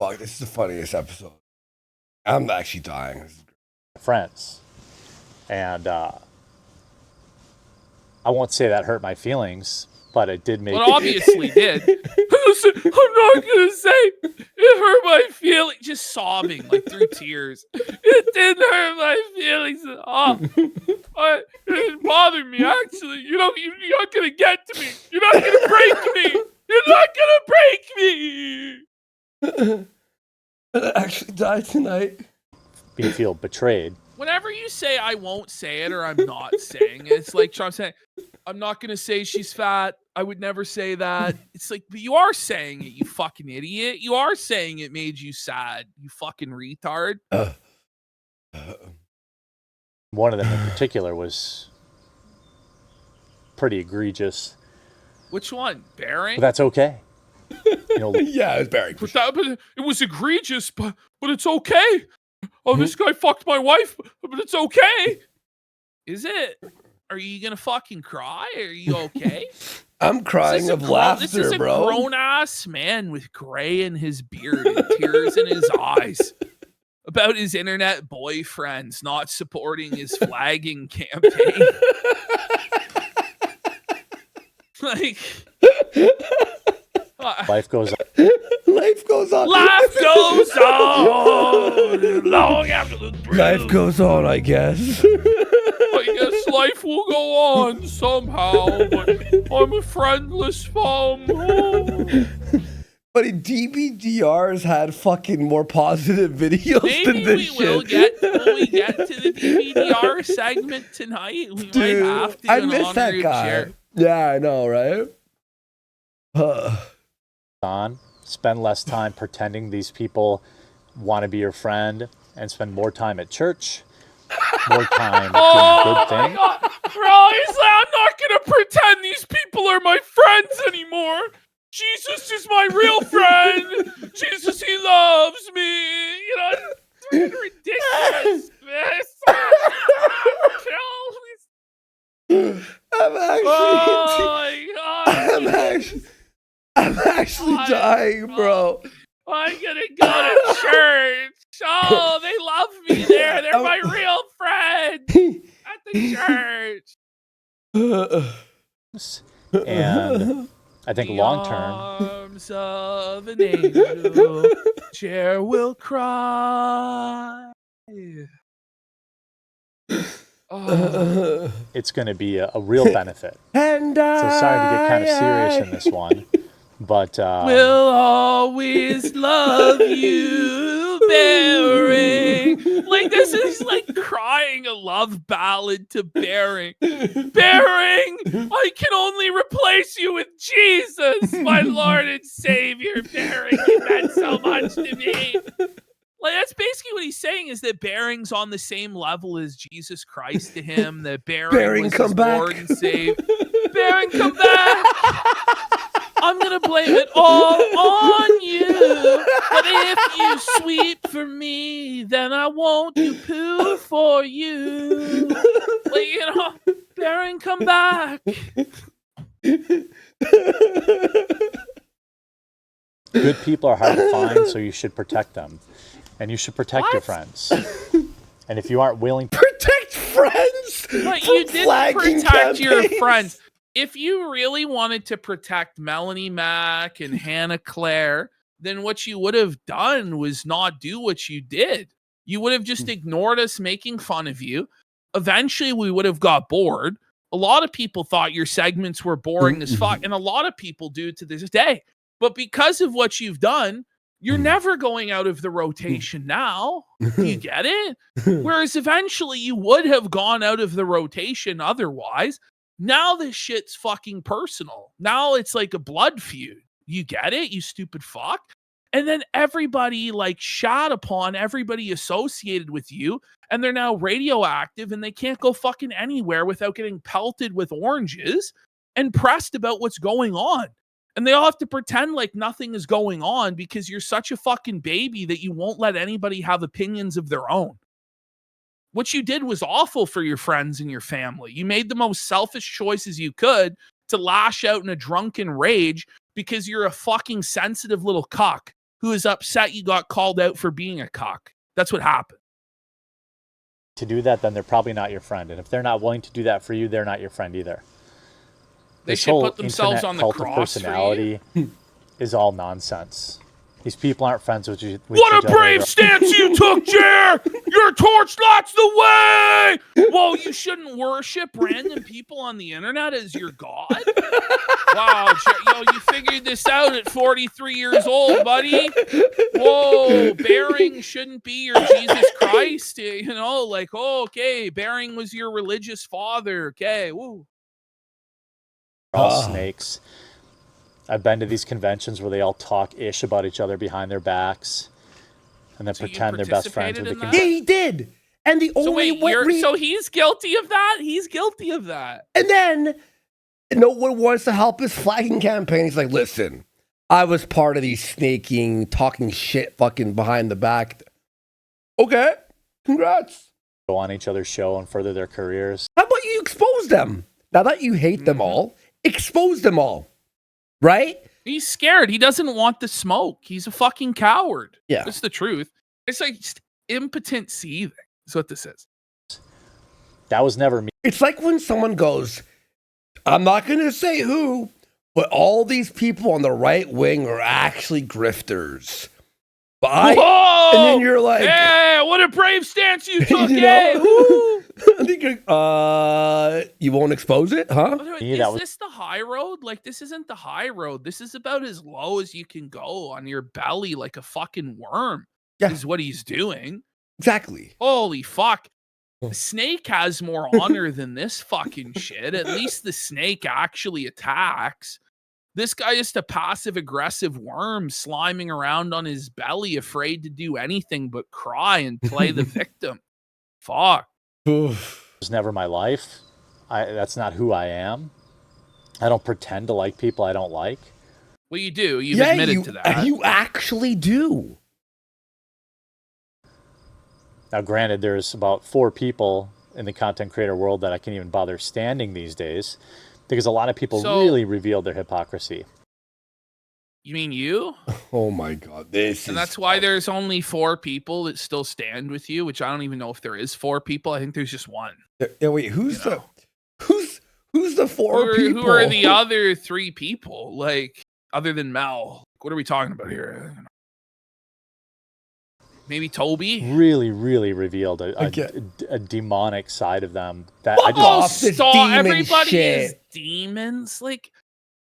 Fuck, this is the funniest episode. I'm actually dying. friends. And I won't say that hurt my feelings, but it did make Well, it obviously did. Listen, I'm not gonna say it hurt my feelings. Just sobbing like through tears. It didn't hurt my feelings at all. It didn't bother me. Actually, you're not gonna get to me. You're not gonna break me. You're not gonna break me. I actually died tonight. me feel betrayed. Whenever you say I won't say it or I'm not saying it, it's like Sean saying, I'm not going to say she's fat. I would never say that. It's like, but you are saying it, you fucking idiot. You are saying it made you sad, you fucking retard. One of them in particular was pretty egregious. Which one? Bearing? But that's okay. You know, Yeah, it was Barry. But it was egregious, but it's okay. Oh, this guy fucked my wife, but it's okay. Is it? Are you gonna fucking cry? Are you okay? I'm crying of laughter, This is a bro. grown-ass man with gray in his beard and tears in his eyes about his internet boyfriends not supporting his flagging campaign. Like... life goes on. Life goes on. Life goes on long after the brew. Life goes on, I guess. I guess life will go on somehow, but I'm a friendless bum. But DBDRs had fucking more positive videos than Maybe this we shit. will get when we get to the DVDR segment tonight. We might have to. I in miss honor that of guy. Jared. Yeah, I know, right? On. Spend less time pretending these people want to be your friend and spend more time at church, more time doing good things. God. Bro, he's like, I'm not gonna pretend these people are my friends anymore. Jesus is my real friend. Jesus, he loves me. You know, it's ridiculous. I'm actually dying, bro. I'm gonna go to church. Oh, they love me there. They're my real friends at the church. And I think The long term, arms of an angel, chair will cry. Oh. it's going to be a real benefit. And So sorry to get kind of serious in this one, but We'll always love you, Bering. Like, this is like crying a love ballad to Bering. Bering, I can only replace you with Jesus, my Lord and Savior. Bering, you meant so much to me. Like, that's basically what he's saying, is that Bering's on the same level as Jesus Christ to him. That Bering was come his back. Lord and Savior. Bering, come back. I'm gonna blame it all on you. But if you sweep for me, then I won't do poo for you. Like, you know, Bering, come back. good people are hard to find, so you should protect them. And you should protect your friends. And if you aren't willing to protect friends. But from you didn't flagging protect your campaigns. friends. If you really wanted to protect Melanie Mack and Hannah Claire, then what you would have done was not do what you did. You would have just ignored us making fun of you. Eventually, we would have got bored. A lot of people thought your segments were boring as fuck, and a lot of people do to this day. But because of what you've done, you're never going out of the rotation now. Do you get it? Whereas eventually you would have gone out of the rotation otherwise. Now this shit's fucking personal. Now it's like a blood feud. You get it, you stupid fuck? And then everybody like shot upon everybody associated with you, and they're now radioactive and they can't go fucking anywhere without getting pelted with oranges and pressed about what's going on. And they all have to pretend like nothing is going on because you're such a fucking baby that you won't let anybody have opinions of their own. What you did was awful for your friends and your family. You made the most selfish choices you could to lash out in a drunken rage because you're a fucking sensitive little cuck who is upset you got called out for being a cuck. That's what happened. do that, then they're probably not your friend. And if they're not willing to do that for you, they're not your friend either. They This should whole put themselves internet on the cult of cross for you. personality is all nonsense. These people aren't friends with you. What a brave stance you took, Jer! Your torch lights the way! Whoa, you shouldn't worship random people on the internet as your god? Wow, Jer, yo, you figured this out at 43 years old, buddy. Whoa, Bering shouldn't be your Jesus Christ. You know, like, oh, okay, Bering was your religious father. Okay, woo. All snakes. I've been to these conventions where they all talk ish about each other behind their backs, and then So you pretend they're best friends with participated the in Yeah, that? he did. And the So only wait, so he's guilty of that? He's guilty of that. and then no one wants to help his flagging campaign. He's like, listen, I was part of these snaking, talking shit fucking behind the back. Okay, congrats. Go on each other's show and further their careers. How about you expose them? Now that you hate them all, expose them all. Right? He's scared. He doesn't want the smoke. He's a fucking coward. Yeah. That's the truth. It's like just impotent seething. That's what this is. That was never me. It's like when someone goes, I'm not going to say who, but all these people on the right wing are actually grifters. But Whoa! and then you're like, hey, what a brave stance you took, you eh? know? Woo! I think you won't expose it, huh? By the way, Yeah, is that was- this the high road? Like, this isn't the high road. This is about as low as you can go on your belly like a fucking worm. Yeah. Is what he's doing. Exactly. Holy fuck. The snake has more honor than this fucking shit. At least the snake actually attacks. This guy is a passive-aggressive worm sliming around on his belly, afraid to do anything but cry and play the victim. Fuck. It was never my life. That's not who I am. I don't pretend to like people I don't like. Well, you do. You've admitted to that. You actually do. Now, granted, there's about 4 people in the content creator world that I can't even bother standing these days. because a lot of people So- really revealed their hypocrisy. You mean you? Oh my God, this And is that's why there's only 4 people that still stand with you, which I don't even know if there is 4 people. I think there's just 1. Yeah, wait, who's You know. who's the 4 people? Who are the other 3 people? Like, other than Mel? What are we talking about here? Maybe Toby? Really, really revealed Okay. a demonic side of them that Oh, I just off this stop. demon Everybody is shit. demons. Like,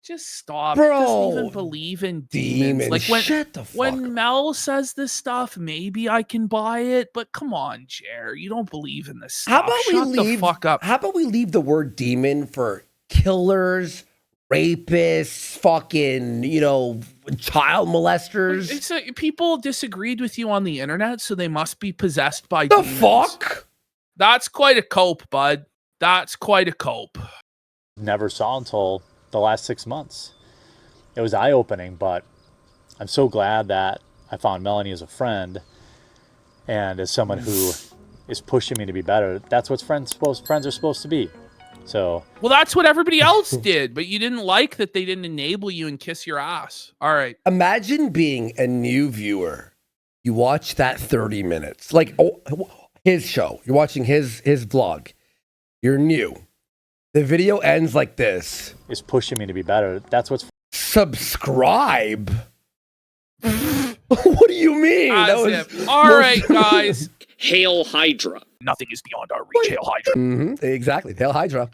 just stop. Bro, He doesn't even believe in demons. Demon, Like, when, shut the fuck when up. Mel says this stuff, maybe I can buy it. But come on, Jer. You don't believe in this stuff. How about Shut we the leave? fuck up. How about we leave the word demon for killers, rapists, fucking, child molesters? It's people disagreed with you on the internet, so they must be possessed by The demons. fuck? That's quite a cope, bud. That's quite a cope. never saw until the last 6 months. It was eye-opening, but I'm so glad that I found Melanie as a friend and as someone who is pushing me to be better. That's what friends are supposed to be. So Well, that's what everybody else did, but you didn't like that they didn't enable you and kiss your ass. All right. Imagine being a new viewer. You watch that 30 minutes, like his show. You're watching his vlog. You're new. The video ends like this. is pushing me to be better. That's what's Subscribe. What do you mean? As That if. All right, guys. Hail Hydra. Nothing is beyond our reach. Hail Hydra. Exactly. Hail Hydra.